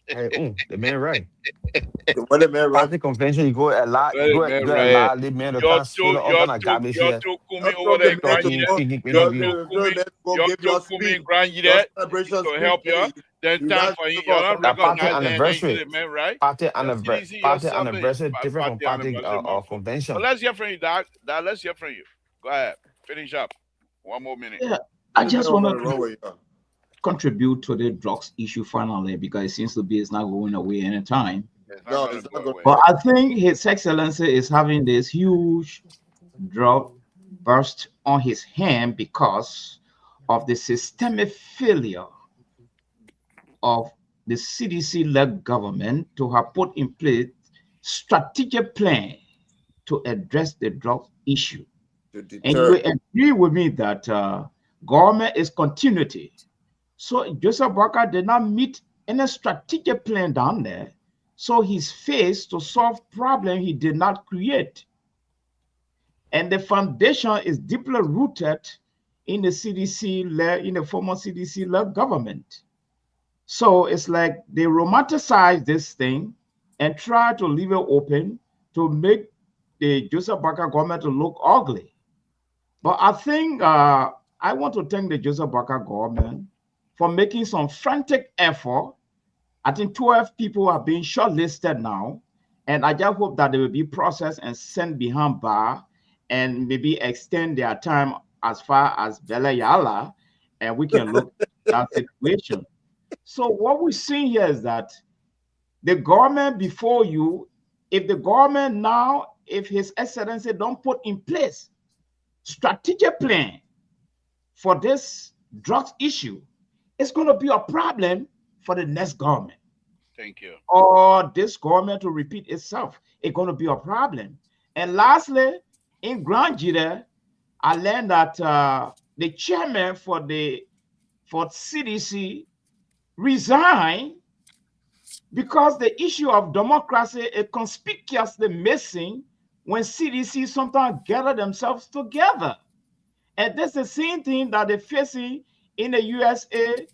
Hey, the man right. When the man right. Party convention, you go a lot. You go a lot. The man the garbage here. To help you. Then time for you. Party anniversary. Party anniversary different from party convention. Well, let's hear from you, Doc. Let's hear from you. Go ahead. Finish up. 1 more minute. Yeah, I just want to contribute to the drugs issue finally because it seems to be it's not going away anytime. It's not going away. But I think His Excellency is having this huge drug burst on his hand because of the systemic failure of the CDC-led government to have put in place strategic plan to address the drug issue. To And you deter. will agree with me that government is continuity. So Joseph Walker did not meet any strategic plan down there. So he's faced to solve problem he did not create. And the foundation is deeply rooted in the CDC, in the former CDC-led government. So it's like they romanticize this thing and try to leave it open to make the Joseph Barker government to look ugly. But I think I want to thank the Joseph Barker government for making some frantic effort. I think 12 people are being shortlisted now, and I just hope that they will be processed and sent behind bar and maybe extend their time as far as Bella Yala, and we can look at that situation. So what we're seeing here is that the government before you, if the government now, if His Excellency don't put in place strategic plan for this drugs issue, it's going to be a problem for the next government. Thank you. Or this government to repeat itself. It's going to be a problem. And lastly, in Grand Jira, I learned that the chairman for CDC resigned because the issue of democracy is conspicuously missing when CDC sometimes gather themselves together. And that's the same thing that they're facing in the USA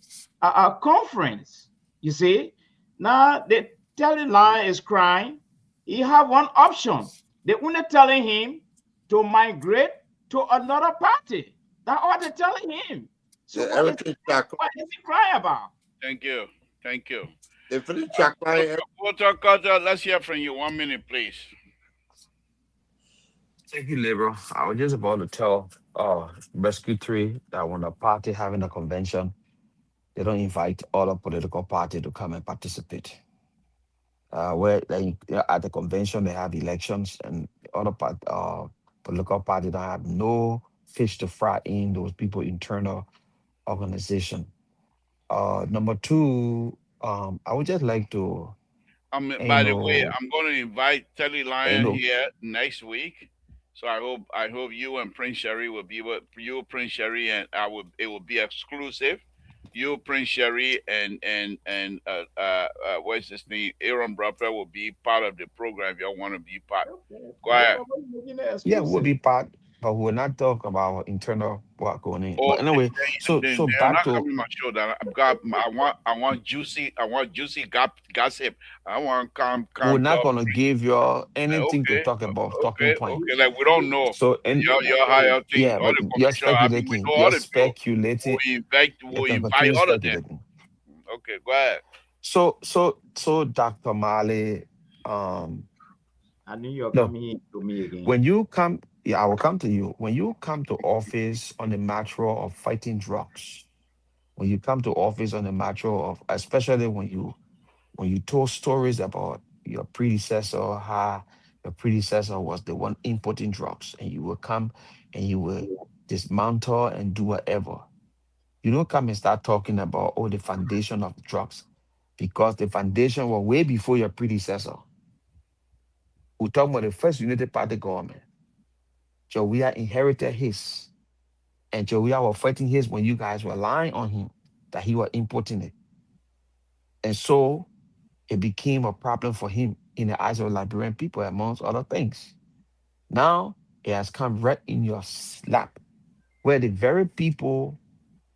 conference. You see, now the telling line is crying. He have one option. They're only telling him to migrate to another party. That's all they're telling him. So Yeah, what everything chocolate. is he crying about? Thank you. Thank you. Everything chocolate. Walter Carter, let's hear from you. 1 minute, please. Thank you, Liberal. I was just about to tell Rescue 3 that when a party having a convention, they don't invite all the political party to come and participate. Where they, at the convention they have elections and other political party don't have no fish to fry in those people internal organization. Number two, I would just like to, you By the way, know, I'm going to invite Telly you Lion know, here next week. So I hope you and Prince Sherry will be with you, Prince Sherry, and it will be exclusive. You, Prince Sherry, and what's his name? Aaron Brapper will be part of the program if y'all want to be part. Go ahead. yeah, we'll be part, but we'll not talk about internal work going in. Oh, But anyway, then so they're back not to coming my show. That I want juicy gossip. I want we're calm not talk. gonna give you anything to Okay, talk about talking okay. points. Like we don't know. So and Your higher thing, yeah, all but the you're commission. I mean, we speculating. know all You're the people. speculating. You We'll can invite continue all of them. speculating. Okay, go ahead. So Dr. Mali, I knew you're no, coming to me again. when you come, yeah, I will come to you. When you come to office on the matter of fighting drugs, when you come to office on the matter of, especially when you told stories about your predecessor, how your predecessor was the one importing drugs, and you will come and you will dismantle and do whatever. You don't come and start talking about the foundation of drugs, because the foundation was way before your predecessor. We're talking about the first United Party government. Jowea inherited his, and Jowea was fighting his when you guys were lying on him that he was importing it. And so it became a problem for him in the eyes of Liberian people, amongst other things. Now it has come right in your slap, where the very people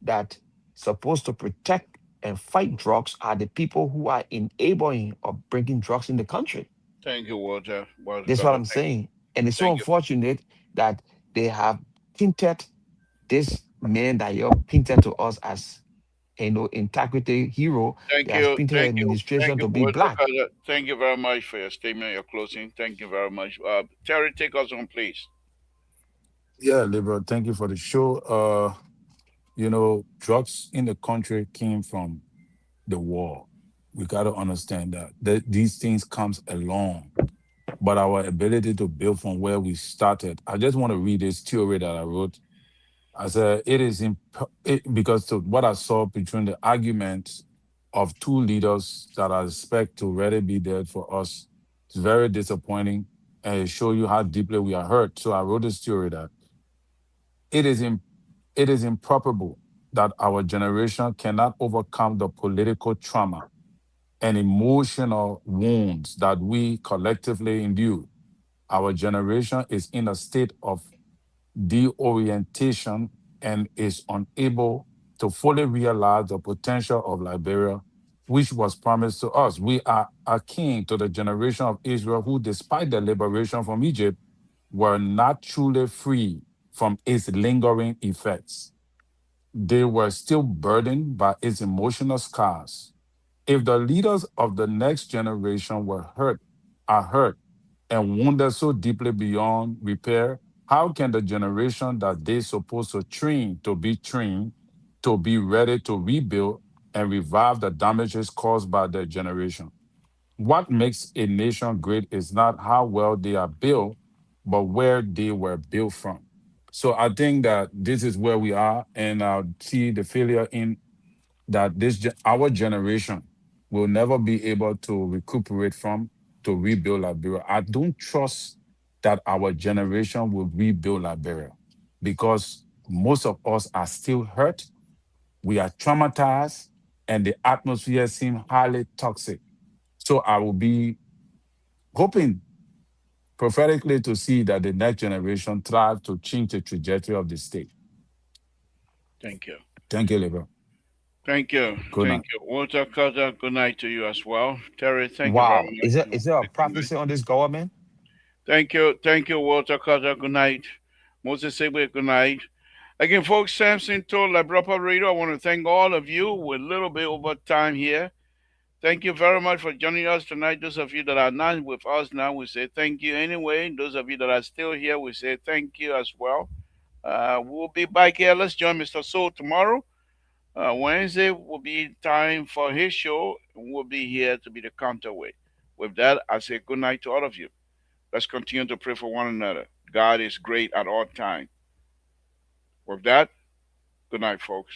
that supposed to protect and fight drugs are the people who are enabling or bringing drugs in the country. Thank you, Walter. Walter That's what Carter. I'm saying. And it's so Thank you. unfortunate that they have tinted this man that you're painted to us as integrity hero. They Thank have you. painted Thank you. Thank administration you, to be Walter black. Carter. Thank you very much for your statement, your closing. Thank you very much. Terry, take us on, please. Yeah, Liberal, thank you for the show. Drugs in the country came from the war. We got to understand that these things comes along, but our ability to build from where we started. I just want to read this theory that I wrote. I said because to what I saw between the arguments of two leaders that I expect to really be there for us, it's very disappointing. and it show you how deeply we are hurt. So I wrote a story that it is in, it is improbable that our generation cannot overcome the political trauma and emotional wounds that we collectively endure. Our generation is in a state of deorientation and is unable to fully realize the potential of Liberia, which was promised to us. We are akin to the generation of Israel who, despite their liberation from Egypt, were not truly free from its lingering effects. They were still burdened by its emotional scars. If the leaders of the next generation are hurt, and wounded so deeply beyond repair, how can the generation that they supposed to train to be ready to rebuild and revive the damages caused by their generation? What makes a nation great is not how well they are built, but where they were built from. So I think that this is where we are, and I see the failure in that our generation will never be able to recuperate from to rebuild Liberia. I don't trust that our generation will rebuild Liberia because most of us are still hurt. We are traumatized, and the atmosphere seems highly toxic. So I will be hoping prophetically to see that the next generation thrive to change the trajectory of the state. Thank you. Thank you, Liver. Thank you. Good Thank night. you. Walter Carter, good night to you as well. Terry, thank you very Wow. much. Is there a Good night. prophecy on this government? Thank you. Thank you, Walter Carter. Good night. Moses Segwe, good night. Again, folks, Samson told Labropa Radio, I want to thank all of you. We're a little bit over time here. Thank you very much for joining us tonight. Those of you that are not with us now, we say thank you anyway. Those of you that are still here, we say thank you as well. We'll be back here. Let's join Mr. Soul tomorrow. Wednesday will be time for his show, and we'll be here to be the counterweight. With that, I say good night to all of you. Let's continue to pray for one another. God is great at all times. With that, good night, folks.